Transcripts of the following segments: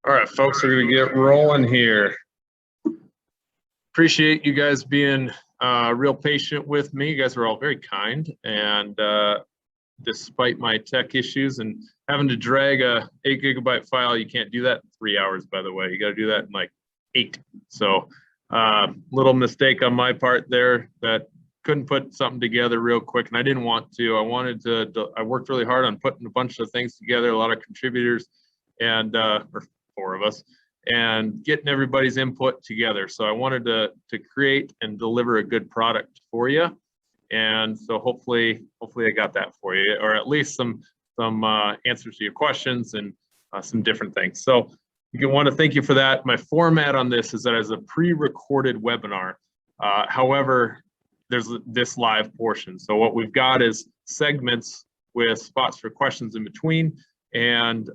All right, folks, we're going to get rolling here. Appreciate you guys being real patient with me. You guys are all very kind, and despite my tech issues and having to drag a 8 GB file, you can't do that in 3 hours, by the way. You got to do that in like 8. So little mistake on my part there, that couldn't put something together real quick, and I didn't want to. I worked really hard on putting a bunch of things together, a lot of contributors, and or 4 of us, and getting everybody's input together. So I wanted to create and deliver a good product for you. And so hopefully I got that for you, or at least some answers to your questions and some different things. So you want to thank you for that. My format on this is that as a pre-recorded webinar. However, there's this live portion. So what we've got is segments with spots for questions in between. And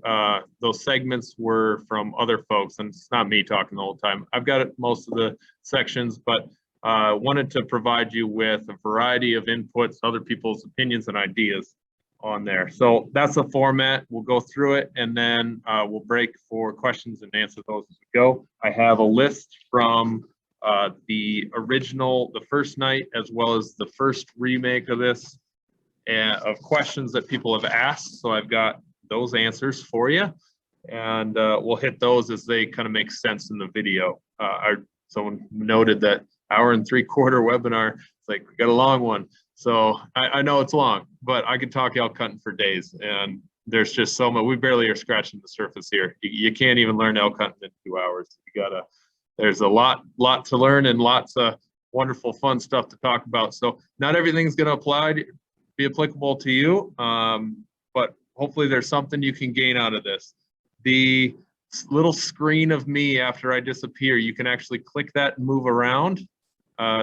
those segments were from other folks, and it's not me talking the whole time. I've got most of the sections, but wanted to provide you with a variety of inputs, other people's opinions and ideas on there. So that's the format. We'll go through it, and then we'll break for questions and answer those as we go. I have a list from the original, the first night, as well as the first remake of this, of questions that people have asked. So I've got those answers for you, and we'll hit those as they kind of make sense in the video. Someone noted that 1.75 hour webinar, it's like, we got a long one. So I know it's long, but I could talk elk hunting for days, and there's just so much. We barely are scratching the surface here. You can't even learn elk hunting in 2 hours. There's a lot to learn, and lots of wonderful, fun stuff to talk about. So not everything's going to be applicable to you, but hopefully there's something you can gain out of this. The little screen of me after I disappear, you can actually click that and move around.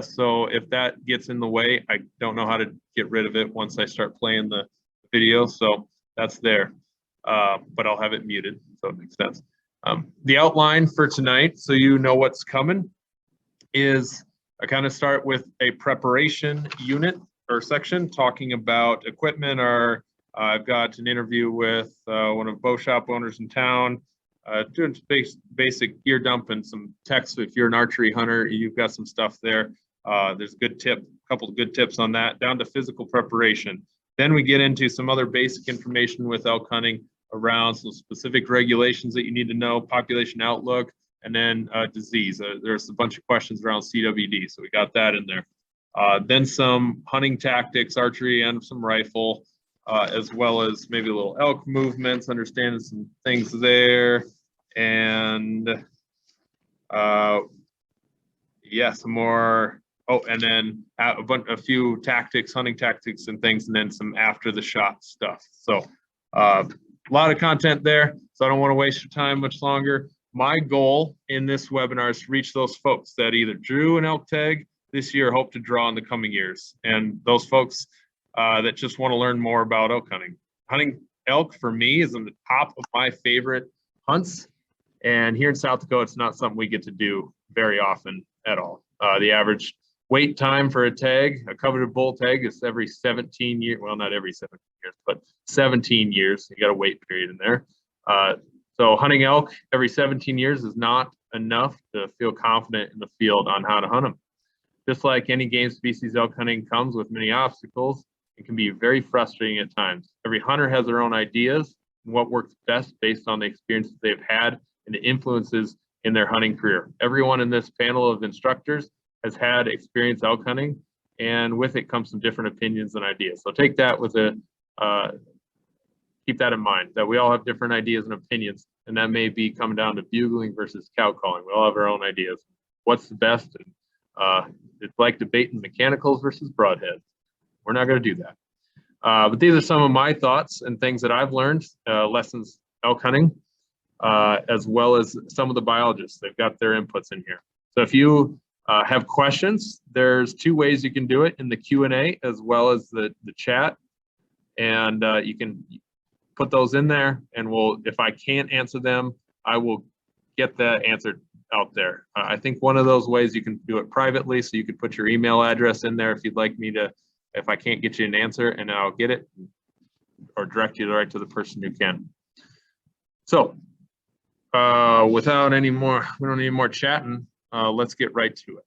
So if that gets in the way, I don't know how to get rid of it once I start playing the video. So that's there, but I'll have it muted, so it makes sense. The outline for tonight, so you know what's coming, is I kind of start with a preparation unit or section talking about equipment. I've got an interview with one of the bow shop owners in town, doing basic gear dump and some text. If you're an archery hunter, you've got some stuff there. There's a couple of good tips on that, down to physical preparation. Then we get into some other basic information with elk hunting around some specific regulations that you need to know, population outlook, and then disease. There's a bunch of questions around CWD, so we got that in there. Then some hunting tactics, archery, and some rifle. As well as maybe a little elk movements, understanding some things there, and yeah, some more. Oh, and then a few tactics, hunting tactics and things, and then some after the shot stuff. So a lot of content there, so I don't want to waste your time much longer. My goal in this webinar is to reach those folks that either drew an elk tag this year or hope to draw in the coming years, and those folks that just want to learn more about elk hunting. Hunting elk for me is on the top of my favorite hunts, and here in South Dakota, it's not something we get to do very often at all. The average wait time for a tag, a coveted bull tag, is every 17 years. Well, not every 17 years, but 17 years. You got a wait period in there. So hunting elk every 17 years is not enough to feel confident in the field on how to hunt them. Just like any game species, elk hunting comes with many obstacles. It can be very frustrating at times. Every hunter has their own ideas and what works best based on the experiences they've had and the influences in their hunting career. Everyone in this panel of instructors has had experience elk hunting, and with it comes some different opinions and ideas. So take that with keep that in mind, that we all have different ideas and opinions, and that may be coming down to bugling versus cow calling. We all have our own ideas. What's the best? And it's like debating mechanicals versus broadheads. We're not going to do that. But these are some of my thoughts and things that I've learned, lessons elk hunting, as well as some of the biologists. They've got their inputs in here. So if you have questions, there's 2 ways you can do it, in the Q&A as well as the chat. And you can put those in there, and if I can't answer them, I will get the answer out there. I think one of those ways you can do it privately, so you could put your email address in there if you'd like me to, if I can't get you an answer, and I'll get it or direct you right to the person who can. So without any more, we don't need any more chatting. Let's get right to it.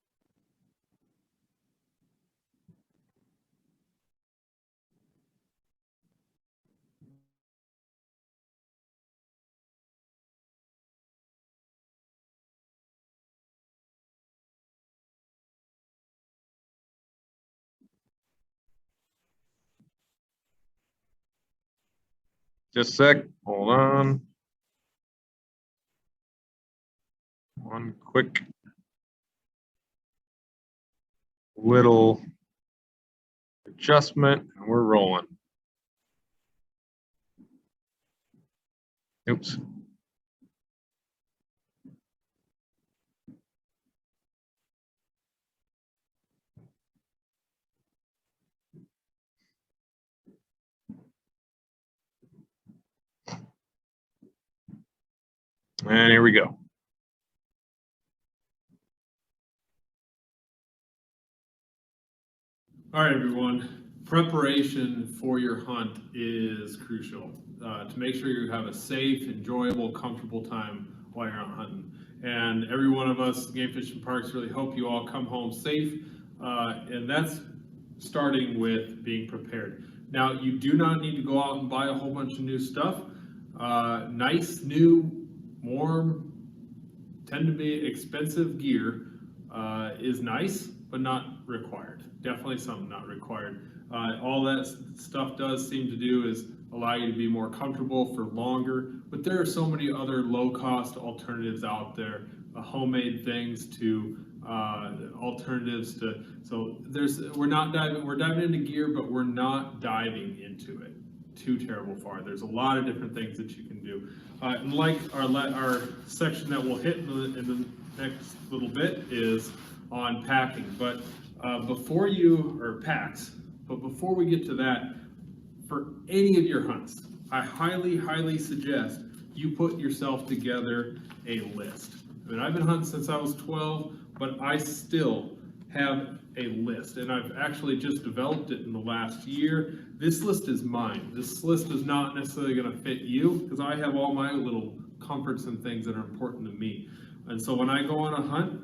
Just a sec, hold on. One quick little adjustment and we're rolling. Oops. And here we go. All right, everyone. Preparation for your hunt is crucial to make sure you have a safe, enjoyable, comfortable time while you're out hunting. And every one of us, Game Fish and Parks, really hope you all come home safe. And that's starting with being prepared. Now, you do not need to go out and buy a whole bunch of new stuff. Nice, new, warm, tend to be expensive gear is nice, but not required. Definitely something not required. All that stuff does seem to do is allow you to be more comfortable for longer, but there are so many other low-cost alternatives out there, homemade things to alternatives to. So we're diving into gear, but we're not diving into it too terrible far. There's a lot of different things that you can do. And like our section that we'll hit in the next little bit is on packing, but before we get to that, for any of your hunts, I highly suggest you put yourself together a list. I mean, I've been hunting since I was 12, but I still have a list, and I've actually just developed it in the last year. This list is mine. This list is not necessarily going to fit you because I have all my little comforts and things that are important to me. And so when I go on a hunt,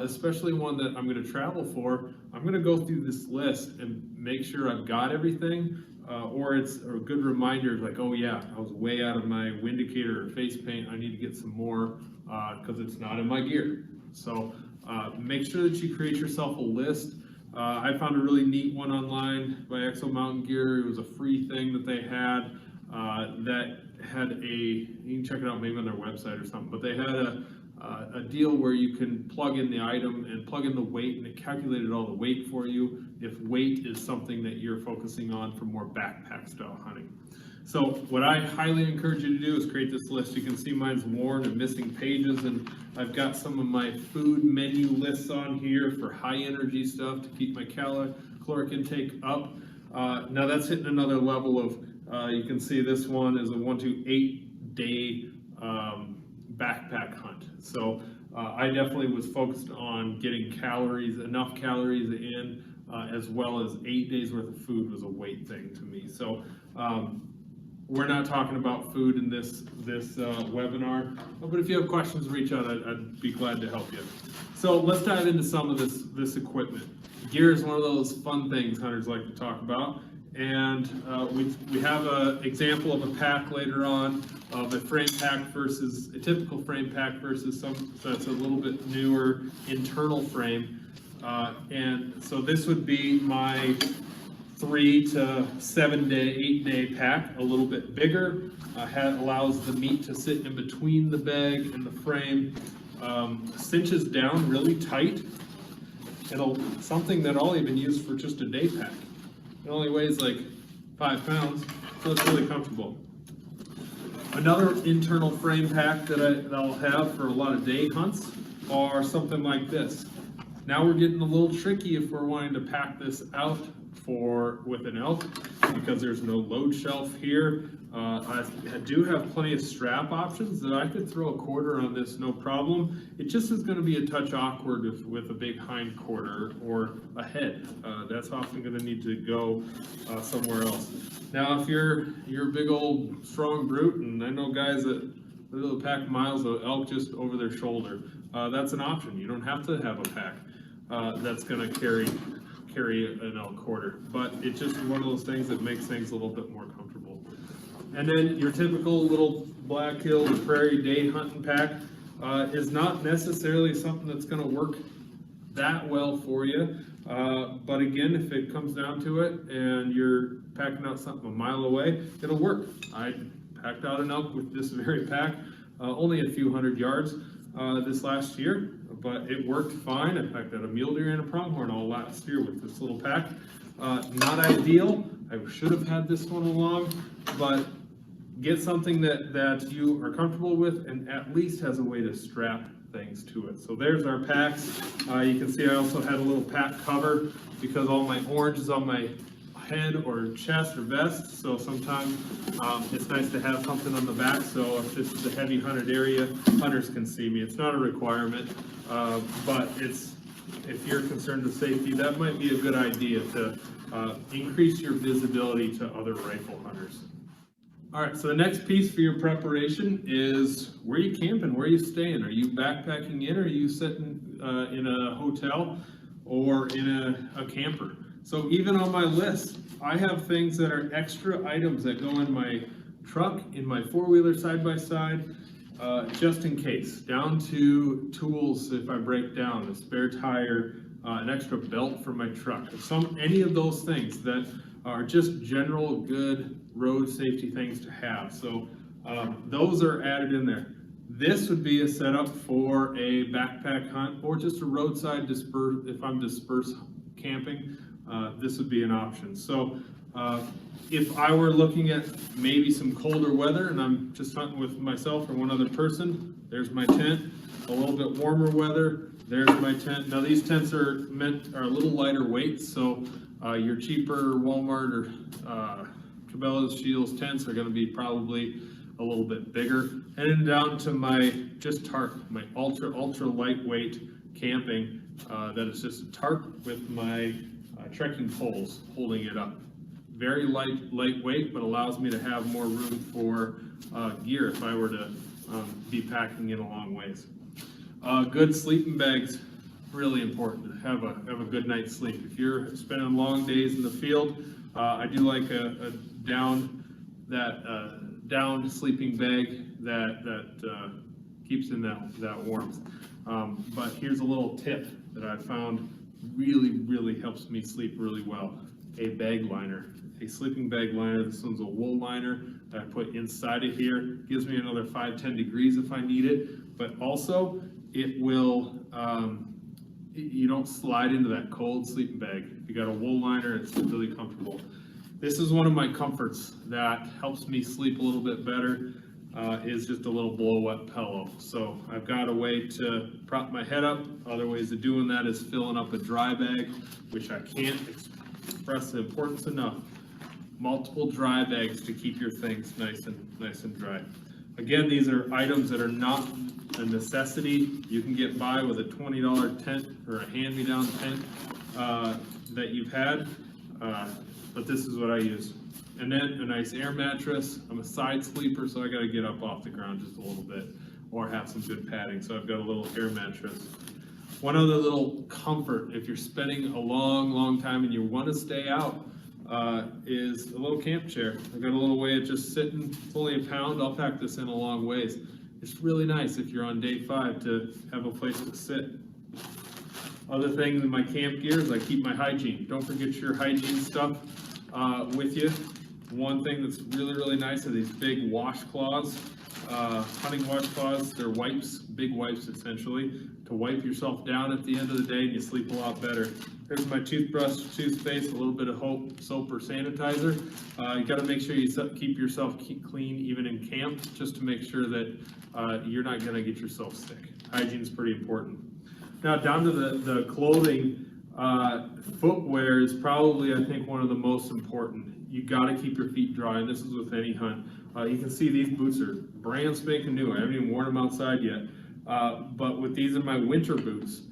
especially one that I'm going to travel for, I'm going to go through this list and make sure I've got everything, or it's a good reminder like, oh yeah, I was way out of my windicator or face paint. I need to get some more because it's not in my gear. So make sure that you create yourself a list. I found a really neat one online by Exo Mountain Gear. It was a free thing that they had that had you can check it out maybe on their website or something, but they had a deal where you can plug in the item and plug in the weight, and it calculated all the weight for you if weight is something that you're focusing on for more backpack style hunting. So what I highly encourage you to do is create this list. You can see mine's worn and missing pages, and I've got some of my food menu lists on here for high energy stuff to keep my caloric intake up. Now that's hitting another level of, you can see this one is a 1 to 8 day backpack hunt. So I definitely was focused on getting enough calories in, as well as 8 days worth of food was a weight thing to me. So we're not talking about food in this webinar, but if you have questions, reach out. I'd be glad to help you. So let's dive into some of this equipment. Gear is one of those fun things hunters like to talk about. And we have an example of a pack later on of a frame pack versus a typical frame pack versus some that's a little bit newer internal frame. And so this would be my 3 to 7 day, 8 day pack, a little bit bigger, allows the meat to sit in between the bag and the frame, cinches down really tight, and something that I'll even use for just a day pack. It only weighs like 5 pounds, so it's really comfortable. Another internal frame pack that I'll have for a lot of day hunts are something like this. Now we're getting a little tricky if we're wanting to pack this out with an elk, because there's no load shelf here. I do have plenty of strap options that I could throw a quarter on this, no problem. It just is going to be a touch awkward with a big hind quarter or a head. That's often going to need to go somewhere else. Now, if you're a big old strong brute, and I know guys that little pack miles of elk just over their shoulder. That's an option. You don't have to have a pack that's going to carry an elk quarter, but it's just one of those things that makes things a little bit more comfortable. And then your typical little Black Hills Prairie day hunting pack is not necessarily something that's going to work that well for you. But again, if it comes down to it and you're packing out something a mile away, it'll work. I packed out an elk with this very pack, only a few hundred yards this last year, but it worked fine. I packed out a mule deer and a pronghorn all last year with this little pack. Not ideal. I should have had this one along, but get something that you are comfortable with and at least has a way to strap things to it. So there's our packs. You can see I also had a little pack cover because all my orange is on my head or chest or vest, so sometimes it's nice to have something on the back, so if this is a heavy hunted area, hunters can see me. It's not a requirement, but if you're concerned with safety, that might be a good idea to increase your visibility to other rifle hunters. All right, so the next piece for your preparation is where you camping, where you staying. Are you backpacking in, or are you sitting in a hotel or in a camper? So even on my list, I have things that are extra items that go in my truck, in my four-wheeler side-by-side, just in case, down to tools if I break down, a spare tire, an extra belt for my truck, any of those things that are just general good road safety things to have. So those are added in there. This would be a setup for a backpack hunt or just a roadside if I'm dispersed camping. This would be an option. So if I were looking at maybe some colder weather and I'm just hunting with myself or one other person, there's my tent. A little bit warmer weather, there's my tent. Now these tents are a little lighter weight, so your cheaper Walmart or Cabela's, Shields tents are going to be probably a little bit bigger. And then down to my just tarp, my ultra lightweight camping. That is just a tarp with my trekking poles holding it up. Very lightweight, but allows me to have more room for gear if I were to be packing in a long ways. Good sleeping bags, really important to have a good night's sleep. If you're spending long days in the field, I do like a down sleeping bag that keeps in that warmth. But here's a little tip that I found really helps me sleep really well. A bag liner, a sleeping bag liner. This one's a wool liner that I put inside of here. Gives me another 5-10 degrees if I need it, but also it will, you don't slide into that cold sleeping bag. If you got a wool liner, it's really comfortable. This is one of my comforts that helps me sleep a little bit better, is just a little blow wet pillow. So I've got a way to prop my head up. Other ways of doing that is filling up a dry bag, which I can't express the importance enough. Multiple dry bags to keep your things nice and dry. Again, these are items that are not a necessity. You can get by with a $20 tent or a hand-me-down tent that you've had, but this is what I use. And then a nice air mattress. I'm a side sleeper, so I got to get up off the ground just a little bit, or have some good padding. So I've got a little air mattress. One other little comfort, if you're spending a long time and you want to stay out, is a little camp chair. I've got a little way of just sitting. It's only a pound. I'll pack this in a long ways. It's really nice if you're on day 5 to have a place to sit. Other things in my camp gear is I keep my hygiene. Don't forget your hygiene stuff with you. One thing that's really nice are these big washcloths, hunting washcloths. They're wipes, big wipes essentially, to wipe yourself down at the end of the day and you sleep a lot better. Here's my toothbrush, toothpaste, a little bit of soap or sanitizer. You got to make sure you keep yourself clean even in camp, just to make sure that you're not going to get yourself sick. Hygiene is pretty important. Now down to the clothing, footwear is probably, I think, one of the most important. You got to keep your feet dry, and this is with any hunt. You can see these boots are brand spanking new. I haven't even worn them outside yet. But with these are my winter boots.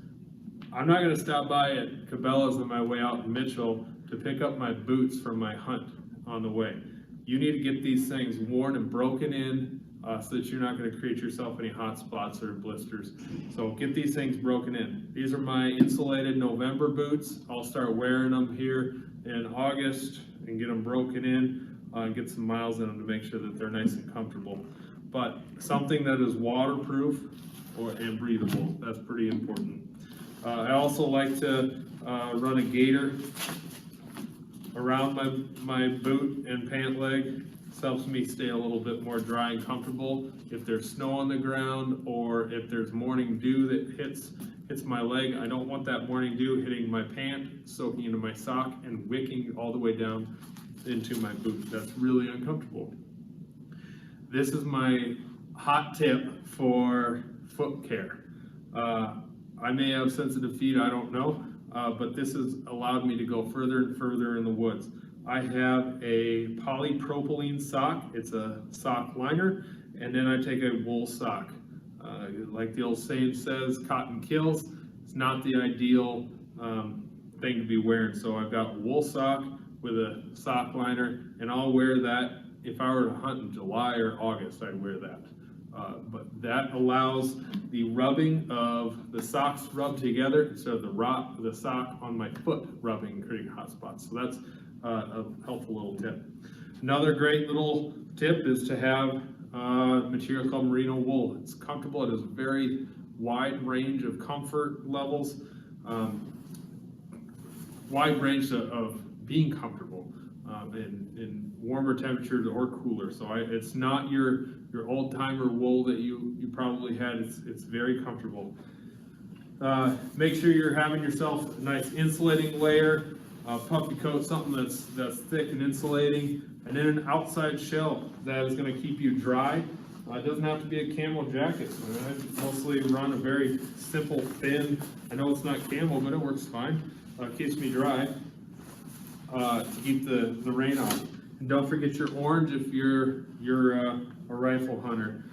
I'm not going to stop by at Cabela's on my way out in Mitchell to pick up my boots from my hunt on the way. You need to get these things worn and broken in so that you're not going to create yourself any hot spots or blisters. So get these things broken in. These are my insulated November boots. I'll start wearing them here in August and get them broken in and get some miles in them to make sure that they're nice and comfortable. But something that is waterproof and breathable, that's pretty important. I also like to run a gaiter around my boot and pant leg. This helps me stay a little bit more dry and comfortable. If there's snow on the ground or if there's morning dew that hits my leg, I don't want that morning dew hitting my pant, soaking into my sock, and wicking all the way down into my boot. That's really uncomfortable. This is my hot tip for foot care. I may have sensitive feet, I don't know, but this has allowed me to go further and further in the woods. I have a polypropylene sock. It's a sock liner, and then I take a wool sock. Like the old saying says, cotton kills. It's not the ideal thing to be wearing. So I've got a wool sock with a sock liner, and I'll wear that. If I were to hunt in July or August, I'd wear that. But that allows the rubbing of the socks rubbed together instead of the sock on my foot rubbing and creating hot spots. So that's a helpful little tip. Another great little tip is to have material called Merino Wool. It's comfortable. It has a very wide range of comfort levels, wide range of being comfortable in warmer temperatures or cooler. So it's not your old timer wool that you probably had. It's very comfortable. Make sure you're having yourself a nice insulating layer, puffy coat, something that's thick and insulating, and then an outside shell that is going to keep you dry. It doesn't have to be a camel jacket. I mostly run a very simple, thin. I know it's not camel, but it works fine. Keeps me dry to keep the rain off. And don't forget your orange if you're a rifle hunter.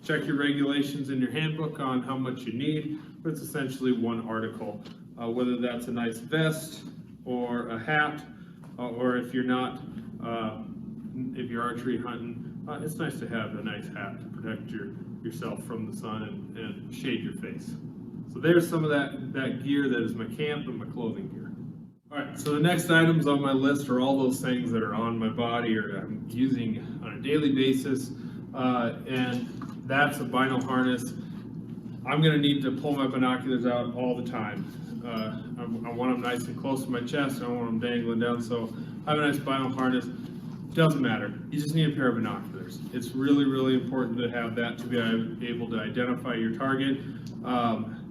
Check your regulations in your handbook on how much you need, but it's essentially one article. Whether that's a nice vest or a hat, or if you're not, if you're archery hunting, it's nice to have a nice hat to protect yourself from the sun and shade your face. So there's some of that gear that is my camp and my clothing gear. All right, so the next items on my list are all those things that are on my body or I'm using on a daily basis, and that's a bino harness. I'm going to need to pull my binoculars out all the time. I want them nice and close to my chest. I don't want them dangling down, so I have a nice bino harness. Doesn't matter. You just need a pair of binoculars. It's really, really important to have that to be able to identify your target.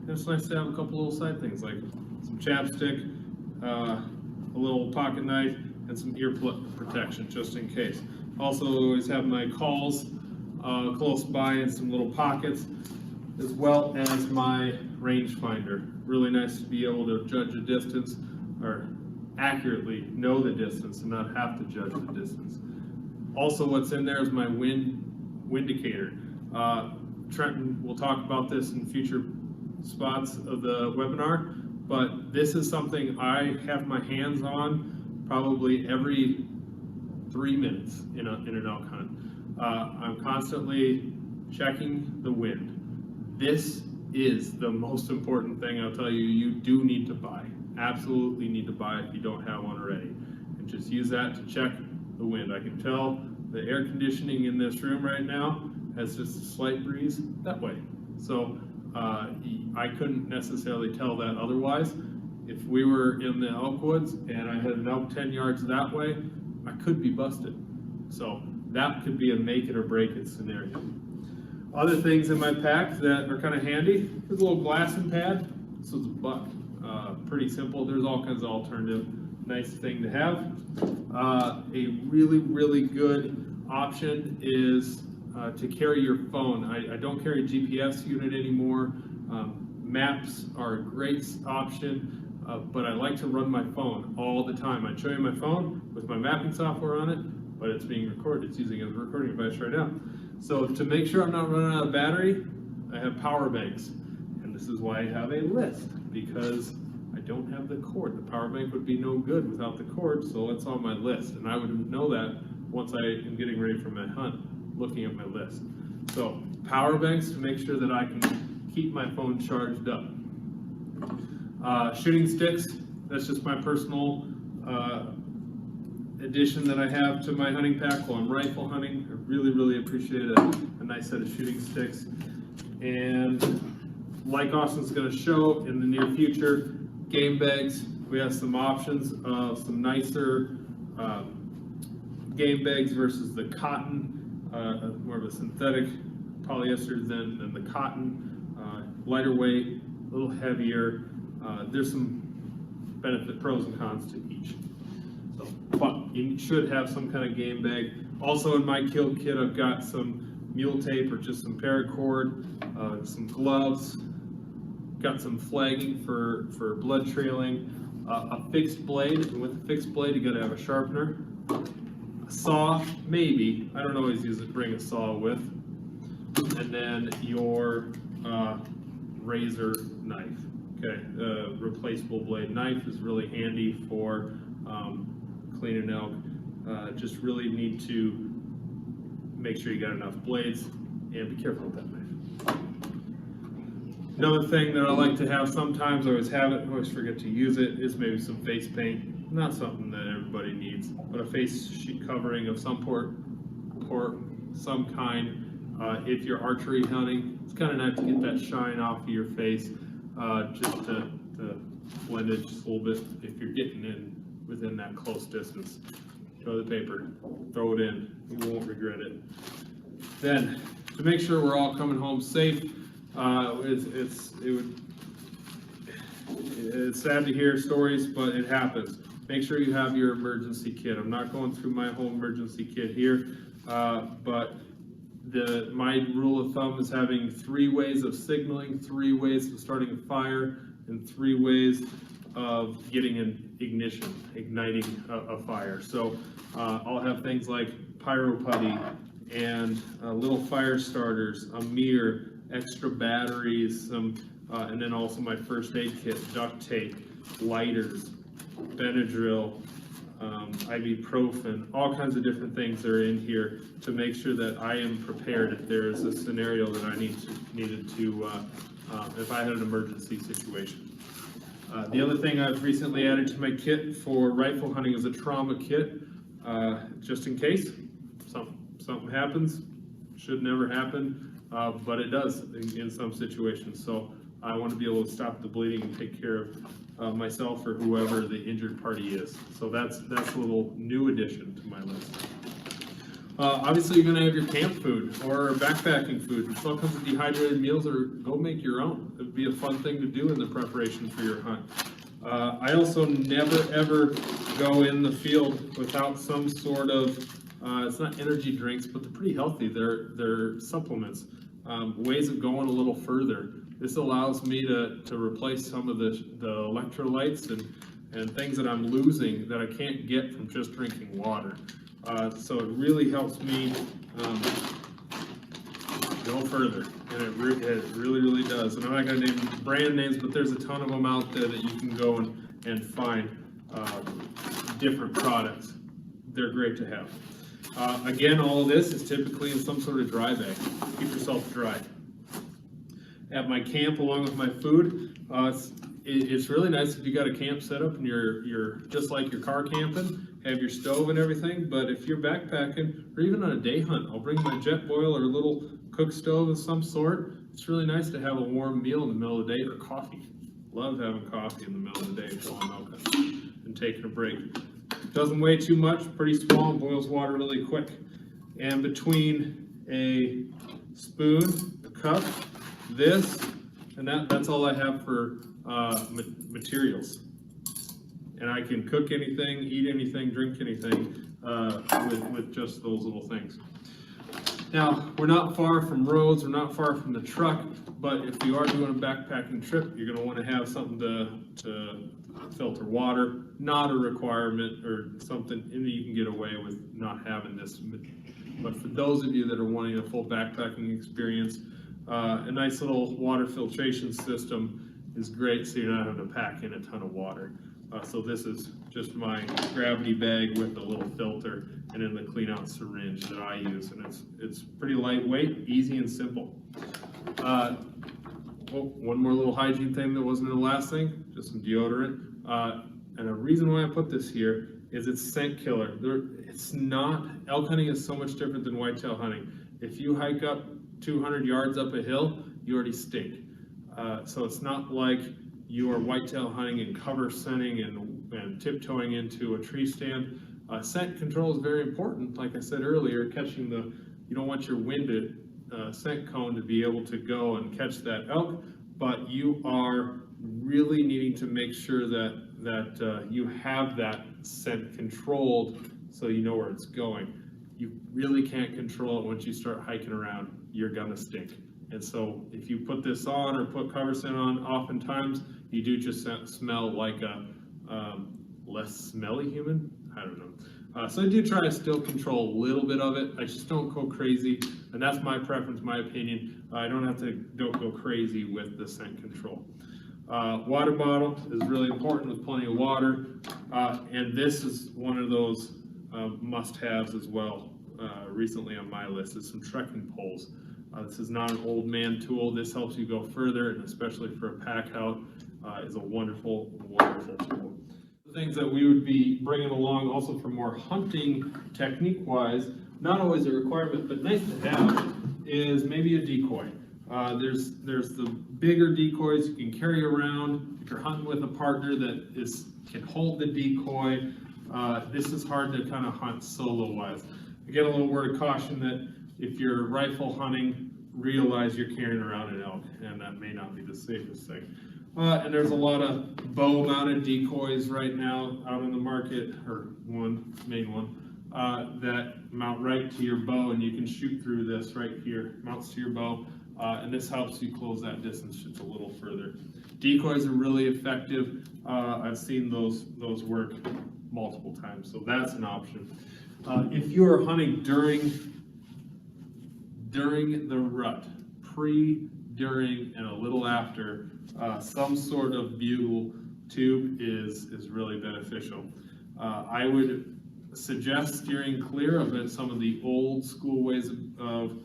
It's nice to have a couple little side things like some chapstick, a little pocket knife, and some ear protection just in case. Also, always have my calls close by in some little pockets, as well as my rangefinder. Really nice to be able to judge the distance, or accurately know the distance and not have to judge the distance. Also, what's in there is my wind indicator. Trenton will talk about this in future spots of the webinar, but this is something I have my hands on probably every 3 minutes in an elk hunt. I'm constantly checking the wind. This is the most important thing I'll tell you. You do need to buy. Absolutely need to buy if you don't have one already. And just use that to check the wind. I can tell the air conditioning in this room right now has just a slight breeze that way. So I couldn't necessarily tell that otherwise. If we were in the elk woods and I had an elk 10 yards that way, I could be busted. So that could be a make it or break it scenario. Other things in my pack that are kind of handy, there's a little glassing pad. This is a buck. Pretty simple. There's all kinds of alternative. Nice thing to have. A really, really good option is to carry your phone. I don't carry a GPS unit anymore. Maps are a great option, but I like to run my phone all the time. I'd show you my phone with my mapping software on it, but it's being recorded. It's using it as a recording device right now. So to make sure I'm not running out of battery, I have power banks. And this is why I have a list, because I don't have the cord. The power bank would be no good without the cord, so it's on my list. And I would know that once I am getting ready for my hunt. looking at my list. So power banks to make sure that I can keep my phone charged up. Shooting sticks, that's just my personal addition that I have to my hunting pack while I'm rifle hunting. I really appreciate a nice set of shooting sticks. And like Austin's going to show in the near future, game bags. We have some options of some nicer game bags versus the cotton, more of a synthetic polyester than the cotton. Lighter weight, a little heavier. There's some pros and cons to each. So, but you should have some kind of game bag. Also in my kill kit, I've got some mule tape or just some paracord, some gloves, got some flagging for blood trailing, a fixed blade, and with a fixed blade you gotta have a sharpener, a saw, maybe, I don't always bring a saw with, and then your razor knife. Okay, replaceable blade knife is really handy for cleaning elk. Just really need to make sure you got enough blades and be careful with that knife. Another thing that I like to have sometimes, I always have it, I always forget to use it, is maybe some face paint. Not something that everybody needs, but a face sheet covering of some some kind. If you're archery hunting, it's kind of nice to get that shine off of your face, just to blend it just a little bit. If you're getting in within that close distance, toilet paper, throw it in, you won't regret it. Then, to make sure we're all coming home safe, it's sad to hear stories, but it happens. Make sure you have your emergency kit. I'm not going through my whole emergency kit here, but my rule of thumb is having 3 ways of signaling, 3 ways of starting a fire, and 3 ways of getting an igniting a fire. So I'll have things like pyro putty and little fire starters, a mirror, extra batteries, and then also my first aid kit, duct tape, lighters, Benadryl, ibuprofen, all kinds of different things are in here to make sure that I am prepared if there is a scenario that I needed to if I had an emergency situation. The other thing I've recently added to my kit for rifle hunting is a trauma kit, just in case something happens. Should never happen, but it does in some situations. So I want to be able to stop the bleeding and take care of myself or whoever the injured party is. So that's a little new addition to my list. Obviously, you're going to have your camp food or backpacking food. If all comes with dehydrated meals, or go make your own. It would be a fun thing to do in the preparation for your hunt. I also never ever go in the field without some sort of, it's not energy drinks, but they're pretty healthy. They're supplements, ways of going a little further. This allows me to replace some of the electrolytes and things that I'm losing that I can't get from just drinking water. So it really helps me go further, and it really does. And I'm not going to name brand names, but there's a ton of them out there that you can go and find different products. They're great to have. Again, all of this is typically in some sort of dry bag. Keep yourself dry. At my camp, along with my food, it's really nice if you got a camp set up and you're just like your car camping, have your stove and everything. But if you're backpacking or even on a day hunt, I'll bring my jet boil or a little cook stove of some sort. It's really nice to have a warm meal in the middle of the day, or coffee. Love having coffee in the middle of the day while I'm out and taking a break. Doesn't weigh too much, pretty small, boils water really quick. And between a spoon, a cup, this, and that's all I have for materials. And I can cook anything, eat anything, drink anything with just those little things. Now, we're not far from roads, we're not far from the truck, but if you are doing a backpacking trip, you're going to want to have something to filter water. Not a requirement, or something you can get away with not having this. But for those of you that are wanting a full backpacking experience, a nice little water filtration system is great, so you're not having to pack in a ton of water. So this is just my gravity bag with a little filter and then the clean out syringe that I use, and it's pretty lightweight, easy and simple. One more little hygiene thing that wasn't in the last thing, just some deodorant. And a reason why I put this here is it's scent killer. It's not, elk hunting is so much different than whitetail hunting. If you hike up 200 yards up a hill, you already stink. So it's not like you are whitetail hunting and cover scenting and tiptoeing into a tree stand. Scent control is very important. Like I said earlier, you don't want your winded scent cone to be able to go and catch that elk, but you are really needing to make sure that you have that scent controlled so you know where it's going. You really can't control it once you start hiking around. You're gonna stink. And so if you put this on or put cover scent on, oftentimes you do just smell like a less smelly human. I don't know. So I do try to still control a little bit of it. I just don't go crazy, and that's my preference, my opinion. I don't go crazy with the scent control. Water bottle is really important with plenty of water, and this is one of those must-haves as well. Recently on my list is some trekking poles. This is not an old man tool. This helps you go further, and especially for a pack out, is a wonderful, wonderful tool. The things that we would be bringing along also for more hunting technique-wise, not always a requirement, but nice to have, is maybe a decoy. There's the bigger decoys you can carry around if you're hunting with a partner that can hold the decoy. This is hard to kind of hunt solo-wise. Again, a little word of caution that if you're rifle hunting, realize you're carrying around an elk, and that may not be the safest thing. And there's a lot of bow-mounted decoys right now out in the market, or one main one, that mount right to your bow, and you can shoot through this right here. Mounts to your bow, and this helps you close that distance just a little further. Decoys are really effective. I've seen those work multiple times, so that's an option. If you are hunting during the rut, pre, during, and a little after, some sort of bugle tube is really beneficial. I would suggest steering clear of some of the old school ways of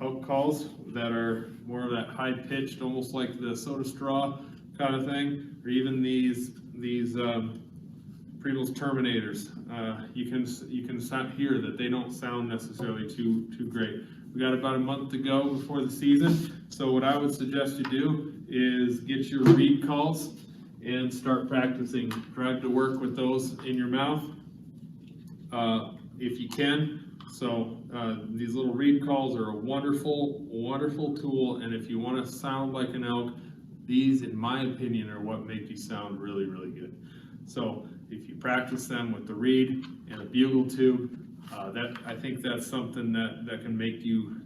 elk calls that are more of that high-pitched, almost like the soda straw kind of thing, or even these Prevost Terminators. You can hear that they don't sound necessarily too great. We got about a month to go before the season, so what I would suggest you do is get your reed calls and start practicing. Drive to work with those in your mouth if you can. So these little reed calls are a wonderful, wonderful tool, and if you want to sound like an elk, these, in my opinion, are what make you sound really, really good. So if you practice them with the reed and a bugle tube, I think that's something that can make you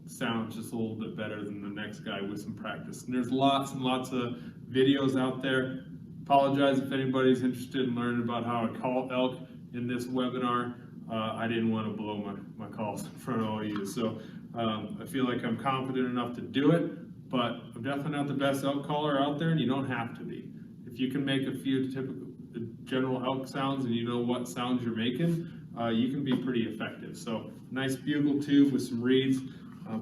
sound just a little bit better than the next guy with some practice. And there's lots and lots of videos out there. Apologize if anybody's interested in learning about how to call elk in this webinar. I didn't want to blow my calls in front of all of you. So I feel like I'm confident enough to do it, but I'm definitely not the best elk caller out there, and you don't have to be. If you can make a few typical general elk sounds and you know what sounds you're making, you can be pretty effective. So nice bugle tube with some reeds,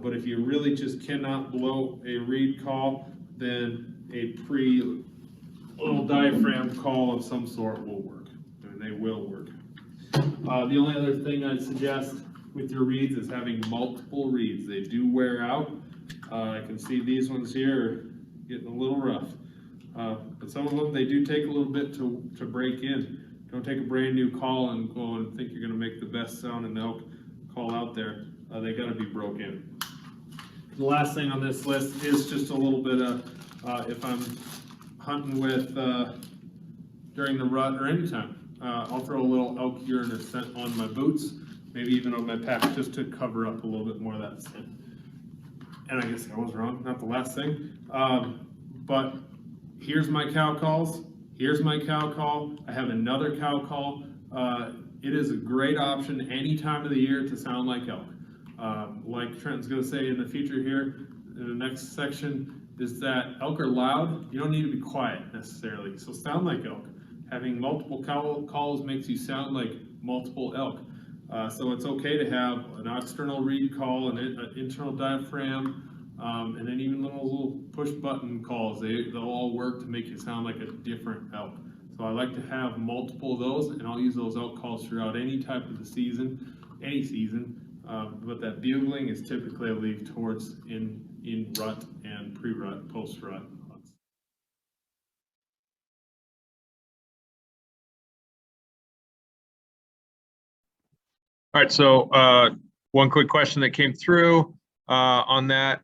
but if you really just cannot blow a reed call, then a little diaphragm call of some sort will work, and they will work. The only other thing I'd suggest with your reeds is having multiple reeds. They do wear out. I can see these ones here are getting a little rough. But some of them, they do take a little bit to break in. Don't take a brand new call and go and think you're going to make the best sound in elk call out there. They got to be broke in. The last thing on this list is just a little bit of, if I'm hunting with during the rut or anytime, I'll throw a little elk urine or scent on my boots, maybe even on my pack, just to cover up a little bit more of that scent. And I guess I was wrong, not the last thing. But here's my cow calls. Here's my cow call. I have another cow call. It is a great option any time of the year to sound like elk. Like Trenton's going to say in the future here, in the next section, is that elk are loud. You don't need to be quiet necessarily. So sound like elk. Having multiple calls makes you sound like multiple elk. So it's okay to have an external reed call, an internal diaphragm, and then even little push button calls. They'll all work to make it sound like a different elk. So I like to have multiple of those, and I'll use those elk calls throughout any type of the season, any season. But that bugling is typically I leave towards in rut and pre-rut, post-rut hunts. All right, so one quick question that came through on that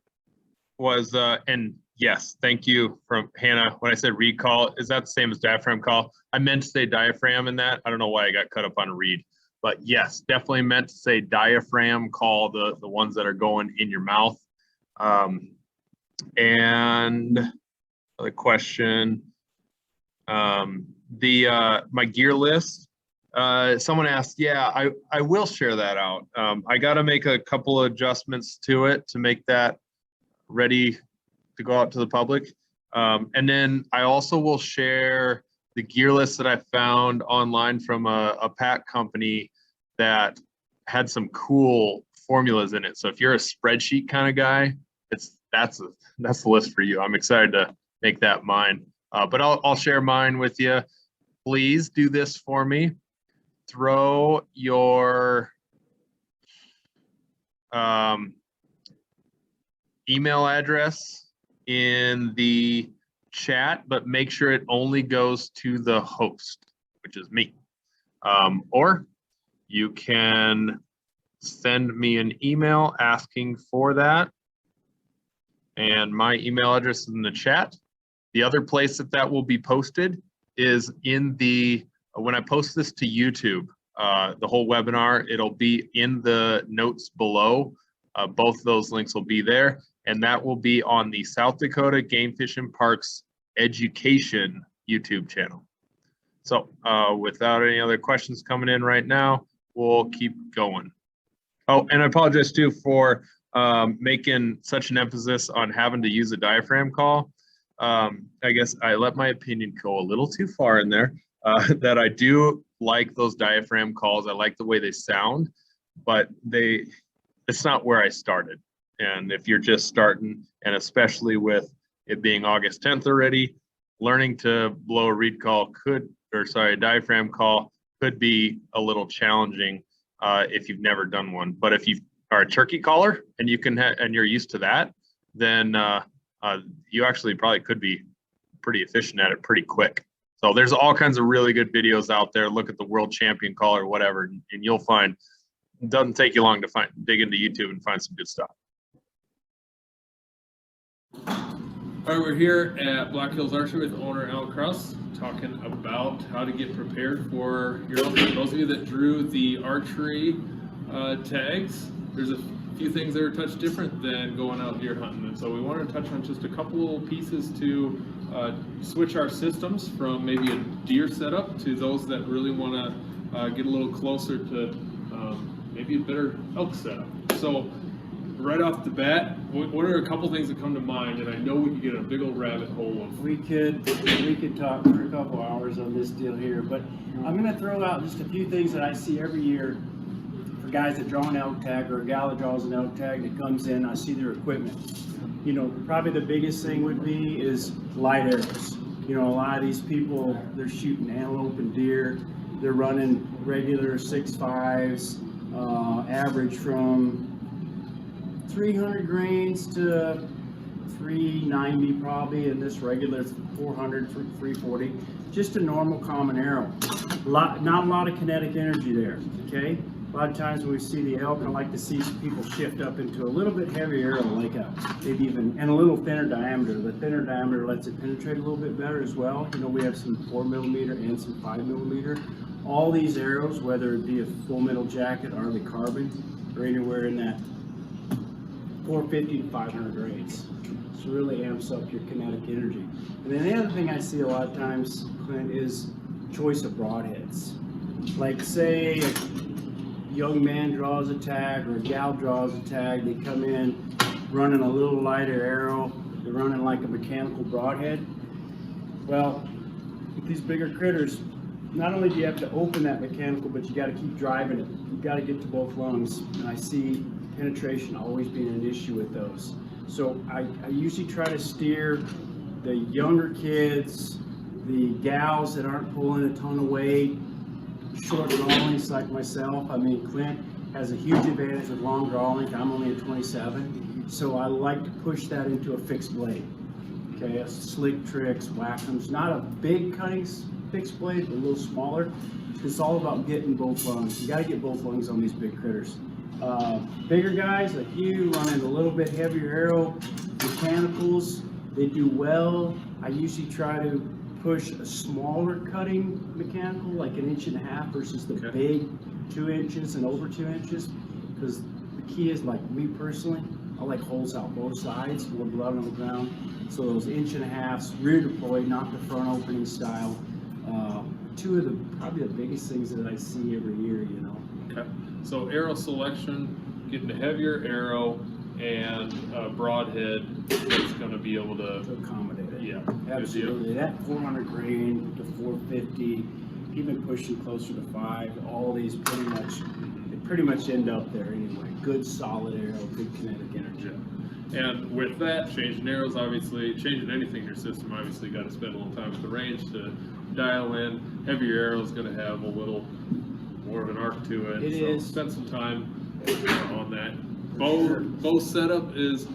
was, and yes, thank you from Hannah. When I said reed call, is that the same as diaphragm call? I meant to say diaphragm in that. I don't know why I got cut up on a reed, but yes, definitely meant to say diaphragm call, the ones that are going in your mouth. And another question, my gear list. Someone asked, yeah, I will share that out. I got to make a couple of adjustments to it to make that ready to go out to the public. And then I also will share the gear list that I found online from a pack company that had some cool formulas in it. So if you're a spreadsheet kind of guy, that's the list for you. I'm excited to make that mine. But I'll share mine with you. Please do this for me. Throw your email address in the chat, but make sure it only goes to the host, which is me. Or you can send me an email asking for that. And my email address is in the chat. The other place that will be posted is in the, when I post this to YouTube, the whole webinar, it'll be in the notes below. Both those links will be there, and that will be on the South Dakota Game Fish and Parks Education YouTube channel. So without any other questions coming in right now, we'll keep going. Oh, and I apologize too for making such an emphasis on having to use a diaphragm call. I guess I let my opinion go a little too far in there, that I do like those diaphragm calls. I like the way they sound, but it's not where I started. And if you're just starting, and especially with it being August 10th already, learning to blow a reed call a diaphragm call could be a little challenging if you've never done one. But if you are a turkey caller and and you're used to that, then you actually probably could be pretty efficient at it pretty quick. So there's all kinds of really good videos out there. Look at the world champion call or whatever, and you'll find it doesn't take you long to dig into YouTube and find some good stuff. All right, we're here at Black Hills Archery with owner Alan Krause, talking about how to get prepared for your elk. Those of you that drew the archery tags, there's a few things that are touch different than going out deer hunting, and so we wanted to touch on just a couple little pieces to switch our systems from maybe a deer setup to those that really want to get a little closer to maybe a better elk setup. So right off the bat, what are a couple things that come to mind? And I know we could get a big old rabbit hole of. We could talk for a couple hours on this deal here, but I'm going to throw out just a few things that I see every year for guys that draw an elk tag or a gal that draws an elk tag that comes in. I see their equipment. You know, probably the biggest thing would be is light arrows. You know, a lot of these people, they're shooting antelope and deer. They're running regular 6.5s, average from 300 grains to 390 probably, and this regular 400, 340. Just a normal common arrow. Not a lot of kinetic energy there, okay? A lot of times when we see the elk, I like to see people shift up into a little bit heavier arrow, like maybe even, and a little thinner diameter. The thinner diameter lets it penetrate a little bit better as well. You know, we have some 4mm and some 5mm. All these arrows, whether it be a full metal jacket or the carbon, are anywhere in that 450 to 500 grains. So it really amps up your kinetic energy. And then the other thing I see a lot of times, Clint, is choice of broadheads. Like say a young man draws a tag or a gal draws a tag, they come in running a little lighter arrow, they're running like a mechanical broadhead. Well, with these bigger critters, not only do you have to open that mechanical, but you got to keep driving it. You got to get to both lungs, and I see penetration always being an issue with those. So I usually try to steer the younger kids, the gals that aren't pulling a ton of weight, short draw lengths like myself. I mean, Clint has a huge advantage with long draw length. I'm only a 27, so I like to push that into a fixed blade. Okay, slick tricks, whack-ems, not a big cutting fixed blade, but a little smaller. It's all about getting both lungs. You got to get both lungs on these big critters. Bigger guys like you running a little bit heavier arrow mechanicals, they do well. I usually try to push a smaller cutting mechanical, like 1.5 inches versus the big 2 inches and over 2 inches, because the key is, like me personally, I like holes out both sides, more blood on the ground. So those 1.5 inches, rear deployed, not the front opening style. Two of the probably the biggest things that I see every year, you know. Okay. So arrow selection, getting a heavier arrow and broadhead that's going to be able to Accommodate it. Yeah, absolutely. That 400 grain to 450, even pushing closer to 5. All these pretty much end up there anyway. Good solid arrow, good kinetic energy. Yeah. And with that, changing arrows, obviously, changing anything in your system, obviously got to spend a little time with the range to dial in. Heavier arrow is going to have a little more of an arc to it. It so is. Spend some time on that. Bow setup is,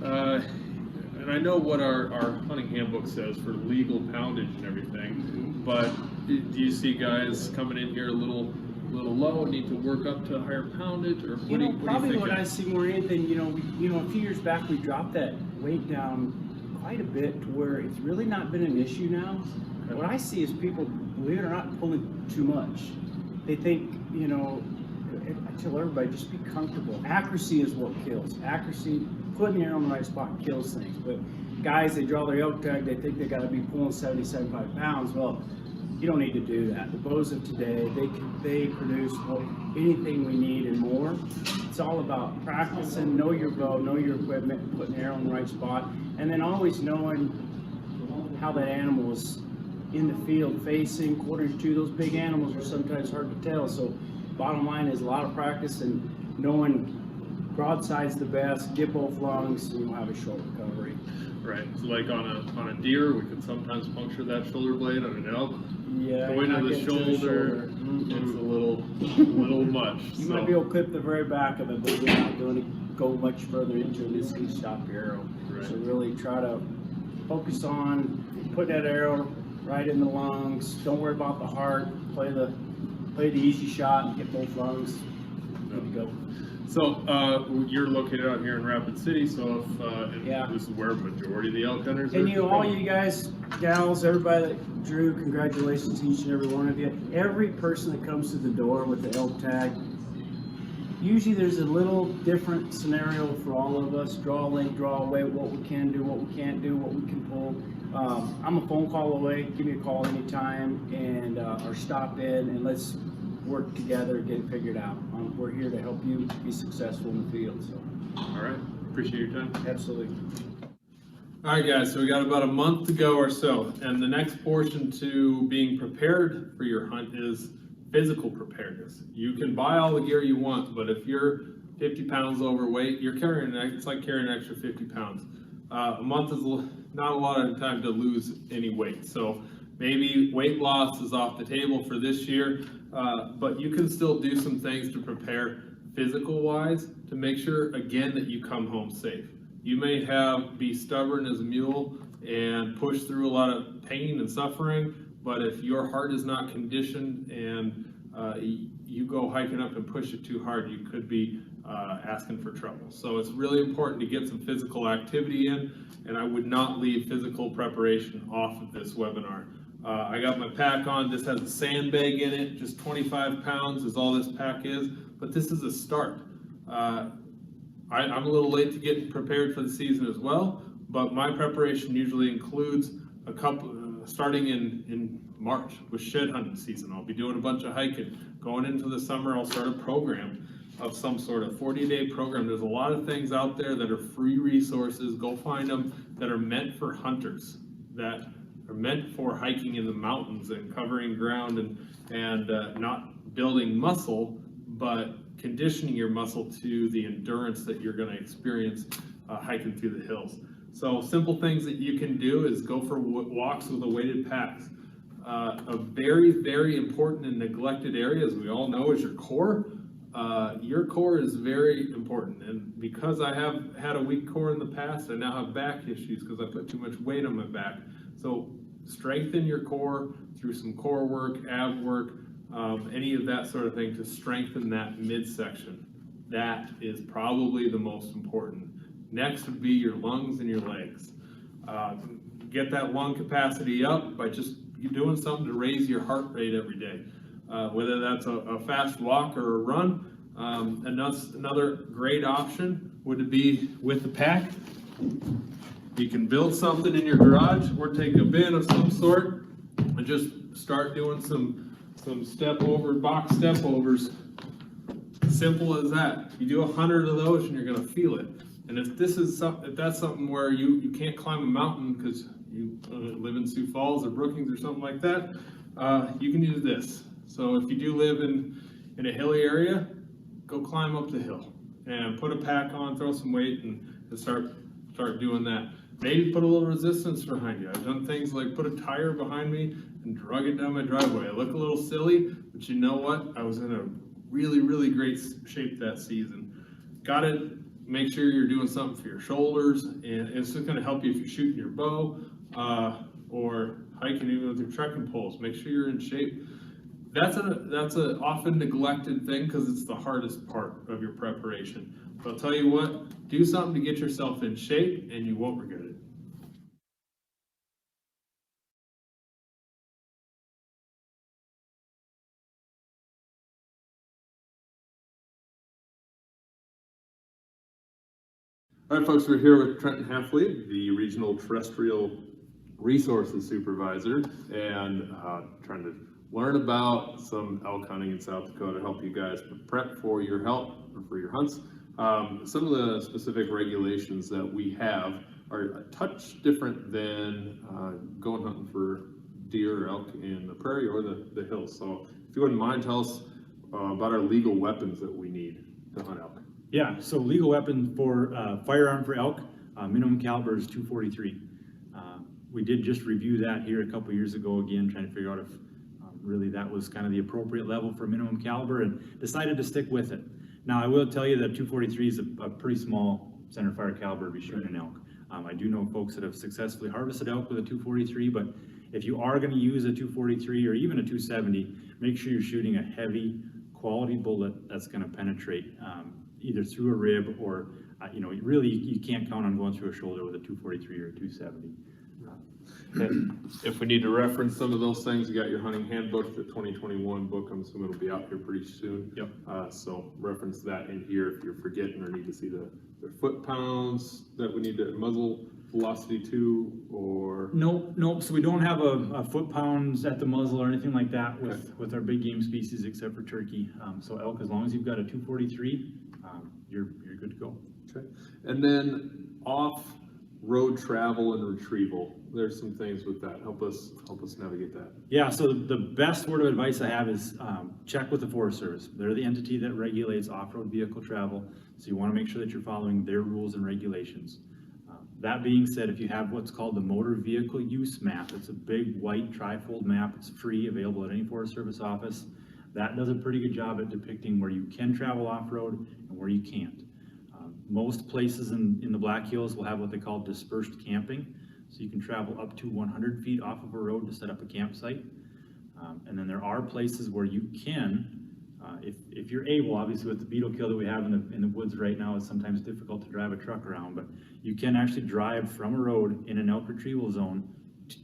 and I know what our hunting handbook says for legal poundage and everything, but do you see guys coming in here a little low and need to work up to higher poundage, or Probably what I see more than anything, a few years back we dropped that weight down quite a bit to where it's really not been an issue now. Okay. What I see is people, believe it or not, pulling too much. They think, I tell everybody, just be comfortable. Accuracy is what kills. Accuracy, putting the arrow in the right spot kills things. But guys, they draw their elk tag, they think they got to be pulling 70, 75 pounds. Well, you don't need to do that. The bows of today, they produce anything we need and more. It's all about practicing, know your bow, know your equipment, putting the arrow in the right spot, and then always knowing how that animal is in the field facing, quartering to. Those big animals are sometimes hard to tell. So bottom line is a lot of practice and knowing broadside's the best, get both lungs, and you'll have a short recovery. Right. So like on a deer, we can sometimes puncture that shoulder blade. On an elk, go into the shoulder. Mm-hmm. It's a little much. You might be able to clip the very back of it, but you're not going to go much further into it. It's going to stop your arrow. Right. So really try to focus on putting that arrow right in the lungs. Don't worry about the heart. Play the easy shot and get both lungs. Good to go. So you're located out here in Rapid City, so if this is where majority of the elk hunters are. And all you guys, gals, everybody that drew, congratulations to each and every one of you. Every person that comes to the door with the elk tag, usually there's a little different scenario for all of us. Draw length, draw away, what we can do, what we can't do, what we can pull. I'm a phone call away. Give me a call anytime, and or stop in and let's work together, get it figured out. We're here to help you be successful in the field. So, all right, appreciate your time. Absolutely. All right, guys. So we got about a month to go or so, and the next portion to being prepared for your hunt is physical preparedness. You can buy all the gear you want, but if you're 50 pounds overweight, it's like carrying an extra 50 pounds. A month is not a lot of time to lose any weight. So maybe weight loss is off the table for this year, but you can still do some things to prepare physical wise to make sure, again, that you come home safe. You may be stubborn as a mule and push through a lot of pain and suffering, but if your heart is not conditioned and you go hiking up and push it too hard, you could be asking for trouble. So it's really important to get some physical activity in, and I would not leave physical preparation off of this webinar. I got my pack on. This has a sandbag in it, just 25 pounds is all this pack is, but this is a start. I'm a little late to get prepared for the season as well, but my preparation usually includes a couple, starting in March with shed hunting season. I'll be doing a bunch of hiking. Going into the summer, I'll start a program of some sort of 40-day program. There's a lot of things out there that are free resources. Go find them that are meant for hunters, that are meant for hiking in the mountains and covering ground and not building muscle, but conditioning your muscle to the endurance that you're going to experience hiking through the hills. So simple things that you can do is go for walks with a weighted pack. A very, very important and neglected area, as we all know, is your core. Your core is very important, and because I have had a weak core in the past, I now have back issues because I put too much weight on my back. So strengthen your core through some core work, ab work, any of that sort of thing to strengthen that midsection. That is probably the most important. Next would be your lungs and your legs. Get that lung capacity up by just doing something to raise your heart rate every day. Whether that's a fast walk or a run. Another great option would be with the pack. You can build something in your garage or take a bin of some sort and just start doing some box step overs. Simple as that. You do 100 of those and you're gonna feel it. And if that's something where you can't climb a mountain because you live in Sioux Falls or Brookings or something like that, you can use this. So if you do live in a hilly area, go climb up the hill and put a pack on, throw some weight, and start doing that. Maybe put a little resistance behind you. I've done things like put a tire behind me and drug it down my driveway. I look a little silly, but you know what? I was in a really, really great shape that season. Got to make sure you're doing something for your shoulders, and it's just going to help you if you're shooting your bow or hiking even with your trekking poles. Make sure you're in shape. That's an often neglected thing because it's the hardest part of your preparation. But I'll tell you what, do something to get yourself in shape and you won't regret it. All right, folks, we're here with Trenton Heffley, the Regional Terrestrial Resources Supervisor, and trying to learn about some elk hunting in South Dakota, help you guys prep for your hunts. Some of the specific regulations that we have are a touch different than going hunting for deer or elk in the prairie or the hills. So if you wouldn't mind, tell us about our legal weapons that we need to hunt elk. Yeah, so legal weapon for firearm for elk, minimum caliber is .243. We did just review that here a couple years ago again, trying to figure out if really that was kind of the appropriate level for minimum caliber, and decided to stick with it. Now I will tell you that .243 is a pretty small center fire caliber to be shooting an elk. I do know folks that have successfully harvested elk with a .243, but if you are going to use a .243 or even a .270, make sure you're shooting a heavy quality bullet that's going to penetrate either through a rib or, really you can't count on going through a shoulder with a .243 or a .270. And if we need to reference some of those things, you got your hunting handbook, the 2021 book. I'm assuming it'll be out here pretty soon. Yep. So reference that in here if you're forgetting or need to see the foot pounds that we need to muzzle velocity to, or Nope. So we don't have a foot pounds at the muzzle or anything like that with our big game species except for turkey. So elk, as long as you've got a .243, you're good to go. Okay. And then off road travel and retrieval, there's some things with that. Help us navigate that. Yeah, so the best word of advice I have is check with the Forest Service. They're the entity that regulates off-road vehicle travel, so you want to make sure that you're following their rules and regulations. That being said, if you have what's called the Motor Vehicle Use Map, it's a big white trifold map. It's free, available at any Forest Service office. That does a pretty good job at depicting where you can travel off-road and where you can't. Most places in the Black Hills will have what they call dispersed camping. So you can travel up to 100 feet off of a road to set up a campsite. And then there are places where you can, if you're able, obviously with the beetle kill that we have in the woods right now, it's sometimes difficult to drive a truck around, but you can actually drive from a road in an elk retrieval zone,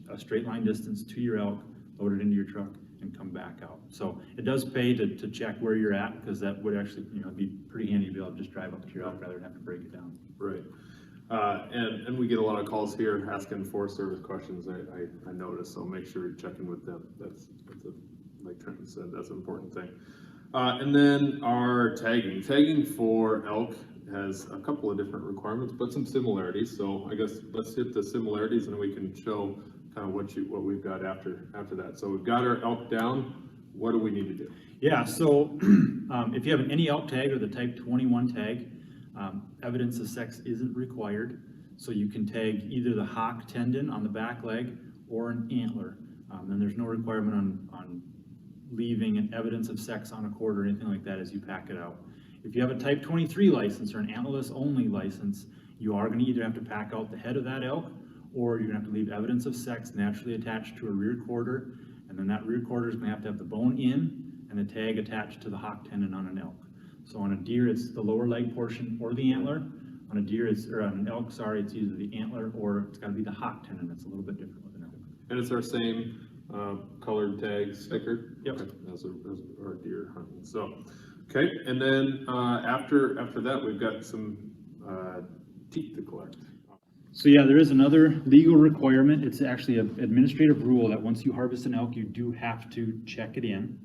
a straight line distance to your elk, load it into your truck, and come back out. So it does pay to check where you're at, because that would actually be pretty handy to be able to just drive up to your elk rather than have to break it down. Right. And we get a lot of calls here asking Forest Service questions. I noticed, so make sure you're checking with them. That's like Trenton said, that's an important thing. And then our tagging for elk has a couple of different requirements, but some similarities. So I guess let's hit the similarities, and we can show kind of what we've got after that. So we've got our elk down. What do we need to do? Yeah, so if you have any elk tag or the type 21 tag, evidence of sex isn't required. So you can tag either the hock tendon on the back leg or an antler. And there's no requirement on leaving an evidence of sex on a cord or anything like that as you pack it out. If you have a type 23 license or an antlerless only license, you are going to either have to pack out the head of that elk, or you're going to have to leave evidence of sex naturally attached to a rear quarter, and then that rear quarter is going to have the bone in and the tag attached to the hock tendon on an elk. So on a deer, it's the lower leg portion or the antler. On a deer, or on an elk, sorry, it's either the antler or it's got to be the hock tendon. It's a little bit different with an elk. And it's our same colored tag sticker? Yep. Okay. As our deer hunting. So, okay, and then after that, we've got some teeth to collect. So yeah, there is another legal requirement. It's actually an administrative rule that once you harvest an elk, you do have to check it in.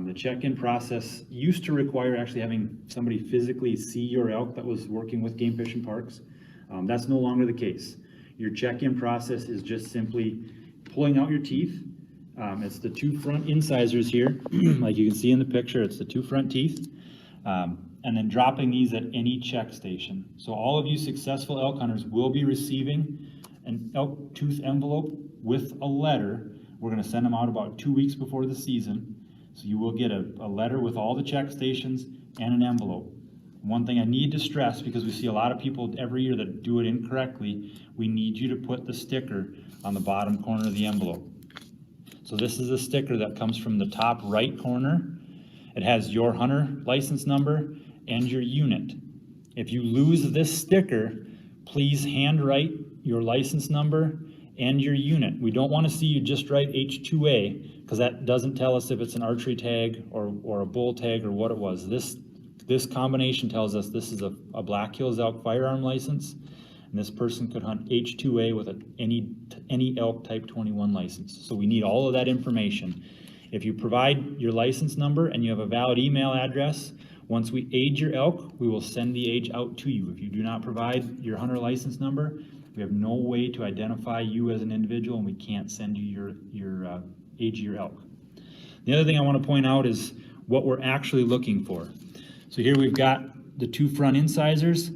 The check-in process used to require actually having somebody physically see your elk that was working with game fish and parks. That's no longer the case. Your check-in process is just simply pulling out your teeth. It's the two front incisors here, like you can see in the picture, it's the two front teeth. And then dropping these at any check station. So all of you successful elk hunters will be receiving an elk tooth envelope with a letter. We're gonna send them out about 2 weeks before the season. So you will get a letter with all the check stations and an envelope. One thing I need to stress, because we see a lot of people every year that do it incorrectly, we need you to put the sticker on the bottom corner of the envelope. So this is a sticker that comes from the top right corner. It has your hunter license number and your unit. If you lose this sticker, please handwrite your license number and your unit. We don't want to see you just write H2A, because that doesn't tell us if it's an archery tag or a bull tag or what it was. This combination tells us this is a Black Hills Elk firearm license, and this person could hunt H2A with any elk type 21 license. So we need all of that information. If you provide your license number and you have a valid email address, once we age your elk, we will send the age out to you. If you do not provide your hunter license number, we have no way to identify you as an individual, and we can't send you your age of your elk. The other thing I want to point out is what we're actually looking for. So here we've got the two front incisors.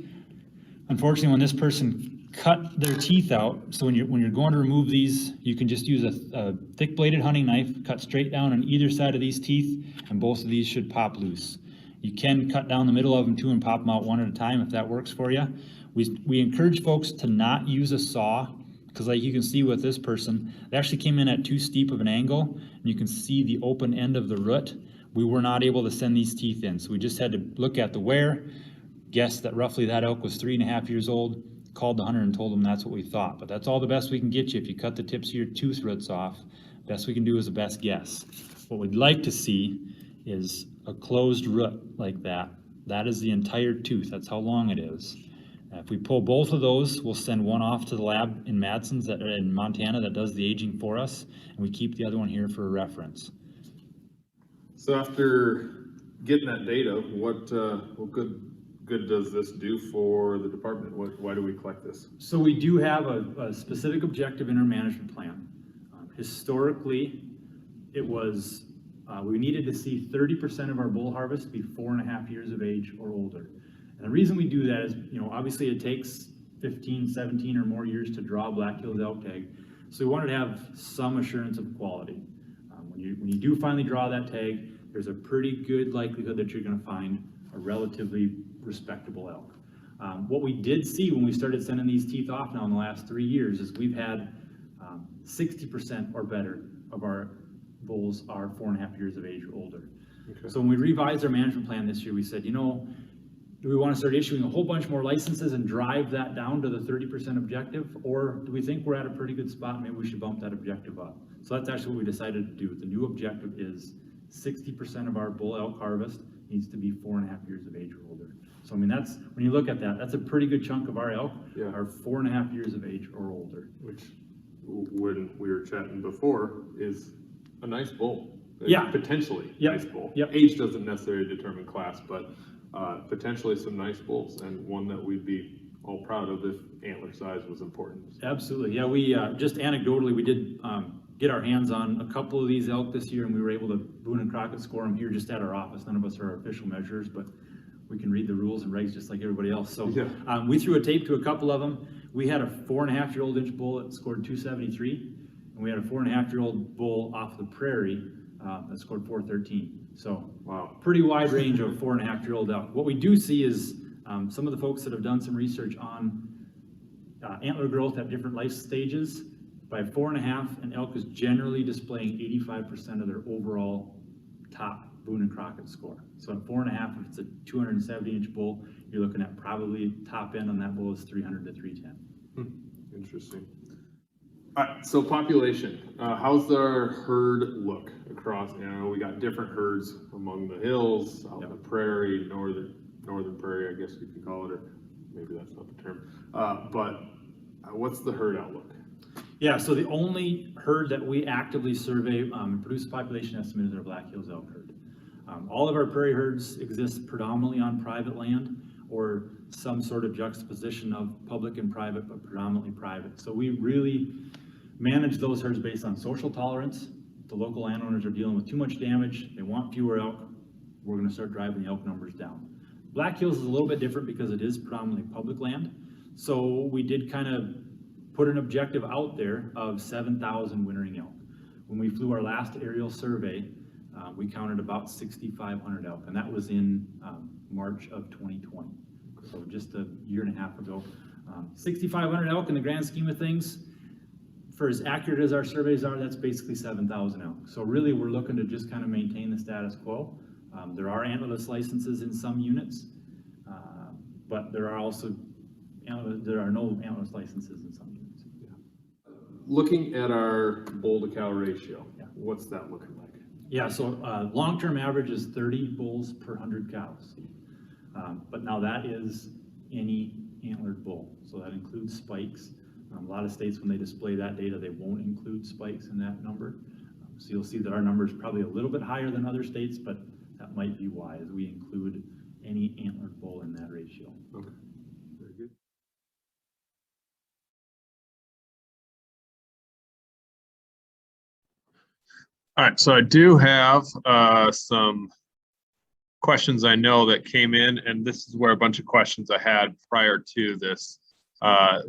Unfortunately, when this person cut their teeth out, so when you're going to remove these, you can just use a thick bladed hunting knife, cut straight down on either side of these teeth, and both of these should pop loose. You can cut down the middle of them too and pop them out one at a time if that works for you. We encourage folks to not use a saw, because like you can see with this person, they actually came in at too steep of an angle, and you can see the open end of the root. We were not able to send these teeth in, so we just had to look at the wear, guess that roughly that elk was 3.5 years old, called the hunter and told him that's what we thought. But that's all the best we can get you. If you cut the tips of your tooth roots off, best we can do is a best guess. What we'd like to see is a closed root like that. That is the entire tooth. That's how long it is. If we pull both of those, we'll send one off to the lab in Madsen's in Montana that does the aging for us, and we keep the other one here for a reference. So after getting that data, what good does this do for the department? Why do we collect this? So we do have a specific objective in our management plan. Historically, it was we needed to see 30% of our bull harvest be 4.5 years of age or older. And the reason we do that is, obviously it takes 15, 17 or more years to draw a Black Hills elk tag. So we wanted to have some assurance of quality. When you do finally draw that tag, there's a pretty good likelihood that you're going to find a relatively respectable elk. What we did see when we started sending these teeth off now in the last 3 years is we've had 60% or better of our bulls are 4.5 years of age or older. Okay. So when we revised our management plan this year, we said, do we want to start issuing a whole bunch more licenses and drive that down to the 30% objective? Or do we think we're at a pretty good spot? Maybe we should bump that objective up. So that's actually what we decided to do. The new objective is 60% of our bull elk harvest needs to be 4.5 years of age or older. So that's, when you look at that, that's a pretty good chunk of our elk are 4.5 years of age or older. Which, when we were chatting before, is a nice bull. Yeah. Potentially nice bull. Yep. Age doesn't necessarily determine class, but potentially some nice bulls, and one that we'd be all proud of if antler size was important. Absolutely. Yeah, we just anecdotally, we did get our hands on a couple of these elk this year, and we were able to Boone and Crockett score them here just at our office. None of us are official measurers, but we can read the rules and regs just like everybody else. So we threw a tape to a couple of them. We had a 4.5-year-old inch bull that scored 273, and we had a 4.5-year-old bull off the prairie that scored 413. So wow, pretty wide range of 4.5-year-old elk. What we do see is some of the folks that have done some research on antler growth at different life stages. By 4.5, an elk is generally displaying 85% of their overall top Boone and Crockett score. So at 4.5, if it's a 270-inch bull, you're looking at probably top end on that bull is 300 to 310. Interesting. All right, so population, how's the herd look across? You know, we got different herds among the hills, out in the prairie, northern prairie, I guess you could call it, or maybe that's not the term. But what's the herd outlook? Yeah, so the only herd that we actively survey and produce a population estimate is our Black Hills elk herd. All of our prairie herds exist predominantly on private land or some sort of juxtaposition of public and private, but predominantly private. So we really manage those herds based on social tolerance. The local landowners are dealing with too much damage. They want fewer elk. We're going to start driving the elk numbers down. Black Hills is a little bit different because it is predominantly public land. So we did kind of put an objective out there of 7,000 wintering elk. When we flew our last aerial survey, we counted about 6,500 elk, and that was in March of 2020. So just a year and a half ago. 6,500 elk in the grand scheme of things, for as accurate as our surveys are, that's basically 7,000 elk. So really we're looking to just kind of maintain the status quo. There are antlerless licenses in some units, but there are also no antlerless licenses in some units. Yeah. Looking at our bull to cow ratio, what's that looking like? Yeah, so long-term average is 30 bulls per 100 cows. But now that is any antlered bull, so that includes spikes. A lot of states, when they display that data, they won't include spikes in that number. So you'll see that our number is probably a little bit higher than other states, but that might be why, as we include any antlered bull in that ratio. Okay, very good. All right, so I do have some questions I know that came in, and this is where a bunch of questions I had prior to this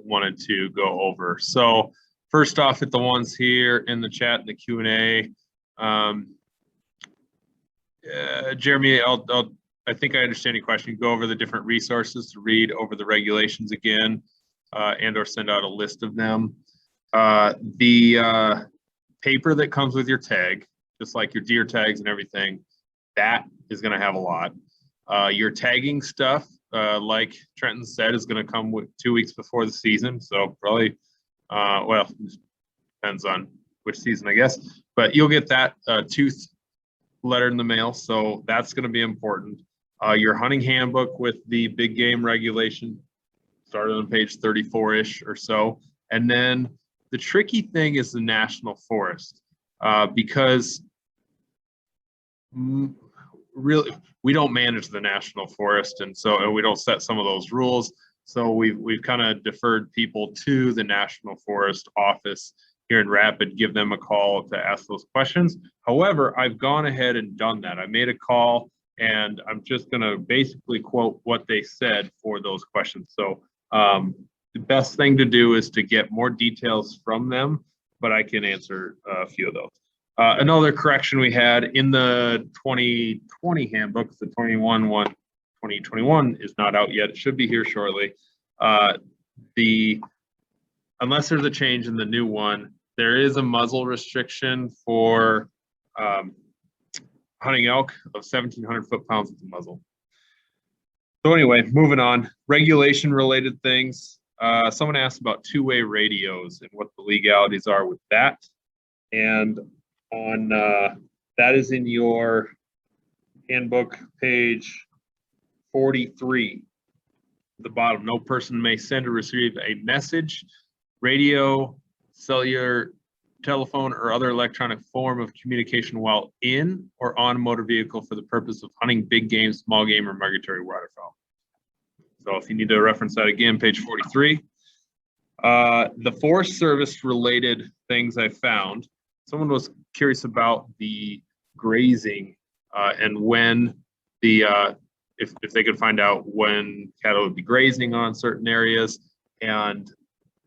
wanted to go over. So first off, at the ones here in the chat and the Q&A, Jeremy, I think I understand your question. You go over the different resources to read over the regulations again, and or send out a list of them. The paper that comes with your tag, just like your deer tags and everything, that is going to have a lot. Your tagging stuff, like Trenton said, is going to come with 2 weeks before the season. So probably, well, depends on which season, I guess, but you'll get that tooth letter in the mail. So that's going to be important. Your hunting handbook with the big game regulation started on page 34-ish or so. And then the tricky thing is the national forest, because really we don't manage the national forest, and we don't set some of those rules. So we've kind of deferred people to the National Forest office here in Rapid, give them a call to ask those questions. However, I've gone ahead and done that. I made a call, and I'm just going to basically quote what they said for those questions. So the best thing to do is to get more details from them, but I can answer a few of those. Another correction we had in the 2020 handbook, the 2021 is not out yet. It should be here shortly. Unless there's a change in the new one, there is a muzzle restriction for hunting elk of 1,700 foot-pounds with the muzzle. So anyway, moving on, regulation related things. Someone asked about two-way radios and what the legalities are with that. And on that is in your handbook, page 43. At the bottom, no person may send or receive a message, radio, cellular, telephone, or other electronic form of communication while in or on a motor vehicle for the purpose of hunting big game, small game, or migratory waterfowl. So if you need to reference that again, page 43. The Forest Service related things I found. Someone was curious about the grazing and when the if they could find out when cattle would be grazing on certain areas, and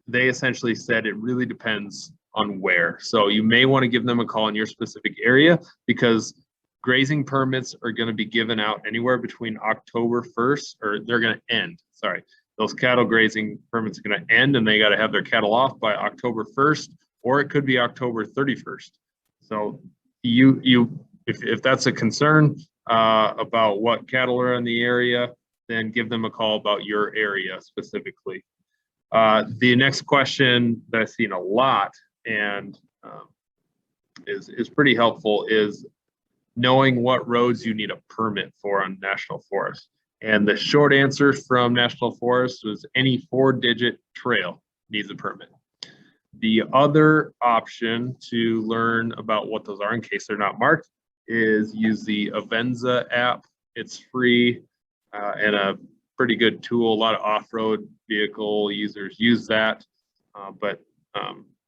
they essentially said it really depends on where. So you may want to give them a call in your specific area, because grazing permits are going to be given out anywhere between October 1st, or they're going to end. Sorry, those cattle grazing permits are going to end, and they got to have their cattle off by October 1st, or it could be October 31st. So if that's a concern about what cattle are in the area, then give them a call about your area specifically. The next question that I've seen a lot and is pretty helpful is knowing what roads you need a permit for on National Forest. And the short answer from National Forest was any 4-digit trail needs a permit. The other option to learn about what those are in case they're not marked is use the Avenza app. It's free and a pretty good tool. A lot of off-road vehicle users use that, but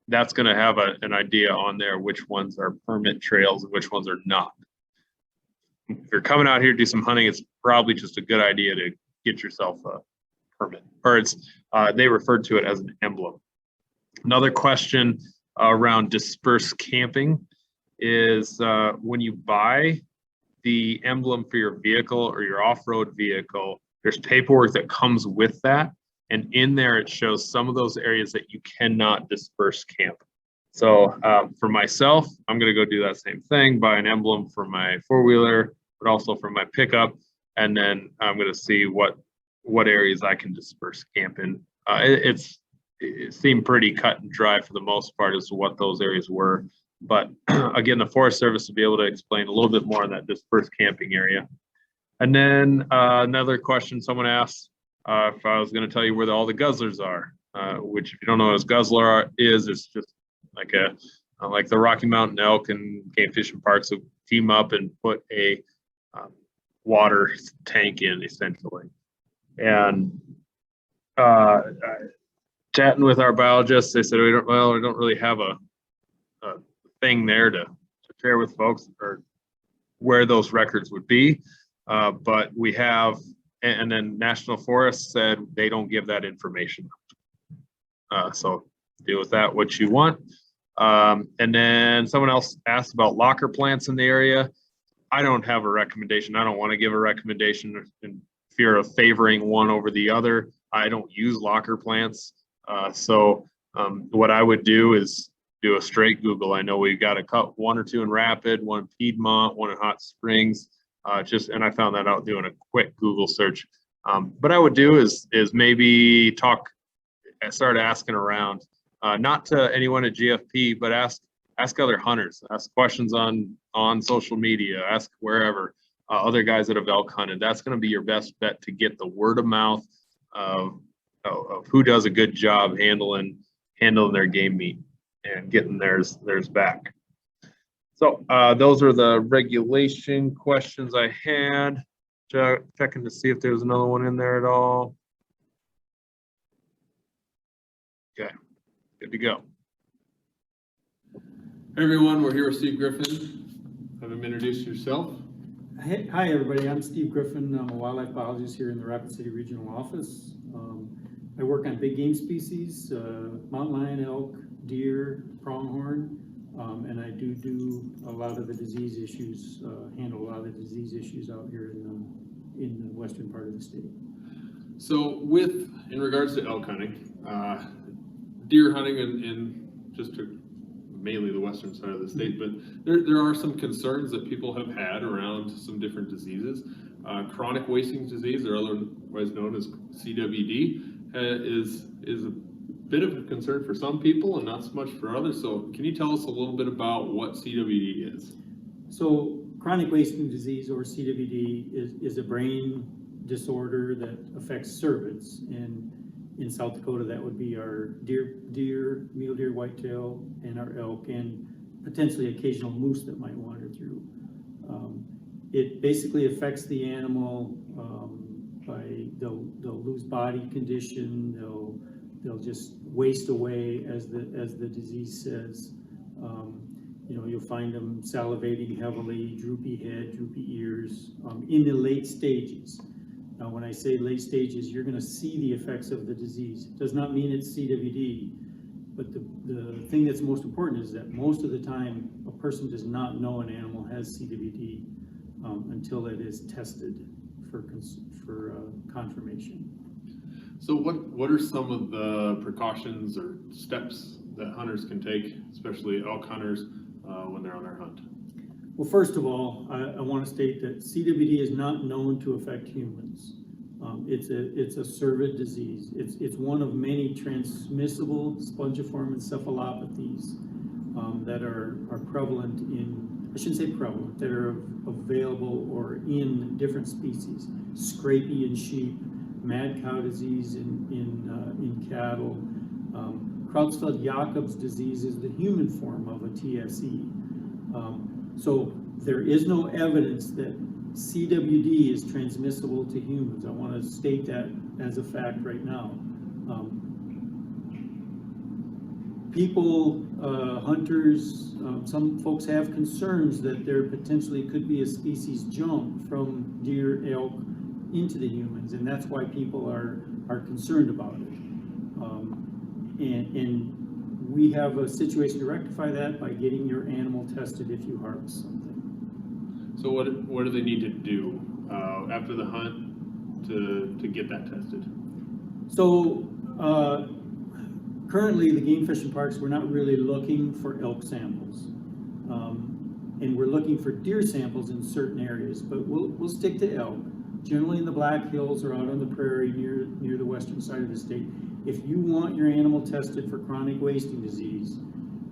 that's going to have an idea on there which ones are permit trails and which ones are not. If you're coming out here to do some hunting, it's probably just a good idea to get yourself a permit, or they referred to it as an emblem. Another question around dispersed camping is when you buy the emblem for your vehicle or your off-road vehicle, there's paperwork that comes with that. And in there, it shows some of those areas that you cannot disperse camp. So for myself, I'm going to go do that same thing, buy an emblem for my four-wheeler, but also for my pickup. And then I'm going to see what areas I can disperse camp in. It seemed pretty cut and dry for the most part as to what those areas were. But again, the Forest Service will be able to explain a little bit more on that dispersed camping area. And then another question someone asked, if I was going to tell you where all the guzzlers are, which if you don't know what a guzzler is, it's just like like the Rocky Mountain elk and game fishing parks will team up and put a water tank in essentially. And chatting with our biologists, they said we don't really have a thing there to share with folks or where those records would be, but we have. And then National Forest said they don't give that information. So deal with that what you want. And then someone else asked about locker plants in the area. I don't have a recommendation. I don't want to give a recommendation in fear of favoring one over the other. I don't use locker plants. So what I would do is do a straight Google. I know we've got a cut 1 or 2 in Rapid, 1 in Piedmont, 1 in Hot Springs. And I found that out doing a quick Google search. What I would do is maybe start asking around, not to anyone at GFP, but ask other hunters, ask questions on social media, ask wherever, other guys that have elk hunted. That's going to be your best bet to get the word of mouth of who does a good job handling their game meat and getting theirs back. So those are the regulation questions I had. Checking to see if there's another one in there at all. Okay, good to go. Hey everyone, we're here with Steve Griffin. Have him introduce yourself. Hi everybody, I'm Steve Griffin. I'm a wildlife biologist here in the Rapid City Regional Office. I work on big game species, mountain lion, elk, deer, pronghorn. And I do a lot of the disease issues, handle a lot of the disease issues out here in the western part of the state. So in regards to elk hunting, deer hunting and just mainly the western side of the state, but there are some concerns that people have had around some different diseases. Chronic wasting disease, or otherwise known as CWD, is a bit of a concern for some people and not so much for others. So can you tell us a little bit about what CWD is? So chronic wasting disease, or CWD, is a brain disorder that affects cervids. And in South Dakota, that would be our deer, mule deer, whitetail, and our elk, and potentially occasional moose that might wander through. It basically affects the animal by they'll lose body condition, they'll just waste away, as the disease says. You know, you'll find them salivating heavily, droopy head, droopy ears, in the late stages. Now, when I say late stages, you're going to see the effects of the disease. It does not mean it's CWD, but the thing that's most important is that most of the time, a person does not know an animal has CWD until it is tested for confirmation. So what are some of the precautions or steps that hunters can take, especially elk hunters, when they're on their hunt? Well, first of all, I want to state that CWD is not known to affect humans. It's a cervid disease. It's one of many transmissible spongiform encephalopathies that are prevalent in, I shouldn't say prevalent, that are available or in different species. Scrapie in sheep, mad cow disease in cattle. Creutzfeldt-Jakob's disease is the human form of a TSE. So there is no evidence that CWD is transmissible to humans. I want to state that as a fact right now. People, hunters, some folks have concerns that there potentially could be a species jump from deer, elk into the humans, and that's why people are concerned about it. And we have a situation to rectify that by getting your animal tested if you harvest something. So what do they need to do after the hunt to get that tested? So currently the game fish and parks, we're not really looking for elk samples. And we're looking for deer samples in certain areas, but we'll stick to elk. Generally in the Black Hills or out on the prairie near the western side of the state. If you want your animal tested for chronic wasting disease,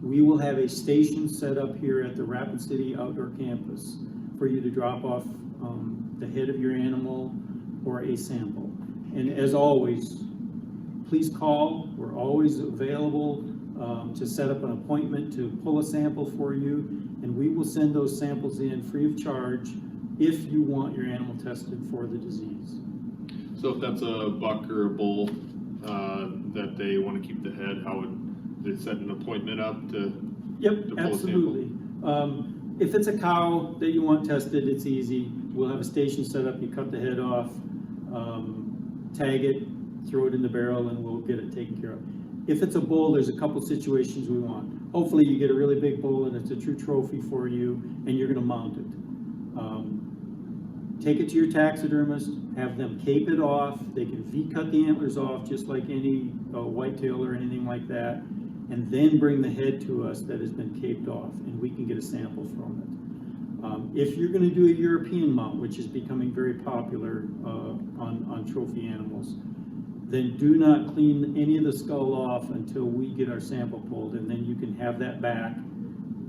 we will have a station set up here at the Rapid City Outdoor Campus for you to drop off the head of your animal or a sample. And as always, please call. We're always available to set up an appointment to pull a sample for you, and we will send those samples in free of charge if you want your animal tested for the disease. So if that's a buck or a bull that they want to keep the head, how would they set an appointment up to pull Absolutely. If it's a cow that you want tested, it's easy. We'll have a station set up, you cut the head off, tag it, throw it in the barrel, and we'll get it taken care of. If it's a bull, there's a couple situations we want. Hopefully you get a really big bull and it's a true trophy for you, and you're gonna mount it. Take it to your taxidermist, have them cape it off. They can V-cut the antlers off just like any whitetail or anything like that, and then bring the head to us that has been caped off, and we can get a sample from it. If you're going to do a European mount, which is becoming very popular on trophy animals, then do not clean any of the skull off until we get our sample pulled, and then you can have that back.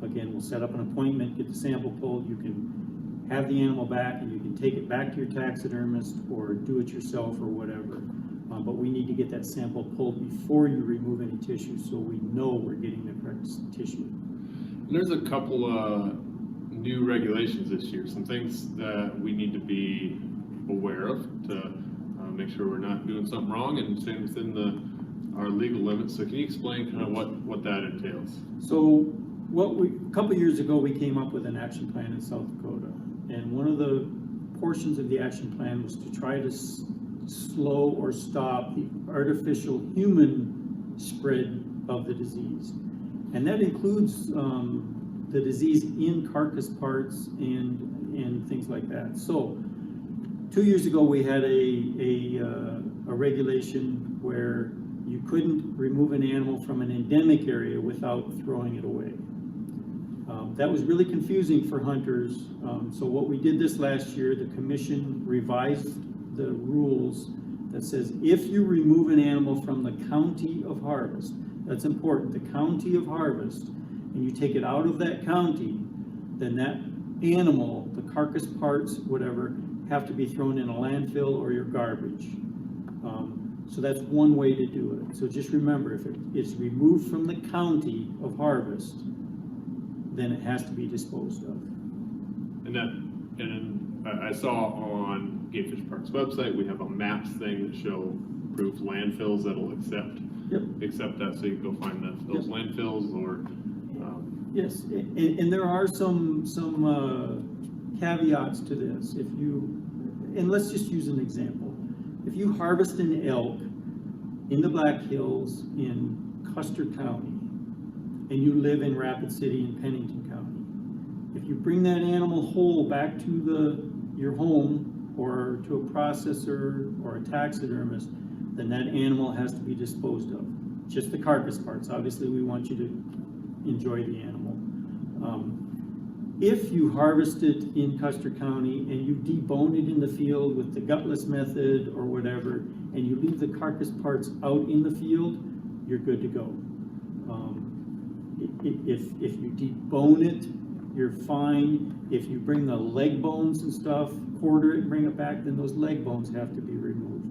Again, we'll set up an appointment, get the sample pulled, you can have the animal back, and you can take it back to your taxidermist or do it yourself or whatever. But we need to get that sample pulled before you remove any tissue, so we know we're getting the correct tissue. And there's a couple new regulations this year, some things that we need to be aware of to make sure we're not doing something wrong and staying within our legal limits. So can you explain kind of what that entails? So a couple years ago, we came up with an action plan in South Dakota. And one of the portions of the action plan was to try to slow or stop the artificial human spread of the disease. And that includes the disease in carcass parts and things like that. So 2 years ago, we had a regulation where you couldn't remove an animal from an endemic area without throwing it away. That was really confusing for hunters. So what we did this last year, the commission revised the rules that says if you remove an animal from the county of harvest, that's important, the county of harvest, and you take it out of that county, then that animal, the carcass parts, whatever, have to be thrown in a landfill or your garbage. So that's one way to do it. So just remember, if it's removed from the county of harvest, then it has to be disposed of. And I saw on Game Fish Park's website, we have a maps thing that show approved landfills that'll accept that, so you can go find those landfills or. Yes, and there are some caveats to this. If you, and let's just use an example. If you harvest an elk in the Black Hills in Custer County, and you live in Rapid City in Pennington County, if you bring that animal whole back to your home or to a processor or a taxidermist, then that animal has to be disposed of. Just the carcass parts. Obviously, we want you to enjoy the animal. If you harvest it in Custer County and you debone it in the field with the Gutless Method or whatever, and you leave the carcass parts out in the field, you're good to go. If you debone it, you're fine. If you bring the leg bones and stuff, quarter it and bring it back, then those leg bones have to be removed.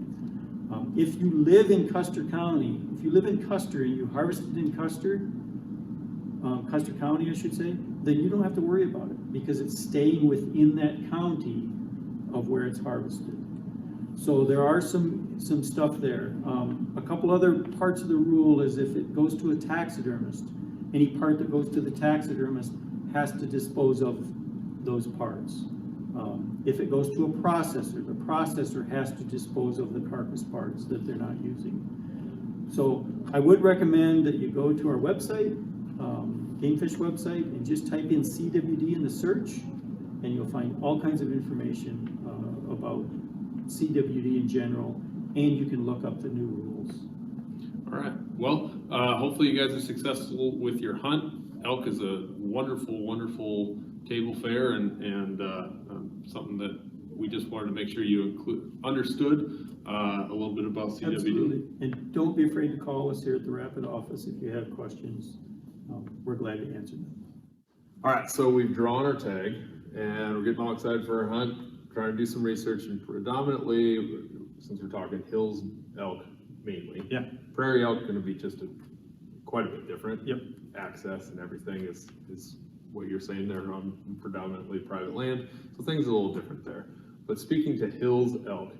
If you live in Custer County, if you live in Custer and you harvest it in Custer County, I should say, then you don't have to worry about it because it's staying within that county of where it's harvested. So there are some stuff there. A couple other parts of the rule is if it goes to a taxidermist, any part that goes to the taxidermist has to dispose of those parts. If it goes to a processor, the processor has to dispose of the carcass parts that they're not using. So I would recommend that you go to our website, Gamefish website, and just type in CWD in the search, and you'll find all kinds of information about CWD in general, and you can look up the new rules. All right. Well, hopefully you guys are successful with your hunt. Elk is a wonderful, wonderful table fare, and something that we just wanted to make sure you understood a little bit about CWD. Absolutely. And don't be afraid to call us here at the Rapid office if you have questions. We're glad to answer them. All right, so we've drawn our tag and we're getting all excited for our hunt, trying to do some research, and predominantly, since we're talking hills elk mainly, prairie elk going to be just quite a bit different. Access and everything is what you're saying there on predominantly private land, so things are a little different there. But speaking to hills elk,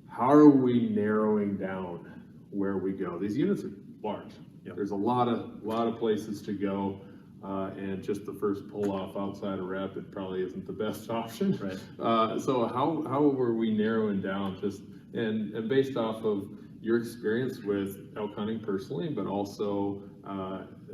how are we narrowing down where we go? These units are large. There's a lot of places to go, and just the first pull off outside of Rapid probably isn't the best option. Right. So how were we narrowing down, just and based off of your experience with elk hunting personally, but also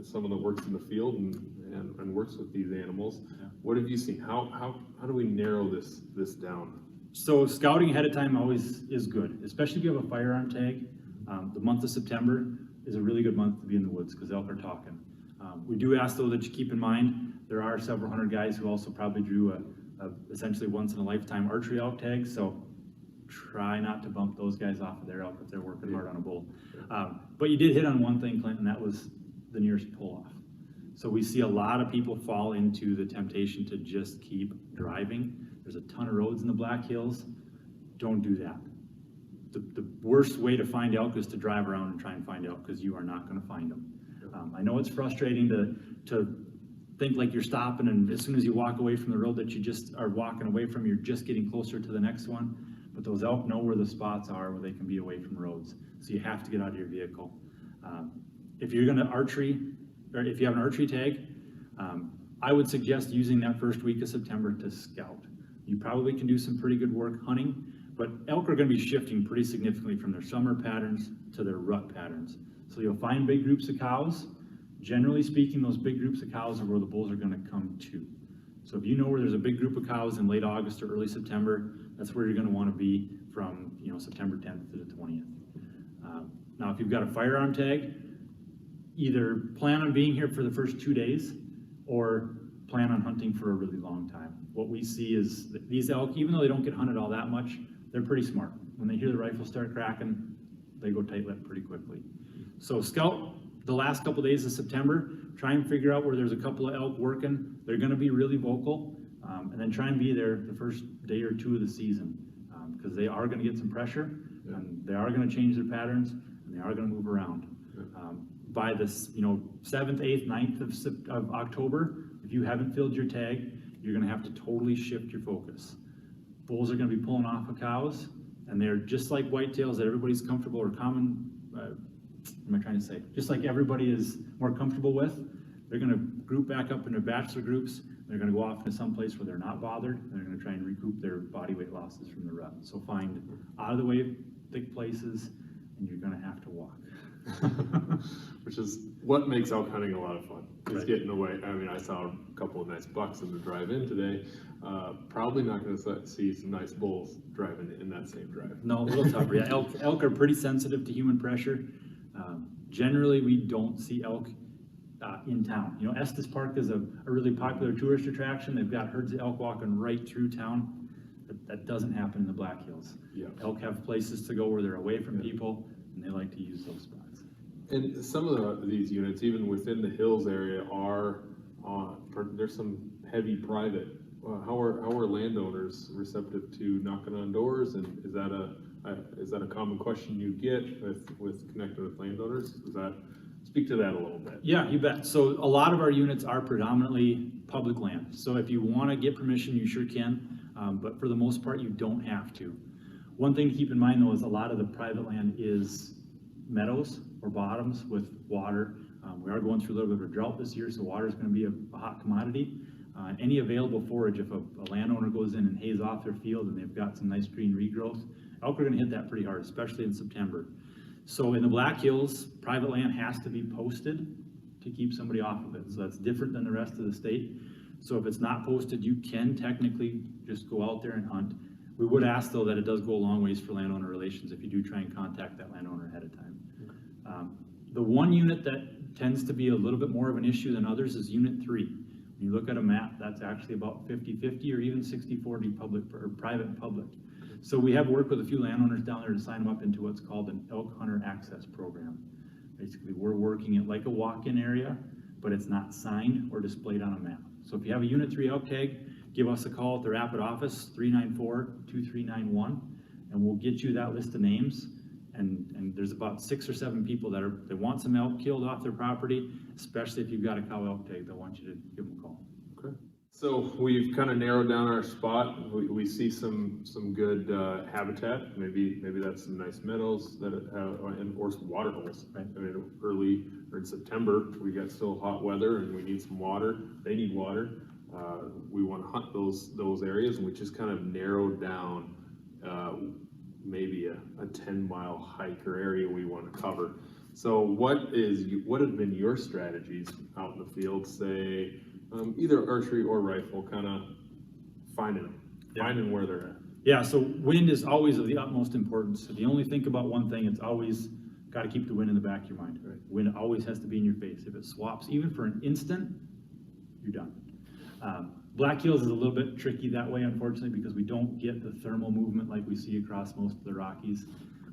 someone that works in the field and works with these animals, what have you seen? How do we narrow this down? So scouting ahead of time always is good, especially if you have a firearm tag. The month of September is a really good month to be in the woods because elk are talking. We do ask though that you keep in mind there are several hundred guys who also probably drew a essentially once in a lifetime archery elk tag, so try not to bump those guys off of their elk if they're working hard on a bull. But you did hit on one thing, Clint, and that was the nearest pull off. So we see a lot of people fall into the temptation to just keep driving. There's a ton of roads in the Black Hills. Don't do that. The worst way to find elk is to drive around and try and find elk because you are not going to find them. I know it's frustrating to think like you're stopping, and as soon as you walk away from the road that you just are walking away from, you're just getting closer to the next one. But those elk know where the spots are where they can be away from roads. So you have to get out of your vehicle. If you're going to archery, or if you have an archery tag, I would suggest using that first week of September to scout. You probably can do some pretty good work hunting, but elk are going to be shifting pretty significantly from their summer patterns to their rut patterns. So you'll find big groups of cows. Generally speaking, those big groups of cows are where the bulls are going to come to. So if you know where there's a big group of cows in late August or early September, that's where you're going to want to be from September 10th to the 20th. Now, if you've got a firearm tag, either plan on being here for the first 2 days or plan on hunting for a really long time. What we see is that these elk, even though they don't get hunted all that much, they're pretty smart. When they hear the rifle start cracking, they go tight-lipped pretty quickly. So scout the last couple days of September, try and figure out where there's a couple of elk working. They're going to be really vocal, and then try and be there the first day or two of the season, because they are going to get some pressure, and they are going to change their patterns, and they are going to move around. By the 7th, 8th, 9th of October, if you haven't filled your tag, you're going to have to totally shift your focus. bulls are gonna be pulling off of cows, and they're just like whitetails that everybody's comfortable or common, what am I trying to say? Just like everybody is more comfortable with, they're gonna group back up into bachelor groups. They're gonna go off to some place where they're not bothered. They're gonna try and recoup their body weight losses from the rut. So find out of the way thick places, and you're gonna have to walk. Which is what makes elk hunting a lot of fun, is Right. getting away. I mean, I saw a couple of nice bucks in the drive-in today. Probably not gonna see some nice bulls driving in that same drive. No, a little tougher. Yeah, elk are pretty sensitive to human pressure. Generally, we don't see elk in town. You know, Estes Park is a really popular tourist attraction. They've got herds of elk walking right through town. That doesn't happen in the Black Hills. Yeah. Elk have places to go where they're away from people, and they like to use those spots. And some of these units, even within the hills area, are there's some heavy private. How are landowners receptive to knocking on doors? And is that a common question you get with connecting with landowners? Speak to that a little bit. Yeah, you bet. So a lot of our units are predominantly public land. So if you want to get permission, you sure can. But for the most part, you don't have to. One thing to keep in mind though is a lot of the private land is meadows or bottoms with water. We are going through a little bit of a drought this year, so water is going to be a hot commodity. Any available forage, if a landowner goes in and hays off their field and they've got some nice green regrowth, elk are going to hit that pretty hard, especially in September. So in the Black Hills, private land has to be posted to keep somebody off of it. So that's different than the rest of the state. So if it's not posted, you can technically just go out there and hunt. We would ask though that it does go a long ways for landowner relations if you do try and contact that landowner ahead of time. The one unit that tends to be a little bit more of an issue than others is Unit 3. When you look at a map, that's actually about 50-50 or even 60-40 public or private and public. So we have worked with a few landowners down there to sign them up into what's called an Elk Hunter Access program. Basically, we're working it like a walk-in area, but it's not signed or displayed on a map. So if you have a Unit 3 elk tag, give us a call at the Rapid office, 394-2391, and we'll get you that list of names. And there's about 6 or 7 people that want some elk killed off their property, especially if you've got a cow elk tag, they'll want you to give them a call. Okay. So we've kind of narrowed down our spot. We see some good habitat. Maybe that's some nice meadows that or some water holes. Right. I mean, early or in September, we got still hot weather and we need some water. They need water. We want to hunt those areas, and we just kind of narrowed down maybe a 10-mile hike or area we want to cover. So what have been your strategies out in the field, say, either archery or rifle, kind of finding where they're at? Yeah, so wind is always of the utmost importance. If you only think about one thing, it's always got to keep the wind in the back of your mind. Right? Wind always has to be in your face. If it swaps, even for an instant, you're done. Black Hills is a little bit tricky that way, unfortunately, because we don't get the thermal movement like we see across most of the Rockies.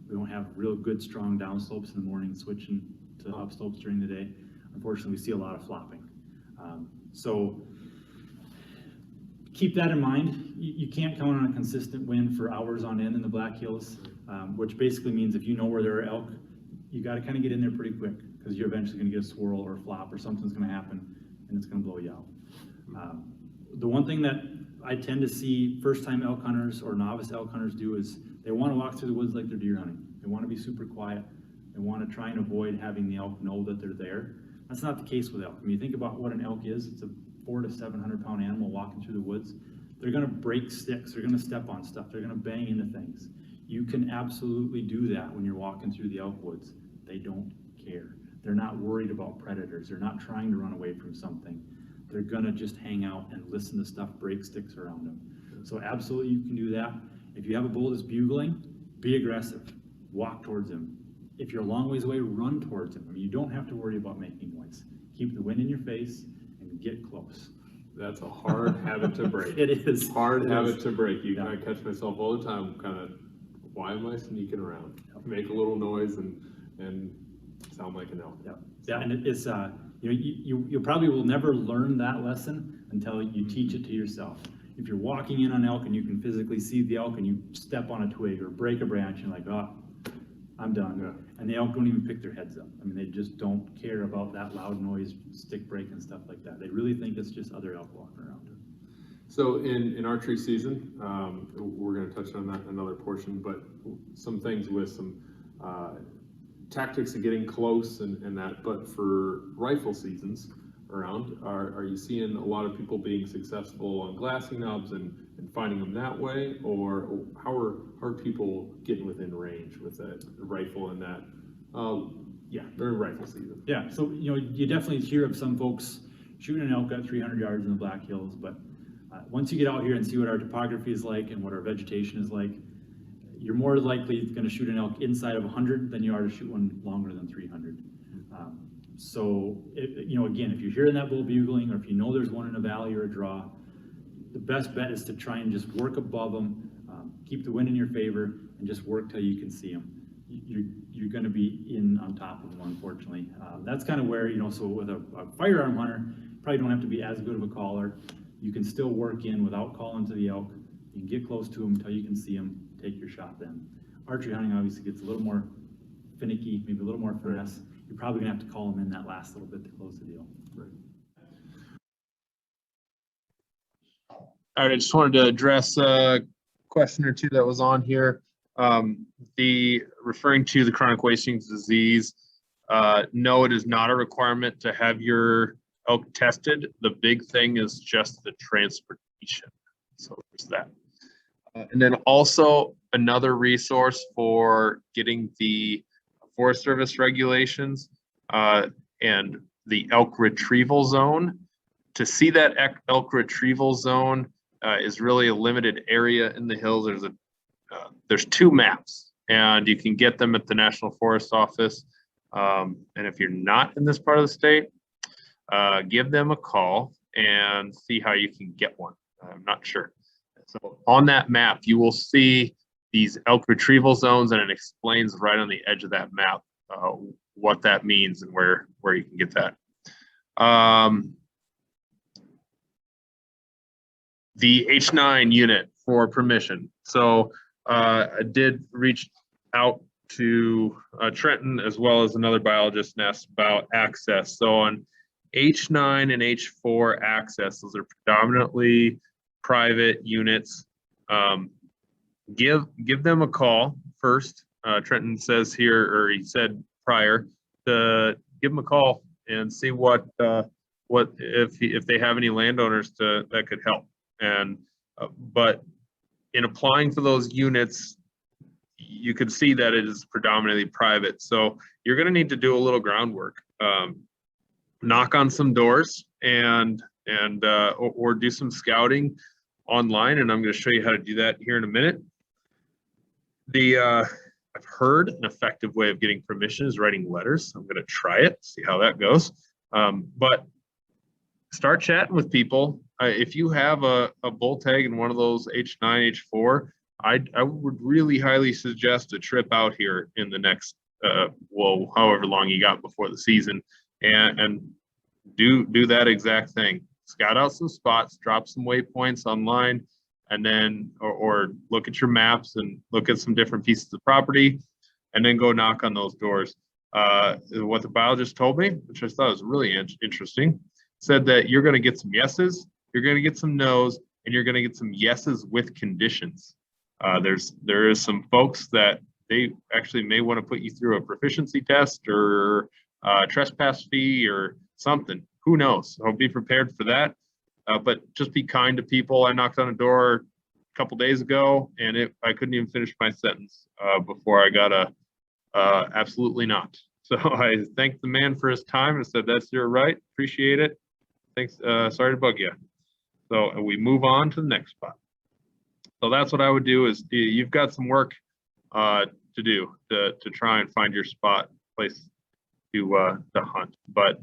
We don't have real good, strong downslopes in the morning, switching to upslopes during the day. Unfortunately, we see a lot of flopping. So keep that in mind. You can't count on a consistent wind for hours on end in the Black Hills, which basically means if you know where there are elk, you got to kind of get in there pretty quick, because you're eventually going to get a swirl or a flop or something's going to happen and it's going to blow you out. The one thing that I tend to see first-time elk hunters or novice elk hunters do is they want to walk through the woods like they're deer hunting. They want to be super quiet. They want to try and avoid having the elk know that they're there. That's not the case with elk. I mean, you think about what an elk is. It's a 400 to 700 pound animal walking through the woods. They're going to break sticks. They're going to step on stuff. They're going to bang into things. You can absolutely do that when you're walking through the elk woods. They don't care. They're not worried about predators. They're not trying to run away from something. They're gonna just hang out and listen to stuff break sticks around them. So absolutely you can do that. If you have a bull that's bugling, be aggressive. Walk towards him. If you're a long ways away, run towards him. I mean, you don't have to worry about making noise. Keep the wind in your face and get close. That's a hard habit to break. It is. Hard habit to break. Yeah. I catch myself all the time kind of, why am I sneaking around? Make a little noise and sound like an elk. Yeah, yeah, and it's you probably will never learn that lesson until you teach it to yourself. If you're walking in on elk and you can physically see the elk and you step on a twig or break a branch, and you're like, oh, I'm done. Yeah. And the elk don't even pick their heads up. I mean, they just don't care about that loud noise, stick break and stuff like that. They really think it's just other elk walking around. So in archery season, we're going to touch on that in another portion, but some things with some tactics of getting close and that, but for rifle seasons around, are you seeing a lot of people being successful on glassing knobs and finding them that way, or how are people getting within range with a rifle and that? Yeah, during rifle season. Yeah, so you definitely hear of some folks shooting an elk at 300 yards in the Black Hills, but once you get out here and see what our topography is like and what our vegetation is like, you're more likely going to shoot an elk inside of 100 than you are to shoot one longer than 300. So, again, if you're hearing that bull bugling, or if you know there's one in a valley or a draw, the best bet is to try and just work above them, keep the wind in your favor, and just work till you can see them. You're going to be in on top of them, unfortunately. That's kind of where, so with a firearm hunter, probably don't have to be as good of a caller. You can still work in without calling to the elk. You can get close to them until you can see them, take your shot then. Archery hunting obviously gets a little more finicky, maybe a little more finesse. You're probably gonna have to call them in that last little bit to close the deal. Right. All right, I just wanted to address a question or two that was on here. The referring to the chronic wasting disease, no, it is not a requirement to have your elk tested. The big thing is just the transportation. So there's that. And then also another resource for getting the Forest Service regulations and the Elk Retrieval Zone. To see that Elk Retrieval Zone is really a limited area in the hills. There's 2 maps, and you can get them at the National Forest Office. And if you're not in this part of the state, give them a call and see how you can get one. I'm not sure. So on that map, you will see these elk retrieval zones, and it explains right on the edge of that map what that means and where you can get that. The H9 unit for permission. So I did reach out to Trenton as well as another biologist and asked about access. So on H9 and H4 access, those are predominantly private units. Give them a call first. Trenton says here, or he said prior, to give them a call and see what if they have any landowners that could help. And but in applying for those units, you could see that it is predominantly private. So you're going to need to do a little groundwork. Knock on some doors and or do some scouting online, and I'm going to show you how to do that here in a minute. I've heard an effective way of getting permission is writing letters. I'm going to try it, see how that goes. But start chatting with people. If you have a bull tag in one of those H9, H4, I would really highly suggest a trip out here in the next, however long you got before the season, and do that exact thing. Scout out some spots, drop some waypoints online, and then, or look at your maps and look at some different pieces of property, and then go knock on those doors. What the biologist told me, which I thought was really interesting, said that you're going to get some yeses, you're going to get some nos, and you're going to get some yeses with conditions. There is some folks that they actually may want to put you through a proficiency test or a trespass fee or something. Who knows? I'll be prepared for that. But just be kind to people. I knocked on a door a couple days ago, and I couldn't even finish my sentence before I got a absolutely not. So I thanked the man for his time and said, "That's your right. Appreciate it. Thanks. Sorry to bug you." So we move on to the next spot. So that's what I would do. Is you've got some work to do to try and find your spot, place to hunt. But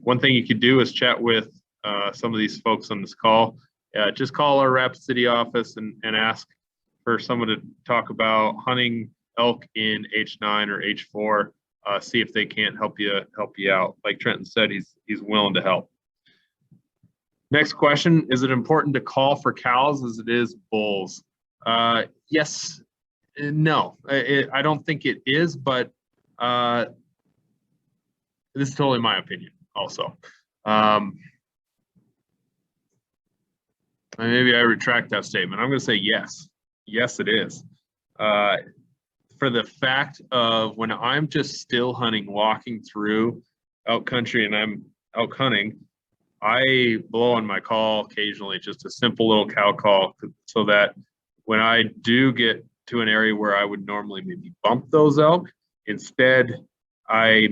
one thing you could do is chat with some of these folks on this call. Just call our Rapid City office and ask for someone to talk about hunting elk in H9 or H4. See if they can't help you out. Like Trenton said, he's willing to help. Next question: is it important to call for cows as it is bulls? Yes, no. I don't think it is, but this is totally my opinion. Also, Maybe I retract that statement. I'm going to say yes. Yes, it is. For the fact of when I'm just still hunting, walking through elk country and I'm elk hunting, I blow on my call occasionally, just a simple little cow call, so that when I do get to an area where I would normally maybe bump those elk, instead I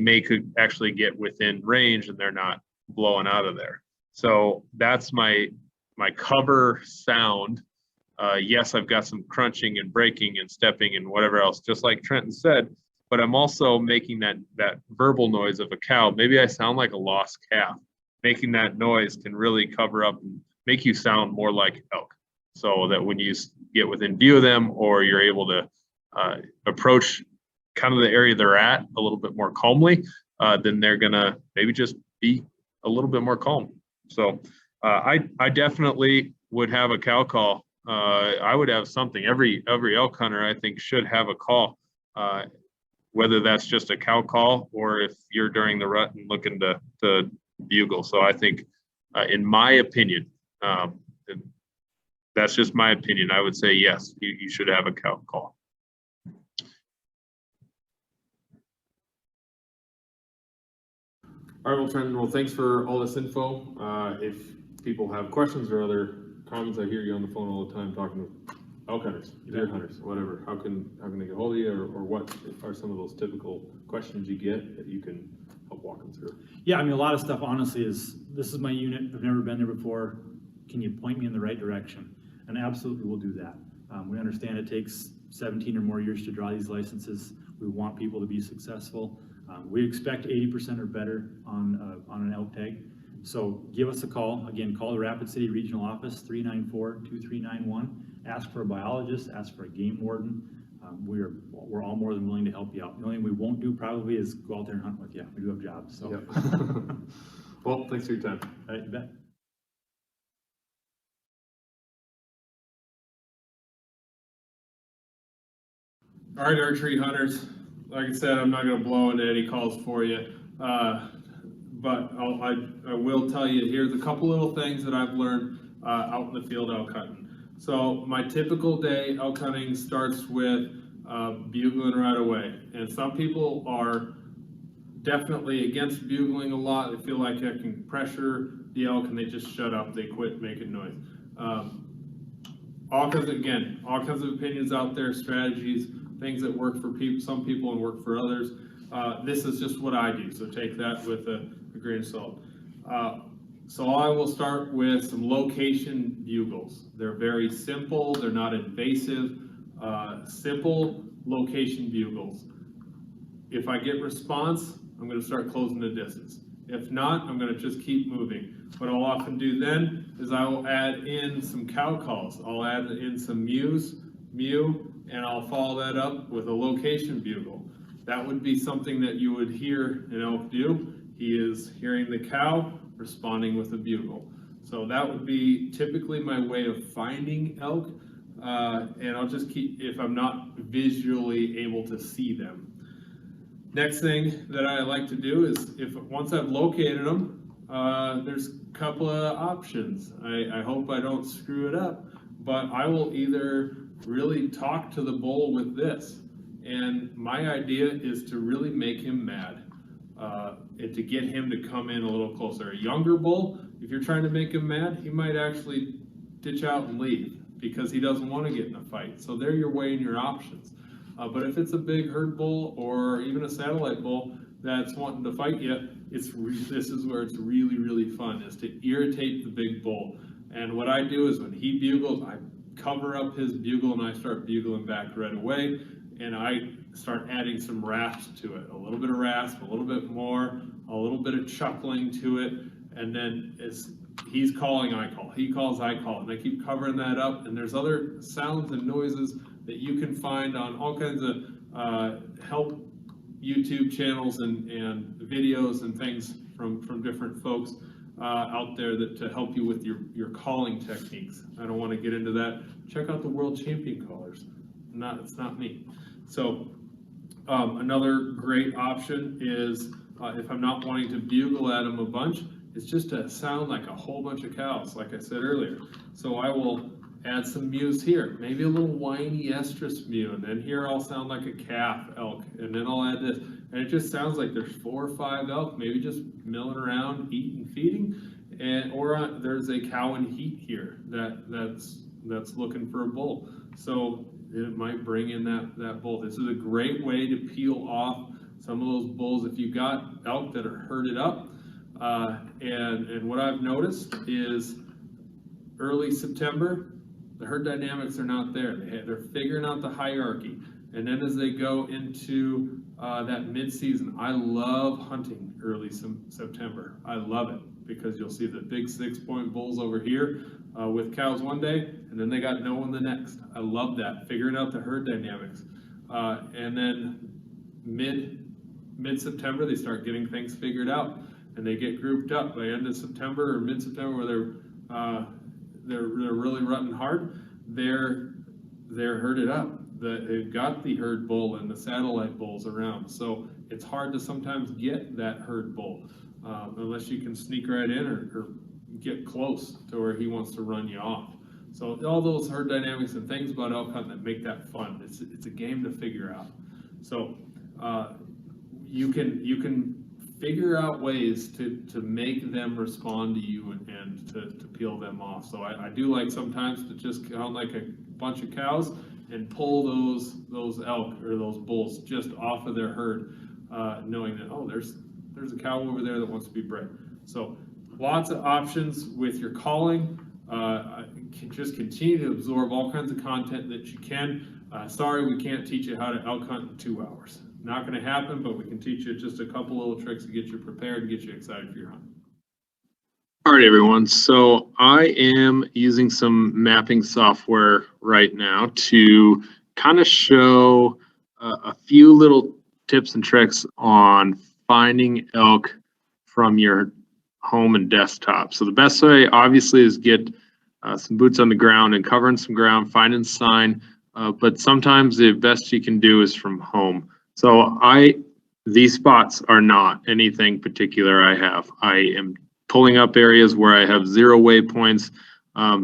actually get within range and they're not blowing out of there. So that's my cover sound. Yes, I've got some crunching and breaking and stepping and whatever else, just like Trenton said, but I'm also making that verbal noise of a cow. Maybe I sound like a lost calf. Making that noise can really cover up and make you sound more like elk, so that when you get within view of them, or you're able to approach kind of the area they're at a little bit more calmly, then they're gonna maybe just be a little bit more calm. So I definitely would have a cow call. I would have something. Every elk hunter, I think, should have a call, whether that's just a cow call or if you're during the rut and looking to bugle. So I think, in my opinion, that's just my opinion, I would say yes, you should have a cow call. All right, well, Trenton, well, thanks for all this info. If people have questions or other comments, I hear you on the phone all the time talking to elk hunters, deer hunters, whatever. How can they get hold of you, or what are some of those typical questions you get that you can help walk them through? Yeah, I mean, a lot of stuff honestly is, this is my unit, I've never been there before, can you point me in the right direction? And absolutely we'll do that. We understand it takes 17 or more years to draw these licenses. We want people to be successful. We expect 80% or better on an elk tag. So give us a call. Again, call the Rapid City Regional Office, 394-2391. Ask for a biologist, ask for a game warden. We're all more than willing to help you out. The only thing we won't do probably is go out there and hunt with you. We do have jobs. So. Yep. Well, thanks for your time. All right, you bet. All right, archery hunters. Like I said, I'm not going to blow into any calls for you, but I will tell you, here's a couple little things that I've learned out in the field elk hunting. So my typical day elk hunting starts with bugling right away, and some people are definitely against bugling a lot. They feel like I can pressure the elk and they just shut up, they quit making noise. All kinds of opinions out there, strategies, things that work for some people and work for others. This is just what I do, so take that with a grain of salt. So I will start with some location bugles. They're very simple, they're not invasive, simple location bugles. If I get response, I'm going to start closing the distance. If not, I'm going to just keep moving. What I'll often do then is I will add in some cow calls. I'll add in some mew, and I'll follow that up with a location bugle. That would be something that you would hear an elk do. He is hearing the cow, responding with a bugle. So that would be typically my way of finding elk, and I'll just keep, if I'm not visually able to see them. Next thing that I like to do is, once I've located them, there's a couple of options. I hope I don't screw it up, but I will either really talk to the bull with this, and my idea is to really make him mad, and to get him to come in a little closer. A younger bull, if you're trying to make him mad, he might actually ditch out and leave because he doesn't want to get in a fight. So there you're weighing your options. But if it's a big herd bull or even a satellite bull that's wanting to fight you, this is where it's really, really fun, is to irritate the big bull. And what I do is when he bugles, I cover up his bugle and I start bugling back right away. And I start adding some rasp to it. A little bit of rasp, a little bit more, a little bit of chuckling to it. And then as he's calling, I call. He calls, I call. And I keep covering that up. And there's other sounds and noises that you can find on all kinds of help YouTube channels and videos and things from different folks out there to help you with your calling techniques. I don't want to get into that. Check out the world champion callers. It's not me. So another great option is if I'm not wanting to bugle at them a bunch, it's just to sound like a whole bunch of cows, like I said earlier. So I will add some mews here, maybe a little whiny estrus mew, and then here I'll sound like a calf elk, and then I'll add this, and it just sounds like there's 4 or 5 elk, maybe just milling around, eating, feeding, or there's a cow in heat here that's looking for a bull. So it might bring in that bull. This is a great way to peel off some of those bulls if you got elk that are herded up. And what I've noticed is early September, the herd dynamics are not there. They're figuring out the hierarchy. And then as they go into that mid-season, I love hunting early September. I love it because you'll see the big 6-point bulls over here with cows one day, and then they got no one the next. I love that, figuring out the herd dynamics. And then mid-September, they start getting things figured out, and they get grouped up. By end of September or mid-September, where they're really running hard, they're herded up. They've got the herd bull and the satellite bulls around, so it's hard to sometimes get that herd bull unless you can sneak right in or get close to where he wants to run you off. So all those herd dynamics and things about elk hunting that make that fun. It's a game to figure out. So you can figure out ways to make them respond to you and to peel them off. So I do like sometimes to just count like a bunch of cows and pull those elk or those bulls just off of their herd, knowing that, oh, there's a cow over there that wants to be bred. So lots of options with your calling. Just continue to absorb all kinds of content that you can. Sorry, we can't teach you how to elk hunt in 2 hours. Not going to happen, but we can teach you just a couple little tricks to get you prepared and get you excited for your hunt. All right, everyone. So I am using some mapping software right now to kind of show a few little tips and tricks on finding elk from your home and desktop. So the best way, obviously, is get some boots on the ground and covering some ground, finding sign. But sometimes the best you can do is from home. So these spots are not anything particular I have. I am pulling up areas where I have 0 waypoints.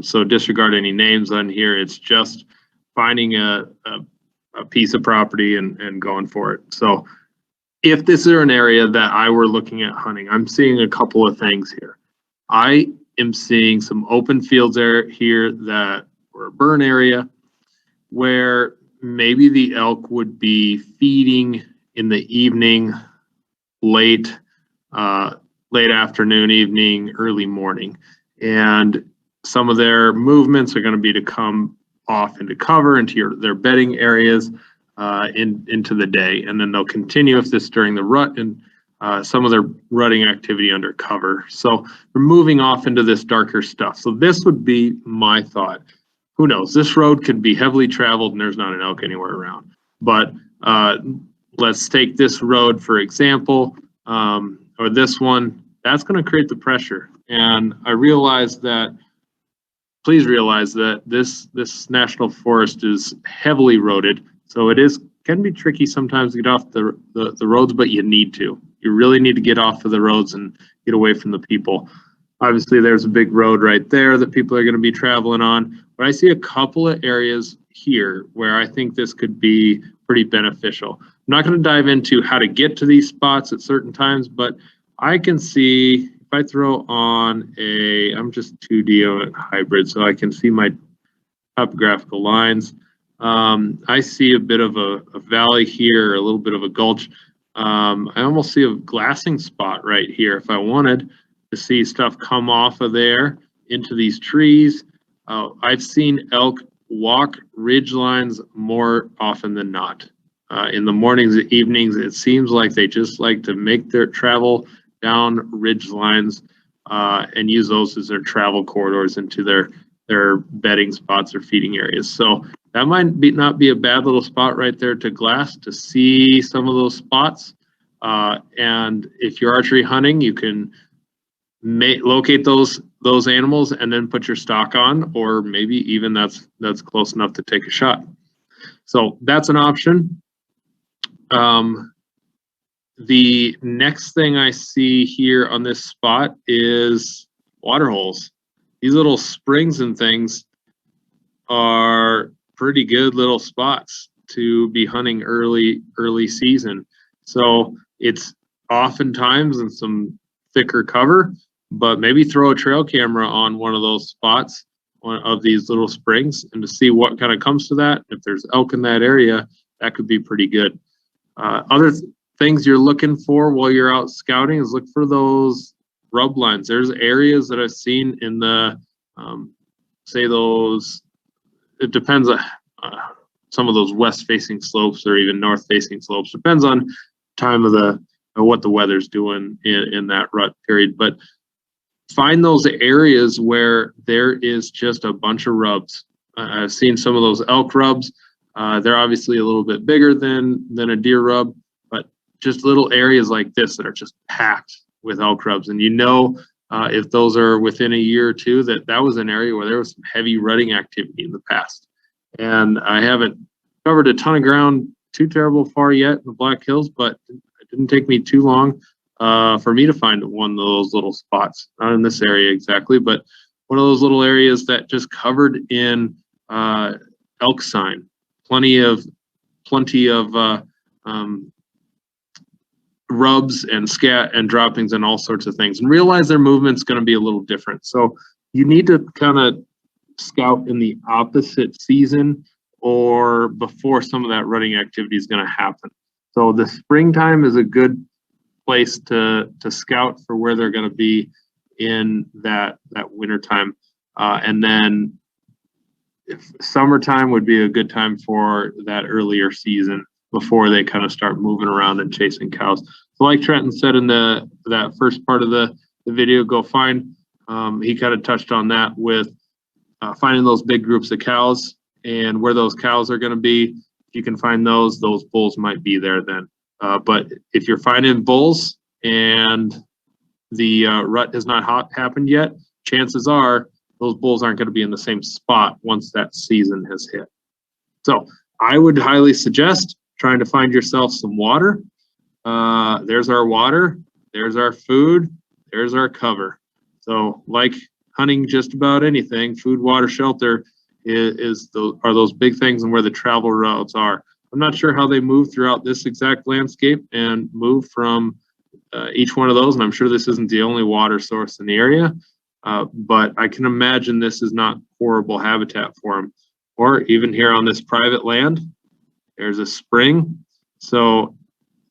So disregard any names on here. It's just finding a piece of property and going for it. So if this is an area that I were looking at hunting, I'm seeing a couple of things here. I am seeing some open fields here that were a burn area where maybe the elk would be feeding in the evening, late afternoon, evening, early morning. And some of their movements are going to be to come off into cover, into their bedding areas into the day. And then they'll continue if this during the rut and some of their rutting activity under cover. So they're moving off into this darker stuff. So this would be my thought. Who knows? This road could be heavily traveled and there's not an elk anywhere around. But let's take this road, for example, or this one. That's going to create the pressure. And I realize that, please realize that this national forest is heavily roaded. So it can be tricky sometimes to get off the roads, but you need to. You really need to get off of the roads and get away from the people. Obviously, there's a big road right there that people are going to be traveling on. But I see a couple of areas here where I think this could be pretty beneficial. I'm not going to dive into how to get to these spots at certain times, but I can see if I throw on I'm just 2D hybrid, so I can see my topographical lines. I see a bit of a valley here, a little bit of a gulch. I almost see a glassing spot right here if I wanted to see stuff come off of there into these trees. I've seen elk walk ridge lines more often than not. In the mornings and evenings, it seems like they just like to make their travel down ridge lines and use those as their travel corridors into their bedding spots or feeding areas. So that might not be a bad little spot right there to glass to see some of those spots. And if you're archery hunting, you can locate those animals and then put your stock on, or maybe even that's close enough to take a shot. So that's an option. The next thing I see here on this spot is water holes. These little springs and things are pretty good little spots to be hunting early season. So it's oftentimes in some thicker cover, but maybe throw a trail camera on one of those spots, one of these little springs, and to see what kind of comes to that. If there's elk in that area, that could be pretty good. Other things you're looking for while you're out scouting is look for those rub lines. There's areas that I've seen in the, say those, it depends on some of those west facing slopes or even north facing slopes. Depends on time of the, what the weather's doing in that rut period. But find those areas where there is just a bunch of rubs. I've seen some of those elk rubs. They're obviously a little bit bigger than a deer rub, but just little areas like this that are just packed with elk rubs. And you know, if those are within a year or two, that was an area where there was some heavy rutting activity in the past. And I haven't covered a ton of ground too terrible far yet in the Black Hills, but it didn't take me too long for me to find one of those little spots. Not in this area exactly, but one of those little areas that just covered in elk sign. Plenty of rubs and scat and droppings and all sorts of things, and realize their movement's going to be a little different. So you need to kind of scout in the opposite season or before some of that rutting activity is going to happen. So the springtime is a good place to scout for where they're going to be in that winter time. And then if summertime would be a good time for that earlier season before they kind of start moving around and chasing cows. So like Trenton said in that first part of the video, go find, he kind of touched on that with finding those big groups of cows and where those cows are going to be. If you can find those bulls might be there then. But if you're finding bulls and the rut has not happened yet, chances are those bulls aren't going to be in the same spot once that season has hit. So I would highly suggest trying to find yourself some water. There's our water, there's our food, there's our cover. So like hunting just about anything, food, water, shelter are those big things and where the travel routes are. I'm not sure how they move throughout this exact landscape and move from each one of those, and I'm sure this isn't the only water source in the area, but I can imagine this is not horrible habitat for them. Or even here on this private land, there's a spring, so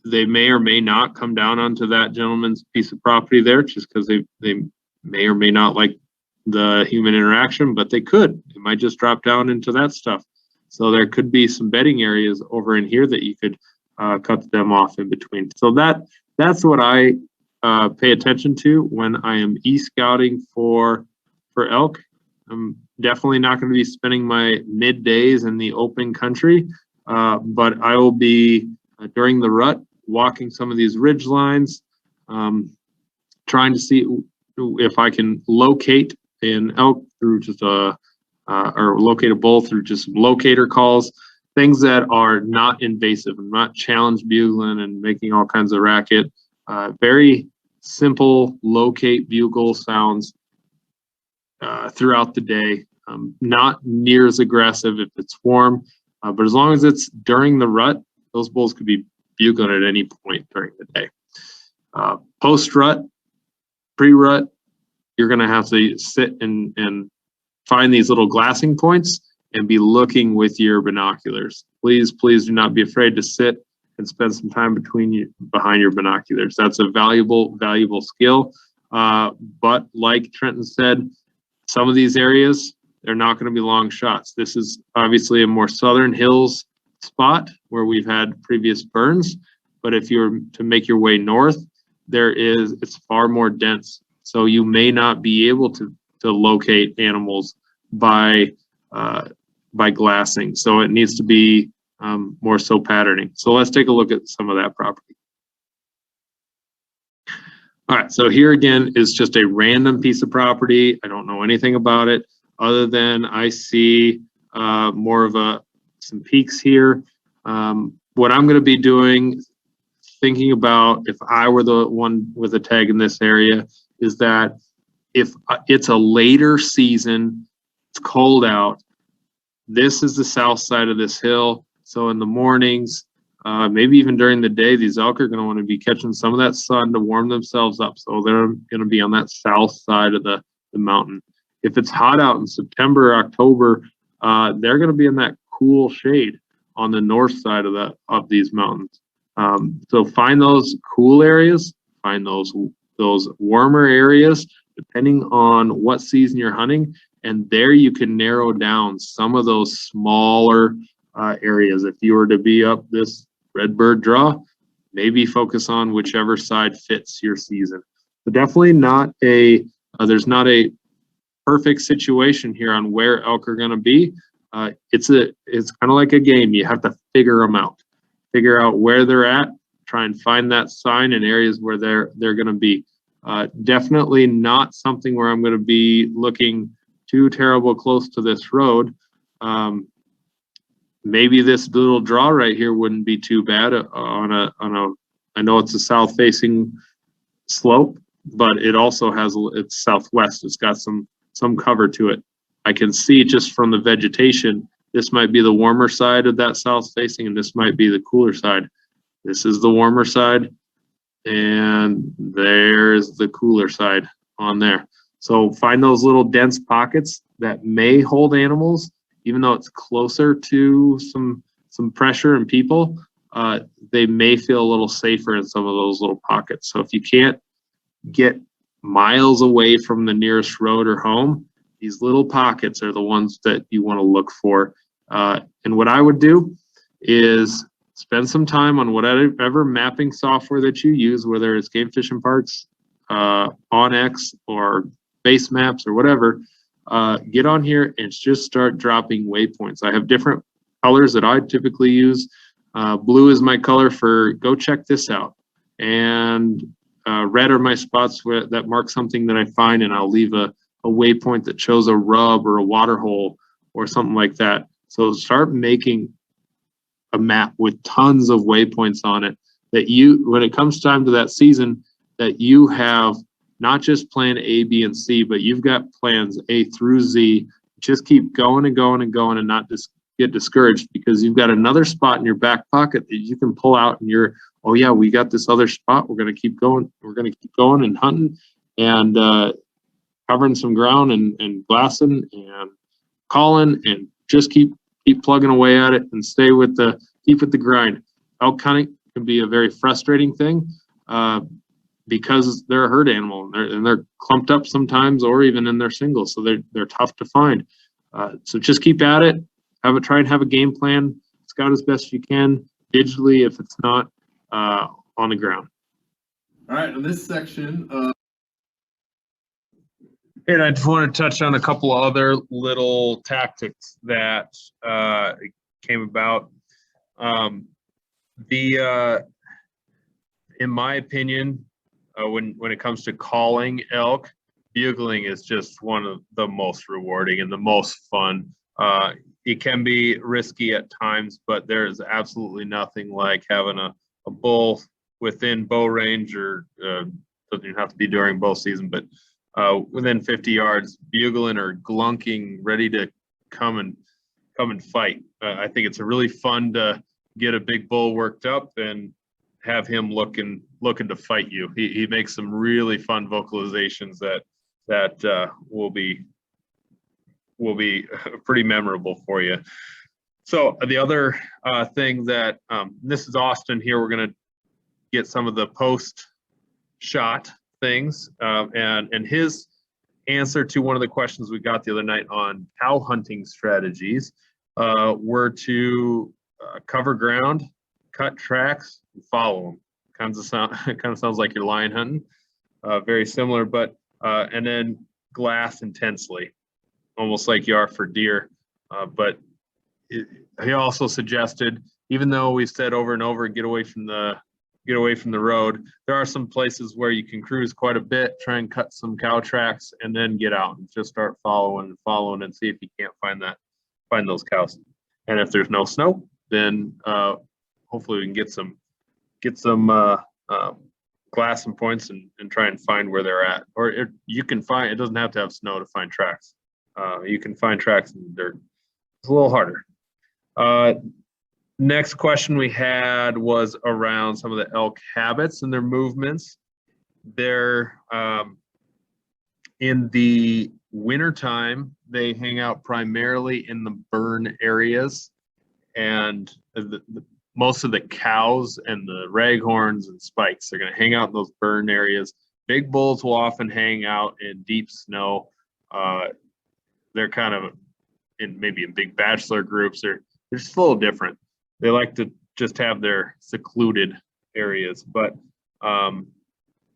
they may or may not come down onto that gentleman's piece of property there just because they may or may not like the human interaction, but they could. It might just drop down into that stuff. So there could be some bedding areas over in here that you could cut them off in between. So that's what I pay attention to when I am e-scouting for elk. I'm definitely not going to be spending my middays in the open country, but I will be during the rut walking some of these ridge lines, trying to see if I can locate an elk through just or locate a bull through just locator calls, things that are not invasive and not challenge bugling and making all kinds of racket. Very simple locate bugle sounds throughout the day. Not near as aggressive if it's warm, but as long as it's during the rut, those bulls could be bugling at any point during the day. Post-rut, pre-rut, you're going to have to sit and find these little glassing points and be looking with your binoculars. Please do not be afraid to sit and spend some time behind your binoculars. That's a valuable skill. But like Trenton said, some of these areas, they're not going to be long shots. This is obviously a more southern hills spot where we've had previous burns. But if you're to make your way north, it's far more dense. So you may not be able to locate animals by glassing. So it needs to be more so patterning. So let's take a look at some of that property. All right, so here again is just a random piece of property. I don't know anything about it other than I see more of some peaks here. What I'm going to be doing thinking about, if I were the one with a tag in this area, is that if it's a later season, it's cold out, this is the south side of this hill. So in the mornings, maybe even during the day, these elk are going to want to be catching some of that sun to warm themselves up. So they're going to be on that south side of the mountain. If it's hot out in September, October, they're going to be in that cool shade on the north side of these mountains. So find those cool areas, find those warmer areas, depending on what season you're hunting. And there you can narrow down some of those smaller areas. If you were to be up this redbird draw, maybe focus on whichever side fits your season. But definitely not there's not a perfect situation here on where elk are going to be. It's kind of like a game. You have to figure them out, figure out where they're at, try and find that sign in areas where they're going to be. Definitely not something where I'm going to be looking too terrible close to this road. Maybe this little draw right here wouldn't be too bad I know it's a south facing slope, but it also it's southwest. It's got some cover to it. I can see just from the vegetation, this might be the warmer side of that south facing, and this might be the cooler side. This is the warmer side, and there's the cooler side on there. So find those little dense pockets that may hold animals, even though it's closer to some pressure and people. They may feel a little safer in some of those little pockets. So if you can't get miles away from the nearest road or home, these little pockets are the ones that you want to look for. And what I would do is spend some time on whatever mapping software that you use, whether it's Game Fish and Parks, OnX, or Base Maps, or whatever. Get on here and just start dropping waypoints. I have different colors that I typically use. Blue is my color for go check this out, and red are my spots that mark something that I find, and I'll leave a waypoint that shows a rub or a water hole or something like that. So start making a map with tons of waypoints on it, that when it comes time to that season, that you have not just plan A, B, and C, but you've got plans A through Z. Just keep going and going and going, and not just get discouraged, because you've got another spot in your back pocket that you can pull out, and oh yeah, we got this other spot. We're going to keep going. We're going to keep going and hunting and covering some ground and glassing and calling, and just keep plugging away at it and keep with the grind. Elk hunting can be a very frustrating thing. Because they're a herd animal, and they're clumped up sometimes, or even in their singles, so they're tough to find. So just keep at it. Try and have a game plan. Scout as best you can digitally if it's not on the ground. All right, in this section, and I just want to touch on a couple of other little tactics that came about. In my opinion, when it comes to calling elk, bugling is just one of the most rewarding and the most fun. It can be risky at times, but there is absolutely nothing like having a bull within bow range, or doesn't have to be during bow season, but within 50 yards, bugling or glunking, ready to come and fight. I think it's really fun to get a big bull worked up and have him looking to fight you. He makes some really fun vocalizations that will be pretty memorable for you. So the other thing that this is Austin here. We're going to get some of the post shot things, and his answer to one of the questions we got the other night on cow hunting strategies were to cover ground, cut tracks, and follow them. Kind of sounds like you're lion hunting. Very similar, but and then glass intensely, almost like you are for deer. But he also suggested, even though we've said over and over, get away from the road, there are some places where you can cruise quite a bit, try and cut some cow tracks, and then get out and just start following and see if you can't find those cows. And if there's no snow, then hopefully we can get some get some glass and points and try and find where they're at. Or you can find, it doesn't have to have snow to find tracks. You can find tracks in the dirt. It's a little harder. Next question we had was around some of the elk habits and their movements. They're in the wintertime, they hang out primarily in the burn areas, and most of the cows and the raghorns and spikes are going to hang out in those burn areas. Big bulls will often hang out in deep snow. They're kind of maybe in big bachelor groups. They're just a little different. They like to just have their secluded areas, but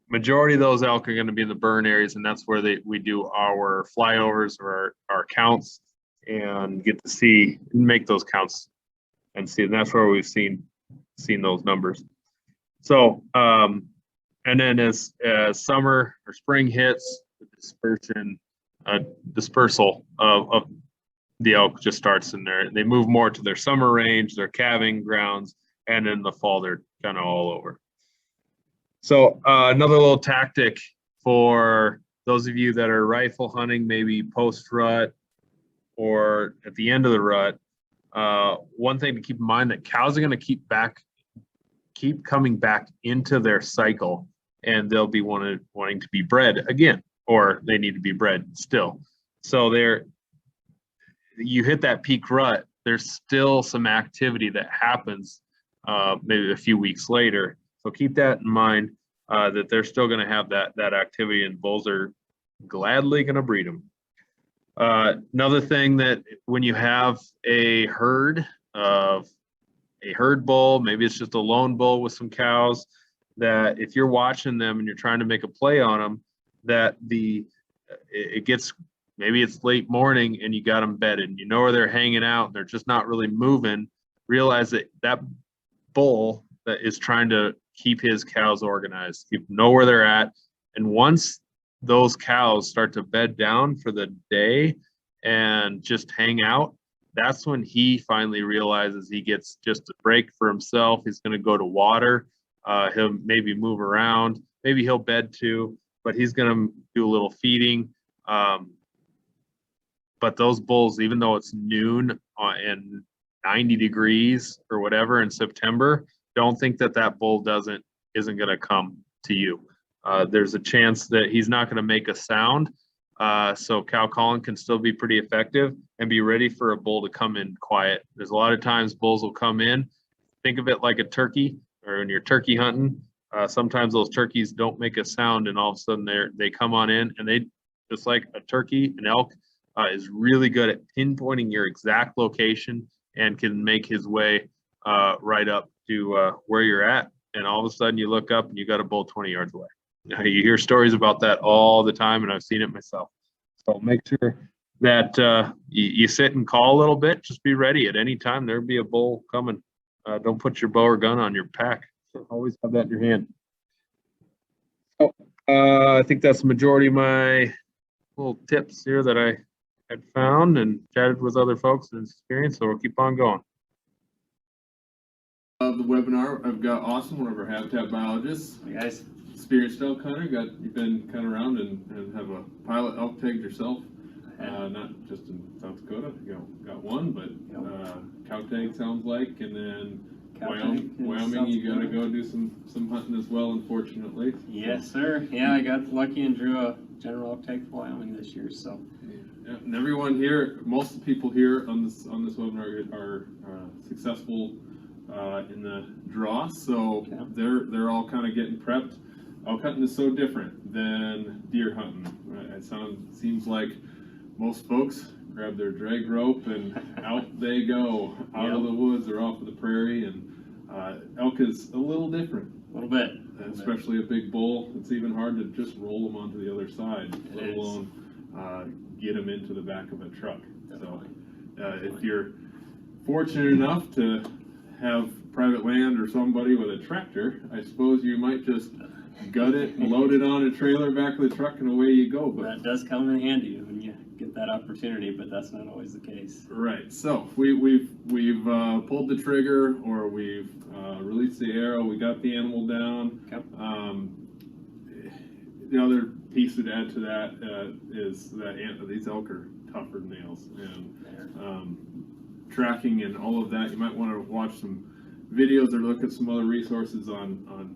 majority of those elk are going to be in the burn areas, and that's where we do our flyovers or our counts and get to see and make those counts and see. And that's where we've seen those numbers. So, and then as summer or spring hits, the dispersal of the elk just starts in there. They move more to their summer range, their calving grounds, and in the fall they're kind of all over. So another little tactic for those of you that are rifle hunting, maybe post rut or at the end of the rut, one thing to keep in mind that cows are going to keep coming back into their cycle, and they'll be wanting to be bred again, or they need to be bred still. So you hit that peak rut, there's still some activity that happens maybe a few weeks later. So keep that in mind, that they're still going to have that activity, and bulls are gladly going to breed them. Another thing, that when you have a herd bull, maybe it's just a lone bull with some cows, that if you're watching them and you're trying to make a play on them, that it gets, maybe it's late morning and you got them bedded and you know where they're hanging out and they're just not really moving, realize that bull that is trying to keep his cows organized, know where they're at. And once those cows start to bed down for the day and just hang out, that's when he finally realizes he gets just a break for himself. He's going to go to water. He'll maybe move around. Maybe he'll bed too, but he's going to do a little feeding. But those bulls, even though it's noon and 90 degrees or whatever in September, don't think that bull isn't going to come to you. There's a chance that he's not going to make a sound. So cow calling can still be pretty effective, and be ready for a bull to come in quiet. There's a lot of times bulls will come in. Think of it like a turkey, or when you're turkey hunting. Sometimes those turkeys don't make a sound, and all of a sudden they come on in, and they, just like a turkey, an elk is really good at pinpointing your exact location and can make his way right up to where you're at, and all of a sudden you look up and you got a bull 20 yards away. Now, you hear stories about that all the time, and I've seen it myself. So make sure that you sit and call a little bit. Just be ready at any time. There'll be a bull coming. Don't put your bow or gun on your pack. So always have that in your hand. So I think that's the majority of my little tips here that I had found and chatted with other folks and experience. So we'll keep on going. Of the webinar, I've got Austin, one of our habitat biologists. Hey guys. Experienced elk hunter. You've been kind of around and have a pilot elk tagged yourself. Not just in South Dakota. You got one, but cow tag sounds like, and then Wyoming, you got to go do some hunting as well, unfortunately. Yes, sir. Yeah, I got lucky and drew a general elk tag for Wyoming this year. So. Yeah, and everyone here, most of the people here on this webinar are successful in the draw, so they're all kind of getting prepped. Elk hunting is so different than deer hunting. It seems like most folks grab their drag rope and out they go, out of the woods or off of the prairie, and elk is a little different. A little bit. Especially a big bull. It's even hard to just roll them onto the other side, let alone get them into the back of a truck. Definitely. So if you're fortunate enough to have private land or somebody with a tractor, I suppose you might just gut it and load it on a trailer back of the truck and away you go. But that does come in handy when you get that opportunity, but that's not always the case. Right. So we've pulled the trigger, or we've release the arrow, we got the animal down. Okay. The other piece to add to that is that these elk are tougher than nails, and tracking and all of that. You might want to watch some videos or look at some other resources on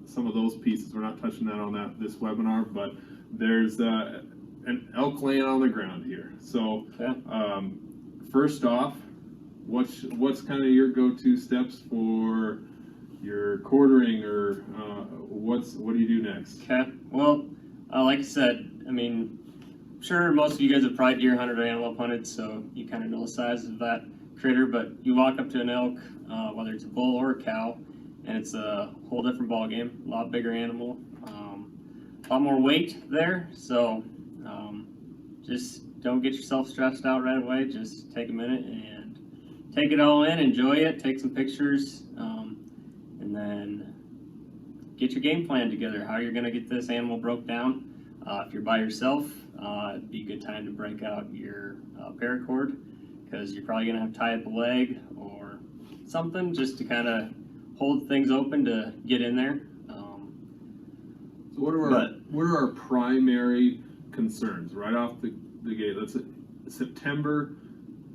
some of those pieces. We're not touching that on this webinar, but there's an elk laying on the ground here. So first off, what's kind of your go-to steps for your quartering, or what do you do next? Okay, well, like I said, I mean, sure, most of you guys have probably deer hunted or antelope hunted, so you kind of know the size of that critter, but you walk up to an elk, whether it's a bull or a cow, and it's a whole different ball game. A lot bigger animal, a lot more weight there, so just don't get yourself stressed out right away. Just take a minute and take it all in, enjoy it, take some pictures, and then get your game plan together, how you're going to get this animal broke down. If you're by yourself, it'd be a good time to break out your paracord, because you're probably going to have to tie up a leg or something just to kind of hold things open to get in there. So what are our primary concerns right off the gate? Let's say September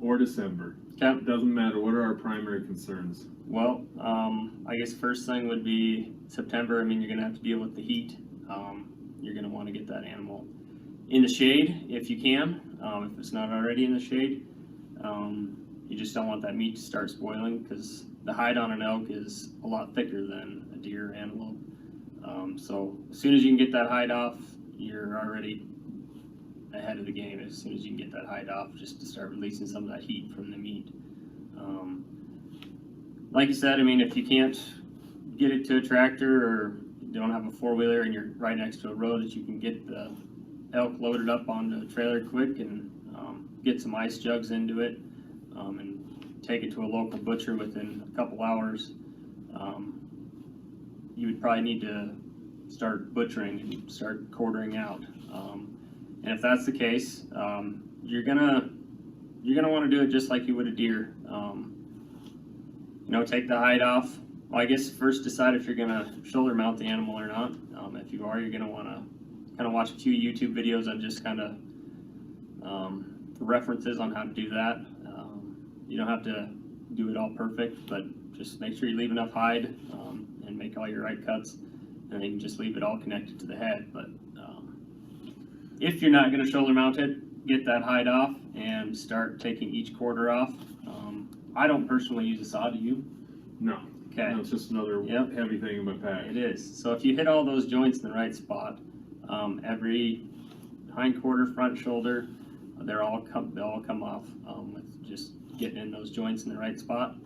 or December. Okay. It doesn't matter. What are our primary concerns? Well, I guess first thing would be September. I mean, you're going to have to deal with the heat. You're going to want to get that animal in the shade if you can, if it's not already in the shade. You just don't want that meat to start spoiling, because the hide on an elk is a lot thicker than a deer or antelope. So as soon as you can get that hide off, you're already ahead of the game. As soon as you can get that hide off, just to start releasing some of that heat from the meat. Like you said, I mean, if you can't get it to a tractor, or you don't have a four-wheeler and you're right next to a road that you can get the elk loaded up onto a trailer quick and get some ice jugs into it, and take it to a local butcher within a couple hours, you would probably need to start butchering and start quartering out. And if that's the case, you're gonna want to do it just like you would a deer. You know, take the hide off. Well, I guess first decide if you're gonna shoulder mount the animal or not. If you are, you're gonna want to kind of watch a few YouTube videos on just kind of references on how to do that. You don't have to do it all perfect, but just make sure you leave enough hide and make all your right cuts, and then you can just leave it all connected to the head. But if you're not going to shoulder mount it, get that hide off and start taking each quarter off. I don't personally use a saw. Do you? No. Okay. No, it's just another heavy thing in my pack. It is. So if you hit all those joints in the right spot, every hind quarter, front shoulder, they'll all come off with just getting in those joints in the right spot.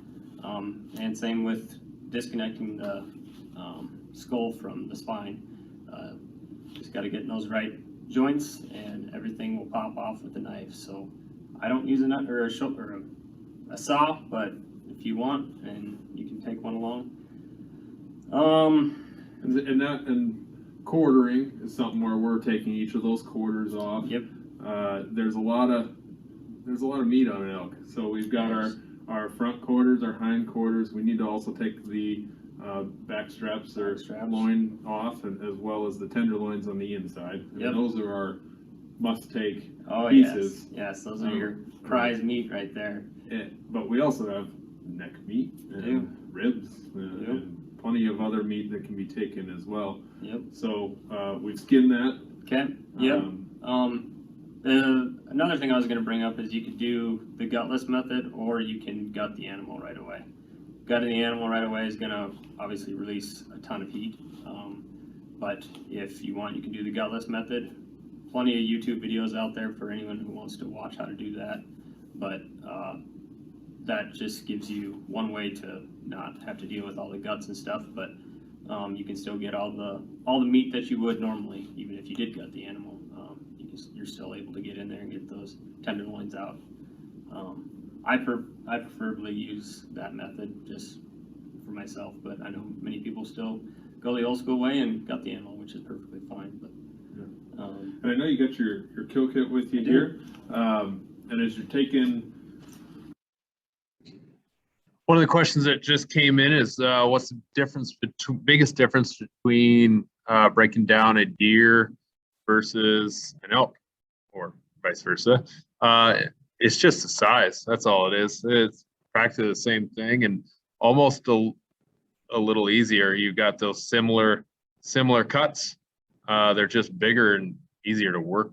And same with disconnecting the skull from the spine. Just got to get in those right joints, and everything will pop off with the knife. So I don't use a nut or a saw, but if you want, and you can take one along. And quartering is something where we're taking each of those quarters off. Yep. There's a lot of meat on an elk. So we've got our front quarters, our hind quarters. We need to also take the back straps or loin off, and as well as the tenderloins on the inside. And those are our must-take pieces. Yes, those are your prize meat right there. But we also have neck meat and ribs and plenty of other meat that can be taken as well. Yep. So we've skinned that. Okay. Yep. Another thing I was going to bring up is you could do the gutless method, or you can gut the animal right away. Gutting the animal right away is going to obviously release a ton of heat. But if you want, you can do the gutless method. Plenty of YouTube videos out there for anyone who wants to watch how to do that. But that just gives you one way to not have to deal with all the guts and stuff. But you can still get all the meat that you would normally, even if you did gut the animal. You're still able to get in there and get those tenderloins out. I preferably use that method just for myself, but I know many people still go the old school way and gut the animal, which is perfectly fine. But and I know you got your kill kit with you here, and as you're taking One of the questions that just came in is what's the difference biggest difference between breaking down a deer versus an elk, or vice versa? It's just the size. That's all it is. It's practically the same thing and almost a little easier. You got those similar cuts. They're just bigger and easier to work.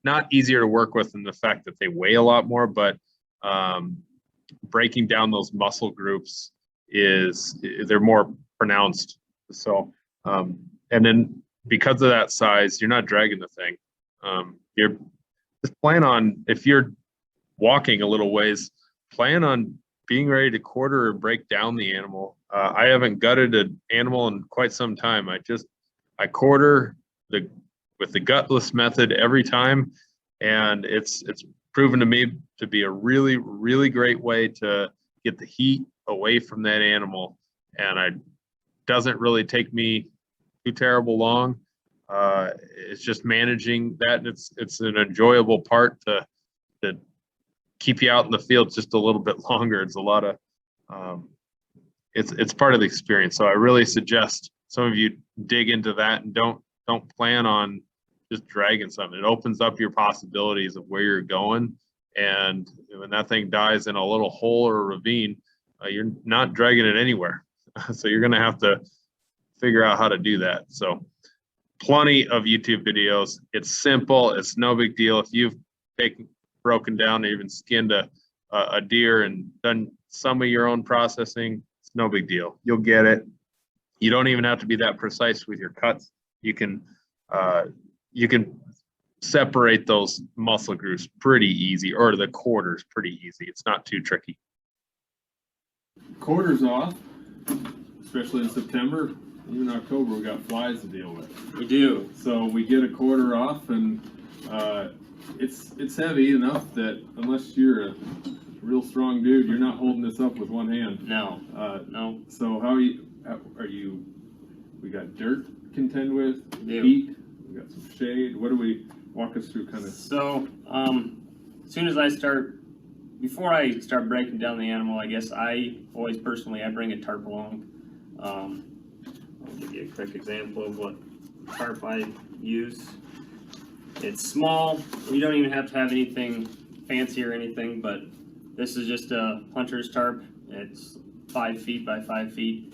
Not easier to work with in the fact that they weigh a lot more, but breaking down those muscle groups they're more pronounced. So and then because of that size, you're not dragging the thing. You're just plan on, if you're walking a little ways, plan on being ready to quarter or break down the animal. I haven't gutted an animal in quite some time. I quarter with the Gutless Method every time, and it's proven to me to be a really, really great way to get the heat away from that animal. And it doesn't really take me too terrible long. It's just managing that. It's an enjoyable part to keep you out in the field just a little bit longer. It's a lot of, it's part of the experience. So I really suggest some of you dig into that and don't plan on just dragging something. It opens up your possibilities of where you're going. And when that thing dies in a little hole or a ravine, you're not dragging it anywhere. So you're going to have to figure out how to do that. So plenty of YouTube videos. It's simple. It's no big deal. If you've broken down or even skinned a deer and done some of your own processing, it's no big deal. You'll get it. You don't even have to be that precise with your cuts. You can separate those muscle groups pretty easy, or the quarters pretty easy. It's not too tricky. Quarters off, especially in September, even October, we got flies to deal with. We do. So we get a quarter off, and it's heavy enough that unless you're a real strong dude, you're not holding this up with one hand. No. No. So how are you? We got dirt to contend with, Yeah. heat, we got some shade. What do we walk us through kind of? So, as soon as before I start breaking down the animal, I guess I bring a tarp along. I'll give you a quick example of what tarp I use. It's small. You don't even have to have anything fancy or anything, but this is just a hunter's tarp. It's 5 feet by 5 feet,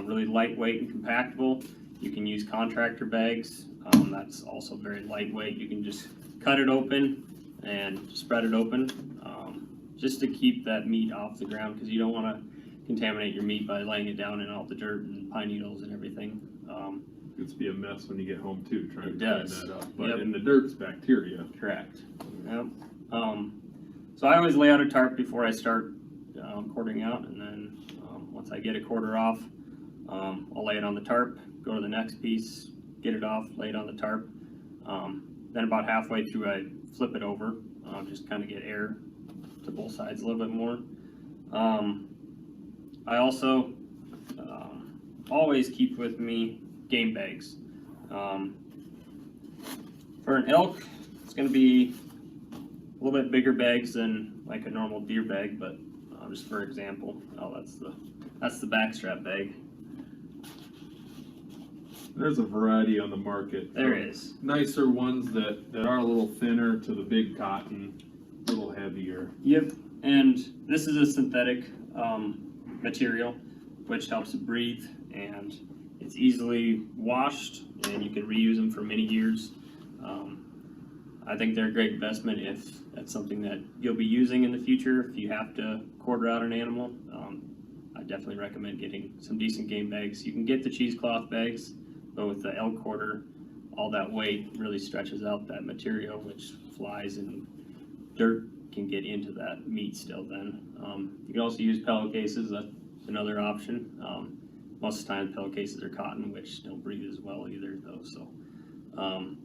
really lightweight and compactable. You can use contractor bags. That's also very lightweight. You can just cut it open and spread it open, just to keep that meat off the ground, because you don't want to contaminate your meat by laying it down in all the dirt and pine needles and everything. It's be a mess when you get home too, trying It to does. clean that up. But Yep. in the dirt's bacteria. Correct. Yep. So I always lay out a tarp before I start quartering out, and then once I get a quarter off, I'll lay it on the tarp, go to the next piece, get it off, lay it on the tarp. Then about halfway through, I flip it over, just kind of get air to both sides a little bit more. I also always keep with me game bags. For an elk, it's going to be a little bit bigger bags than like a normal deer bag, but just for example, that's the backstrap bag. There's a variety on the market. There is. Nicer ones that are a little thinner to the big cotton, a little heavier. Yep, and this is a synthetic material, which helps it breathe, and it's easily washed, and you can reuse them for many years. I think they're a great investment if that's something that you'll be using in the future. If you have to quarter out an animal, I definitely recommend getting some decent game bags. You can get the cheesecloth bags, but with the elk quarter, all that weight really stretches out that material, which flies and dirt can get into that meat still then. You can also use pillowcases. That's another option. Most of the time pillowcases are cotton, which don't breathe as well either though. So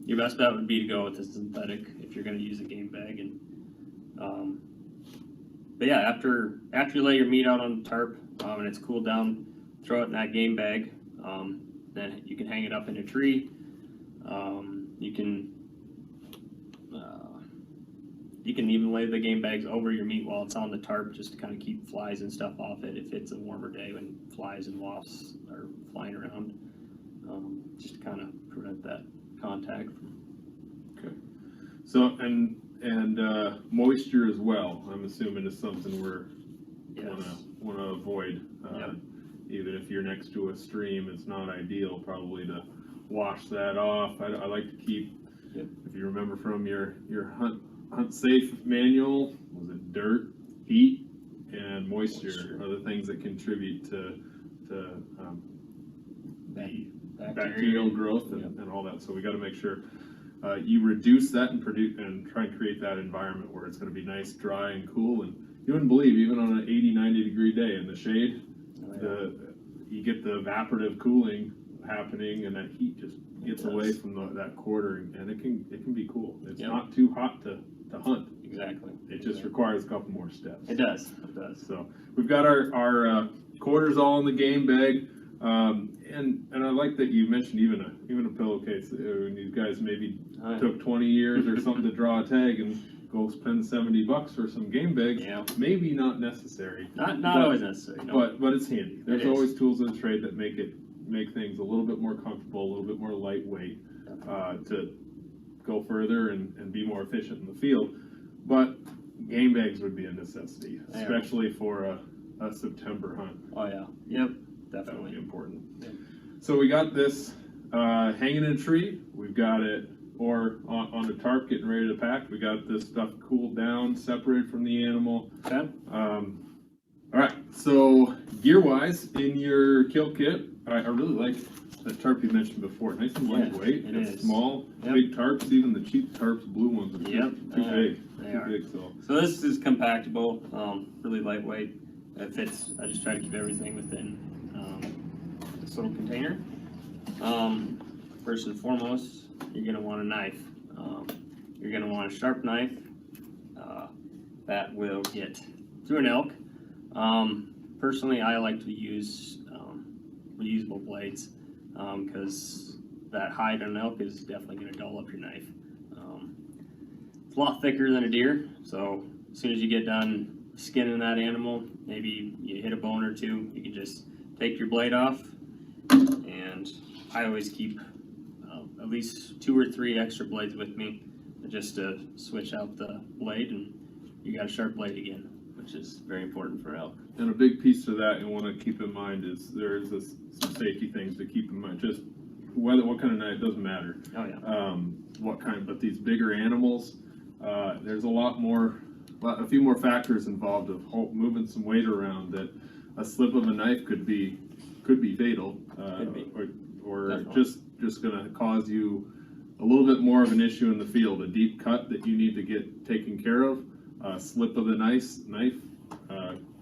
your best bet would be to go with the synthetic if you're going to use a game bag. And but yeah, after you lay your meat out on the tarp and it's cooled down, throw it in that game bag. Then you can hang it up in a tree. You can You can even lay the game bags over your meat while it's on the tarp, just to kind of keep flies and stuff off it if it's a warmer day when flies and wasps are flying around. Just to kind of prevent that contact. Okay. So, and moisture as well, I'm assuming is something we're want to avoid. Yep. Even if you're next to a stream, it's not ideal probably to wash that off. I like to keep, if you remember from your hunt safe manual, was it dirt, heat, and moisture are the things that contribute to the bacterial growth and all that. So we got to make sure you reduce that and try and create that environment where it's going to be nice, dry, and cool. And you wouldn't believe, even on an 80, 90 degree day in the shade, you get the evaporative cooling happening, and that heat just gets away from that quarter, and it can be cool. It's not too hot to hunt. Exactly. It just requires a couple more steps. It does. It does. So we've got our quarters all in the game bag, and I like that you mentioned even a pillowcase. When you guys maybe took 20 years or something to draw a tag and go spend $70 for some game bags, maybe not necessary. Not always necessary. No. But it's handy. There's always tools in the trade that make things a little bit more comfortable, a little bit more lightweight, to go further and be more efficient in the field. But game bags would be a necessity, especially for a September hunt. Oh yeah. Yep. That Definitely. would be important. Yep. So we got this hanging in a tree. We've got it on a tarp getting ready to pack. We got this stuff cooled down, separated from the animal. Okay. All right, so gear-wise, in your kill kit, I really like the tarp you mentioned before. Nice and lightweight. It's small, big tarps. Even the cheap tarps, blue ones, are too big. They are. So this is compactable, really lightweight. It fits. I just try to keep everything within this little container. First and foremost, you're going to want a knife. You're going to want a sharp knife that will get through an elk. Personally, I like to use reusable blades because that hide on an elk is definitely going to dull up your knife. It's a lot thicker than a deer, so as soon as you get done skinning that animal, maybe you hit a bone or two, you can just take your blade off. And I always keep at least 2 or 3 extra blades with me just to switch out the blade, and you got a sharp blade again, which is very important for elk. And a big piece of that you want to keep in mind is there's some safety things to keep in mind. Just what kind of knife, doesn't matter. Oh yeah. But these bigger animals, there's a few more factors involved of moving some weight around that a slip of a knife could be fatal, or just going to cause you a little bit more of an issue in the field. A deep cut that you need to get taken care of, a slip of the knife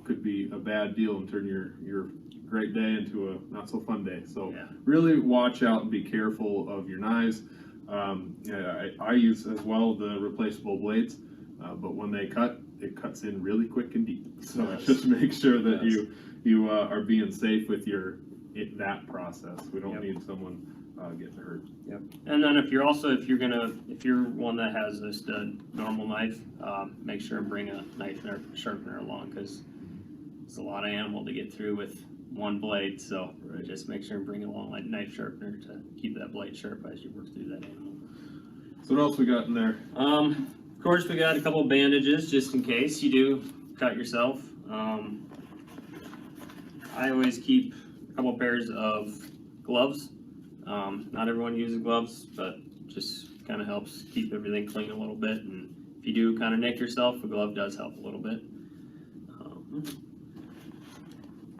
could be a bad deal and turn your great day into a not so fun day. So really watch out and be careful of your knives. I use as well the replaceable blades, but when they cut, it cuts in really quick and deep. So just make sure that you are being safe with that process. We don't need someone getting hurt. Yep. And then if you're one that has just a normal knife, make sure and bring a knife sharpener along, because it's a lot of animal to get through with one blade. So just make sure and bring along a knife sharpener to keep that blade sharp as you work through that animal. So what else we got in there? Of course, we got a couple of bandages just in case you do cut yourself. I always keep a couple pairs of gloves. Not everyone uses gloves, but just kind of helps keep everything clean a little bit. And if you do kind of nick yourself, a glove does help a little bit.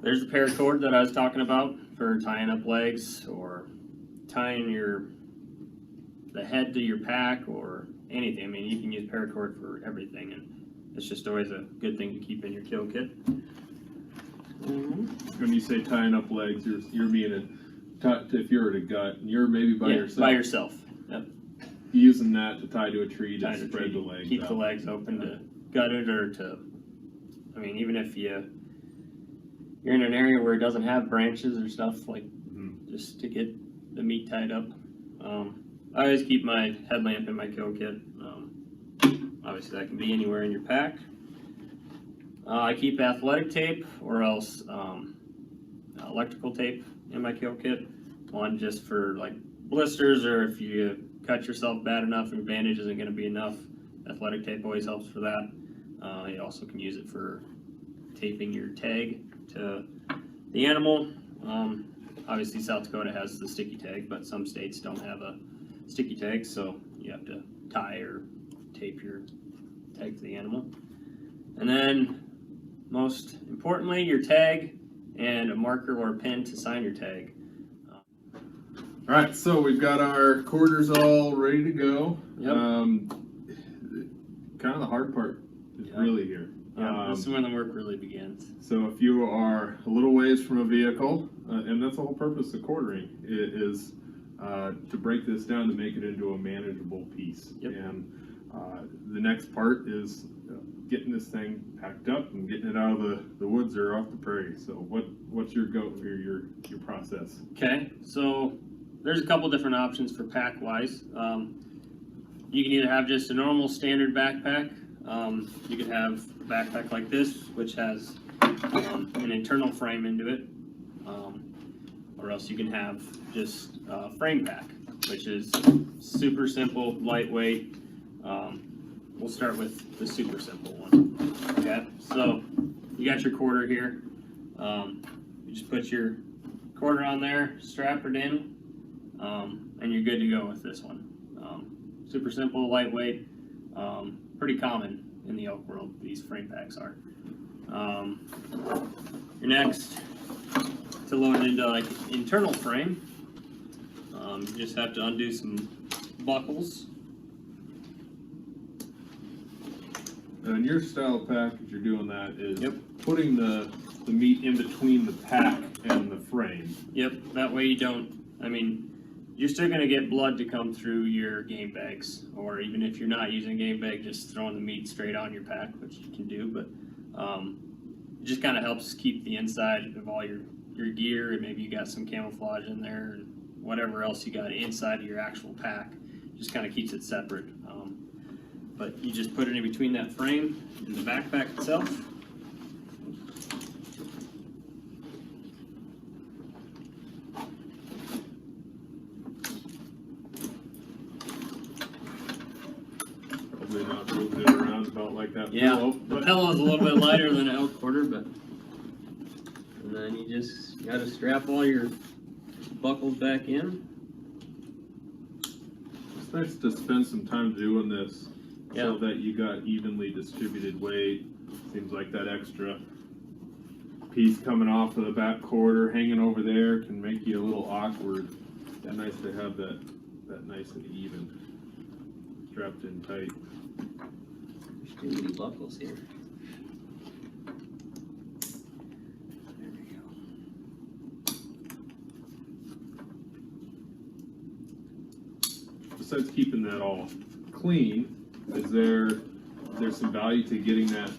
There's the paracord that I was talking about for tying up legs or tying the head to your pack or anything. I mean, you can use paracord for everything, and it's just always a good thing to keep in your kill kit. When you say tying up legs, you're meaning if you're at a gut and you're maybe by yourself. By yourself. Yep. Using that to tie to a tree to spread the legs. Keep the legs open to gut it, or to, I mean, even if you're in an area where it doesn't have branches or stuff, like just to get the meat tied up. I always keep my headlamp in my kill kit. I Obviously that can be anywhere in your pack. I keep athletic tape or else electrical tape in my kill kit. One just for like blisters, or if you cut yourself bad enough and your bandage isn't going to be enough, athletic tape always helps for that. You also can use it for taping your tag to the animal. Obviously South Dakota has the sticky tag, but some states don't have a sticky tag, so you have to tie or tape your tag to the animal. And then most importantly, your tag and a marker or a pen to sign your tag. All right, so we've got our quarters all ready to go. Yep. Kind of the hard part is really here. This is when the work really begins. So if you are a little ways from a vehicle, and that's the whole purpose of quartering, is to break this down to make it into a manageable piece. Yep. And the next part is getting this thing packed up and getting it out of the woods or off the prairie. So what's your your process? Okay, so there's a couple different options for pack wise. You can either have just a normal standard backpack. You could have a backpack like this, which has an internal frame into it, or else you can have just a frame pack, which is super simple, lightweight. We'll start with the super simple one. Okay, so you got your quarter here. You just put your quarter on there, strap it in, and you're good to go with this one. Super simple, lightweight, pretty common in the elk world, these frame packs are. Your next, to load it into like internal frame, you just have to undo some buckles. And your style of pack, as you're doing that, is putting the meat in between the pack and the frame. Yep, that way you don't, you're still going to get blood to come through your game bags, or even if you're not using a game bag, just throwing the meat straight on your pack, which you can do, but it just kind of helps keep the inside of all your gear, and maybe you got some camouflage in there, and whatever else you got inside of your actual pack, just kind of keeps it separate. But you just put it in between that frame and the backpack itself. Probably not moving it around about like that. Yeah, pillow, the pillow is a little bit lighter than an elk quarter, but and then you just got to strap all your buckles back in. It's nice to spend some time doing this so that you got evenly distributed weight. Seems like that extra piece coming off of the back quarter hanging over there can make you a little awkward. It's nice to have that nice and even, strapped in tight. There's too many buckles here. There we go. Besides keeping that all clean, is there's some value to getting that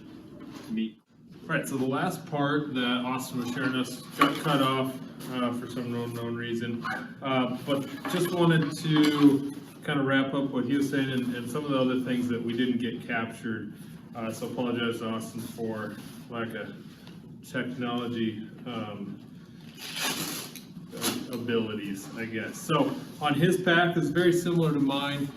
meat? Right, so the last part that Austin was sharing us got cut off for some unknown reason, but just wanted to kind of wrap up what he was saying and some of the other things that we didn't get captured. So apologize to Austin for lack of technology abilities, I guess. So on his pack is very similar to mine,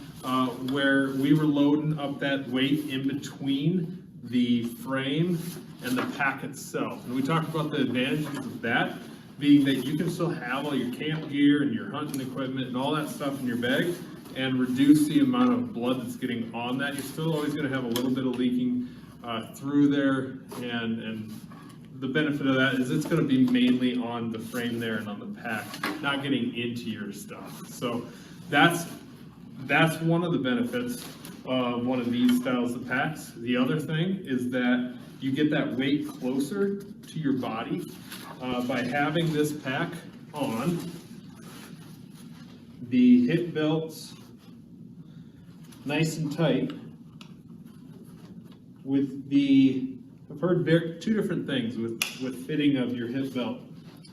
where we were loading up that weight in between the frame and the pack itself. And we talked about the advantages of that being that you can still have all your camp gear and your hunting equipment and all that stuff in your bag and reduce the amount of blood that's getting on that. You're still always going to have a little bit of leaking through there, and the benefit of that is it's going to be mainly on the frame there and on the pack, not getting into your stuff. So that's one of the benefits of one of these styles of packs. The other thing is that you get that weight closer to your body by having this pack on. The hip belts nice and tight with I've heard two different things with fitting of your hip belt.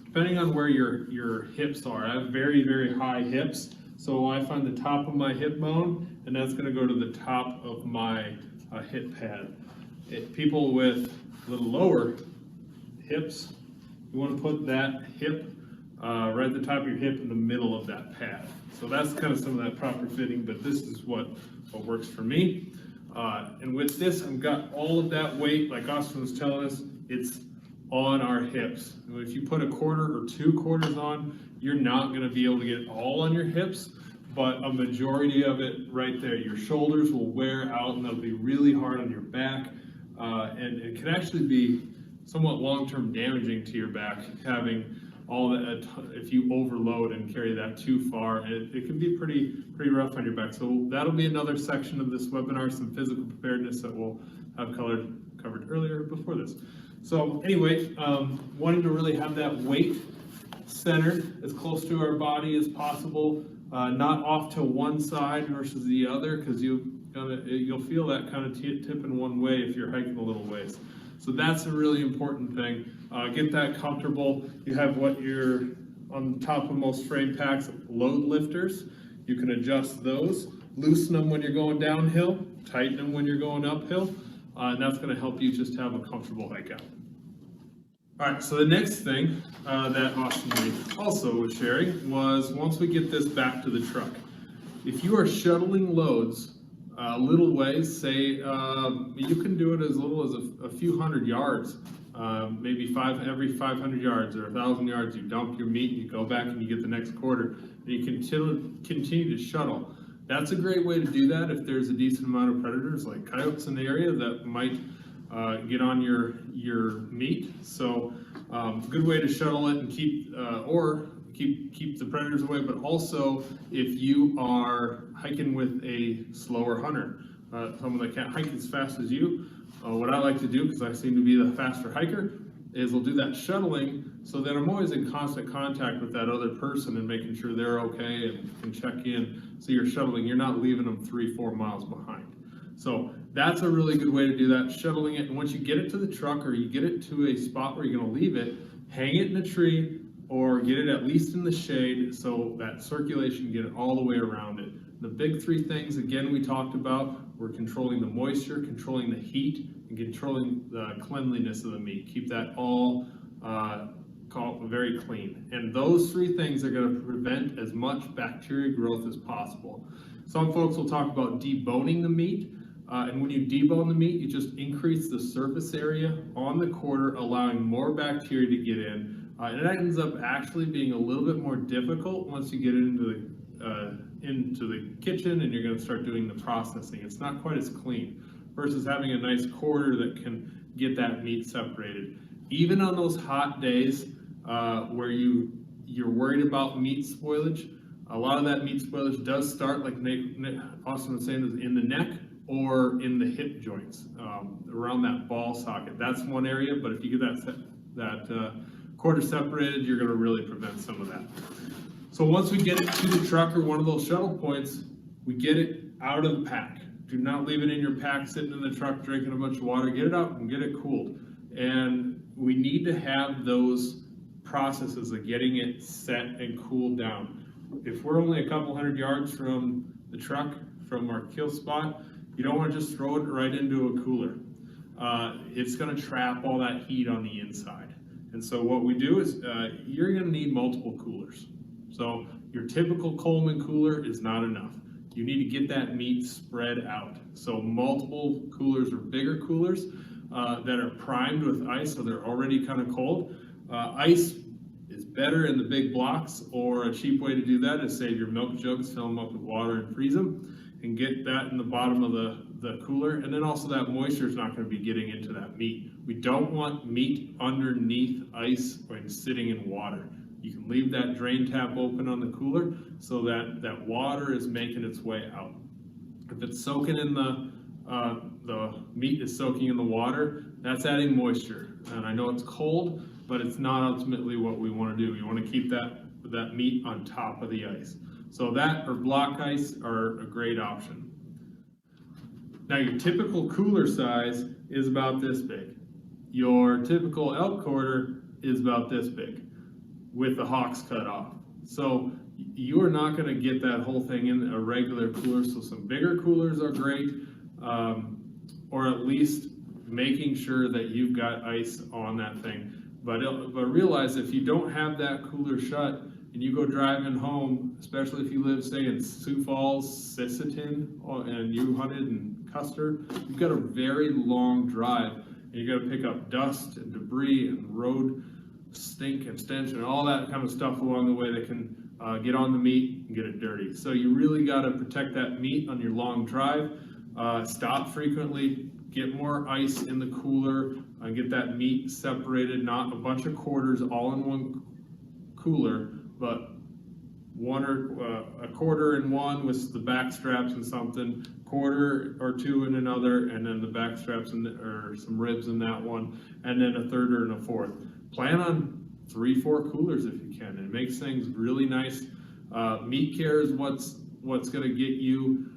Depending on where your hips are. I have very, very high hips. So I find the top of my hip bone, and that's going to go to the top of my hip pad. People with a little lower hips, you want to put that hip right at the top of your hip in the middle of that pad. So that's kind of some of that proper fitting, but this is what works for me. And with this, I've got all of that weight, like Austin was telling us, it's on our hips. If you put a quarter or 2 quarters on, you're not going to be able to get it all on your hips, but a majority of it right there. Your shoulders will wear out and they'll be really hard on your back, and it can actually be somewhat long-term damaging to your back, having all that, if you overload and carry that too far, it can be pretty rough on your back. So that'll be another section of this webinar, some physical preparedness that we'll have covered earlier before this. So anyway, wanting to really have that weight centered as close to our body as possible, not off to one side versus the other, because you'll feel that kind of tipping one way if you're hiking a little ways. So that's a really important thing. Get that comfortable. You have what you're on top of most frame packs, load lifters. You can adjust those, loosen them when you're going downhill, tighten them when you're going uphill, and that's going to help you just have a comfortable hike out. All right, so the next thing that Austin also was sharing was once we get this back to the truck, if you are shuttling loads little ways, say you can do it as little as a few hundred yards, maybe every 500 yards or 1,000 yards, you dump your meat, you go back and you get the next quarter, and you continue to shuttle. That's a great way to do that if there's a decent amount of predators like coyotes in the area that might get on your meat. So good way to shuttle it and keep the predators away, but also if you are hiking with a slower hunter, someone that can't hike as fast as you, what I like to do, because I seem to be the faster hiker, is we'll do that shuttling, so that I'm always in constant contact with that other person and making sure they're okay and can check in. So you're shuttling, you're not leaving them 3-4 miles behind. So that's a really good way to do that, shuttling it. And once you get it to the truck or you get it to a spot where you're going to leave it, hang it in a tree or get it at least in the shade so that circulation, get it all the way around it. The big 3 things, again, we talked about, we're controlling the moisture, controlling the heat, and controlling the cleanliness of the meat. Keep that all very clean. And those 3 things are going to prevent as much bacteria growth as possible. Some folks will talk about deboning the meat. And when you debone the meat, you just increase the surface area on the quarter, allowing more bacteria to get in. And it ends up actually being a little bit more difficult once you get into the kitchen and you're going to start doing the processing. It's not quite as clean versus having a nice quarter that can get that meat separated. Even on those hot days where you're worried about meat spoilage, a lot of that meat spoilage does start, like Austin was saying, in the neck or in the hip joints, around that ball socket. That's one area, but if you get that quarter separated, you're going to really prevent some of that. So once we get it to the truck or one of those shuttle points, we get it out of the pack. Do not leave it in your pack sitting in the truck drinking a bunch of water. Get it out and get it cooled. And we need to have those processes of getting it set and cooled down. If we're only a couple hundred yards from the truck, from our kill spot, you don't want to just throw it right into a cooler. It's going to trap all that heat on the inside. And so what we do is you're going to need multiple coolers. So your typical Coleman cooler is not enough. You need to get that meat spread out. So multiple coolers or bigger coolers that are primed with ice, so they're already kind of cold. Ice is better in the big blocks, or a cheap way to do that is save your milk jugs, fill them up with water and freeze them, and get that in the bottom of the cooler. And then also that moisture is not going to be getting into that meat. We don't want meat underneath ice when sitting in water. You can leave that drain tap open on the cooler so that that water is making its way out. If it's soaking in the meat is soaking in the water, that's adding moisture. And I know it's cold, but it's not ultimately what we want to do. We want to keep that meat on top of the ice. So that or block ice are a great option. Now your typical cooler size is about this big. Your typical elk quarter is about this big, with the hocks cut off. So you are not going to get that whole thing in a regular cooler, so some bigger coolers are great, or at least making sure that you've got ice on that thing. But realize if you don't have that cooler shut and you go driving home, especially if you live, say, in Sioux Falls, Sisseton, and you hunted in Custer, you've got a very long drive, and you got to pick up dust and debris and road stink and stench and all that kind of stuff along the way that can get on the meat and get it dirty. So you really got to protect that meat on your long drive. Stop frequently, get more ice in the cooler, get that meat separated, not a bunch of quarters all in one cooler, but one or a quarter in one with the back straps and something, quarter or two in another, and then the back straps or some ribs in that one, and then a third or a fourth. Plan on 3-4 coolers if you can. It makes things really nice. Meat care is what's going to get you.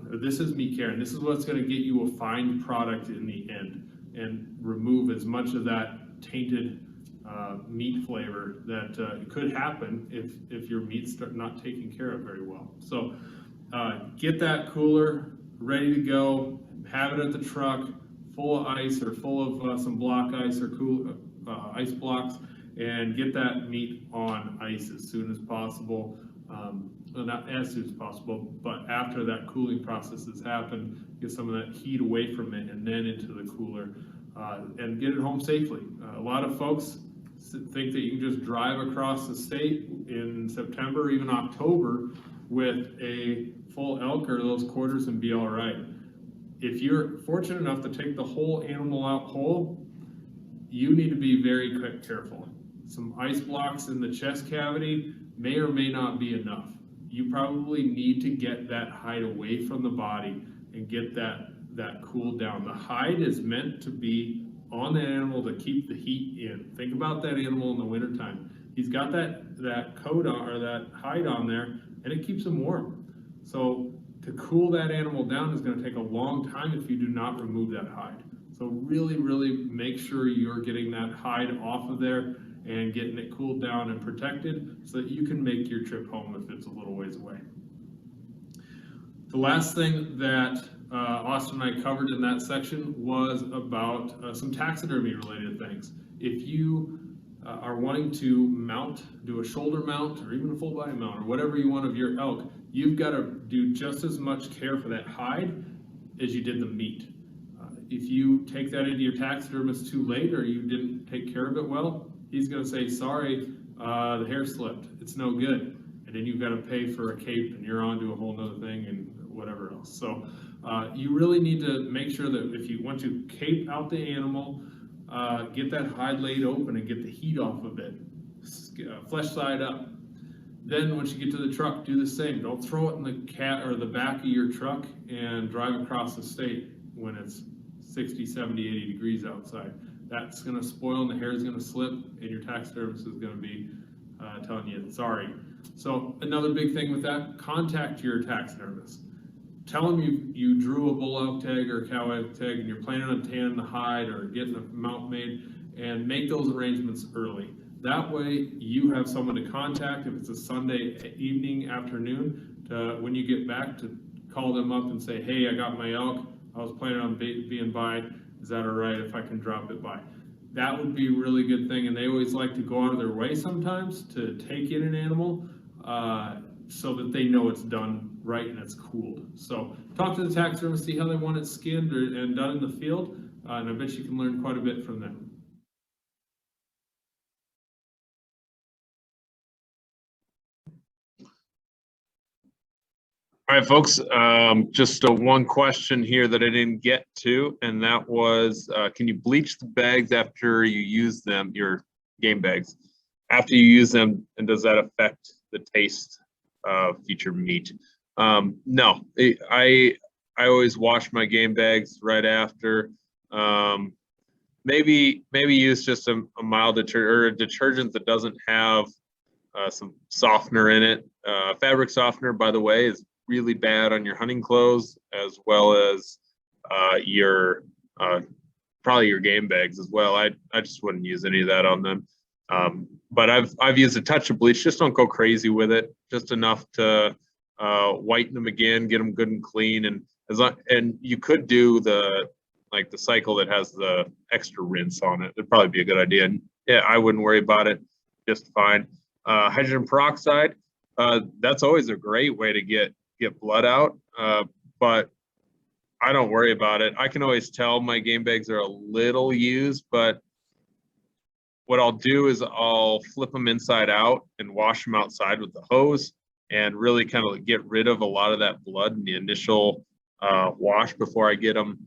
This is meat care, and this is what's going to get you a fine product in the end, and remove as much of that tainted meat flavor that could happen if your meat's not taken care of very well. So get that cooler ready to go, have it at the truck, full of ice or full of some block ice or cool ice blocks, and get that meat on ice as soon as possible. Well, not as soon as possible, but after that cooling process has happened, get some of that heat away from it and then into the cooler, and get it home safely. A lot of folks think that you can just drive across the state in September or even October with a full elk or those quarters and be all right. If you're fortunate enough to take the whole animal out whole, you need to be very careful. Some ice blocks in the chest cavity may or may not be enough. You probably need to get that hide away from the body and get that cooled down. The hide is meant to be on the animal to keep the heat in. Think about that animal in the wintertime. He's got that coat on, or that hide on there, and it keeps him warm. So to cool that animal down is going to take a long time if you do not remove that hide. So really, really make sure you're getting that hide off of there and getting it cooled down and protected so that you can make your trip home if it's a little ways away. The last thing that Austin and I covered in that section was about some taxidermy related things. If you are wanting to do a shoulder mount or even a full body mount or whatever you want of your elk, you've got to do just as much care for that hide as you did the meat. If you take that into your taxidermist too late or you didn't take care of it well, he's going to say, sorry, the hair slipped, it's no good. And then you've got to pay for a cape and you're on to a whole nother thing and whatever else. So you really need to make sure that if you want to cape out the animal, get that hide laid open and get the heat off of it, flesh side up. Then once you get to the truck, do the same. Don't throw it in the back of your truck and drive across the state when it's 60, 70, 80 degrees outside. That's going to spoil and the hair is going to slip and your taxidermist is going to be telling you sorry. So another big thing with that, contact your taxidermist. Tell them you drew a bull elk tag or a cow elk tag and you're planning on tanning the hide or getting a mount made, and make those arrangements early. That way you have someone to contact if it's a Sunday evening, afternoon, when you get back, to call them up and say, hey, I got my elk, I was planning on being by, is that all right if I can drop it by? That would be a really good thing, and they always like to go out of their way sometimes to take in an animal so that they know it's done right and it's cooled. So talk to the taxidermist, see how they want it skinned and done in the field, and I bet you can learn quite a bit from them. All right, folks, just one question here that I didn't get to, and that was, can you bleach the bags after you use them, your game bags, after you use them, and does that affect the taste of future meat? No, I always wash my game bags right after. Maybe use just a mild detergent or a detergent that doesn't have some softener in it. Fabric softener, by the way, is really bad on your hunting clothes, as well as your probably your game bags as well. I just wouldn't use any of that on them. But I've used a touch of bleach. Just don't go crazy with it. Just enough to whiten them again, get them good and clean. And you could do the like the cycle that has the extra rinse on it. It'd probably be a good idea. And yeah, I wouldn't worry about it, just fine. Hydrogen peroxide, that's always a great way to get blood out, but I don't worry about it. I can always tell my game bags are a little used, but what I'll do is I'll flip them inside out and wash them outside with the hose and really kind of get rid of a lot of that blood in the initial wash before I get them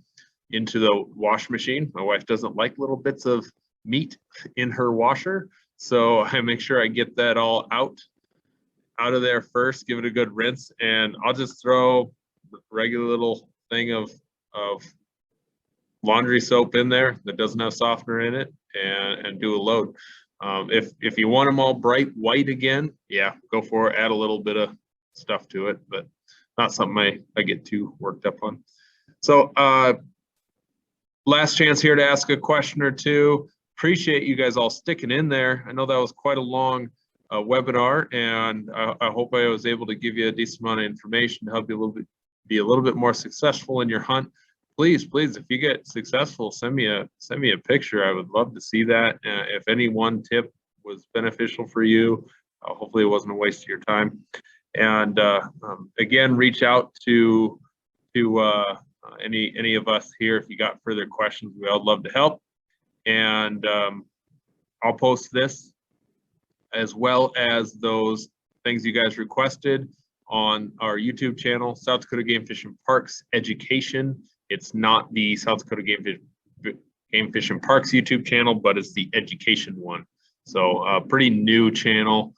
into the wash machine. My wife doesn't like little bits of meat in her washer, so I make sure I get that all out of there first, give it a good rinse, and I'll just throw a regular little thing of laundry soap in there that doesn't have softener in it, and do a load. If you want them all bright white again, yeah, go for it. Add a little bit of stuff to it, but not something I get too worked up on. So last chance here to ask a question or two. Appreciate you guys all sticking in there. I know that was quite a long webinar, and I hope I was able to give you a decent amount of information to help you be a little bit more successful in your hunt. Please, if you get successful, send me a picture. I would love to see that. If any one tip was beneficial for you, hopefully it wasn't a waste of your time. And again, reach out to any of us here if you got further questions. We all love to help. And I'll post this as well as those things you guys requested on our YouTube channel, South Dakota Game Fish and Parks Education. It's not the South Dakota Game Fish and Parks YouTube channel, but it's the education one. So pretty new channel.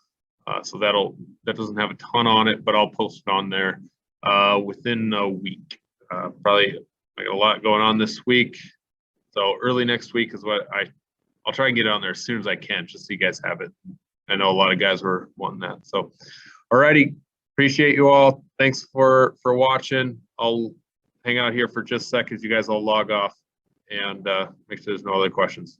So that doesn't have a ton on it, but I'll post it on there within a week. Probably I got a lot going on this week. So early next week is what I'll try and get it on there as soon as I can, just so you guys have it. I know a lot of guys were wanting that. So, alrighty, appreciate you all. Thanks for watching. I'll hang out here for just a second. You guys all log off and make sure there's no other questions.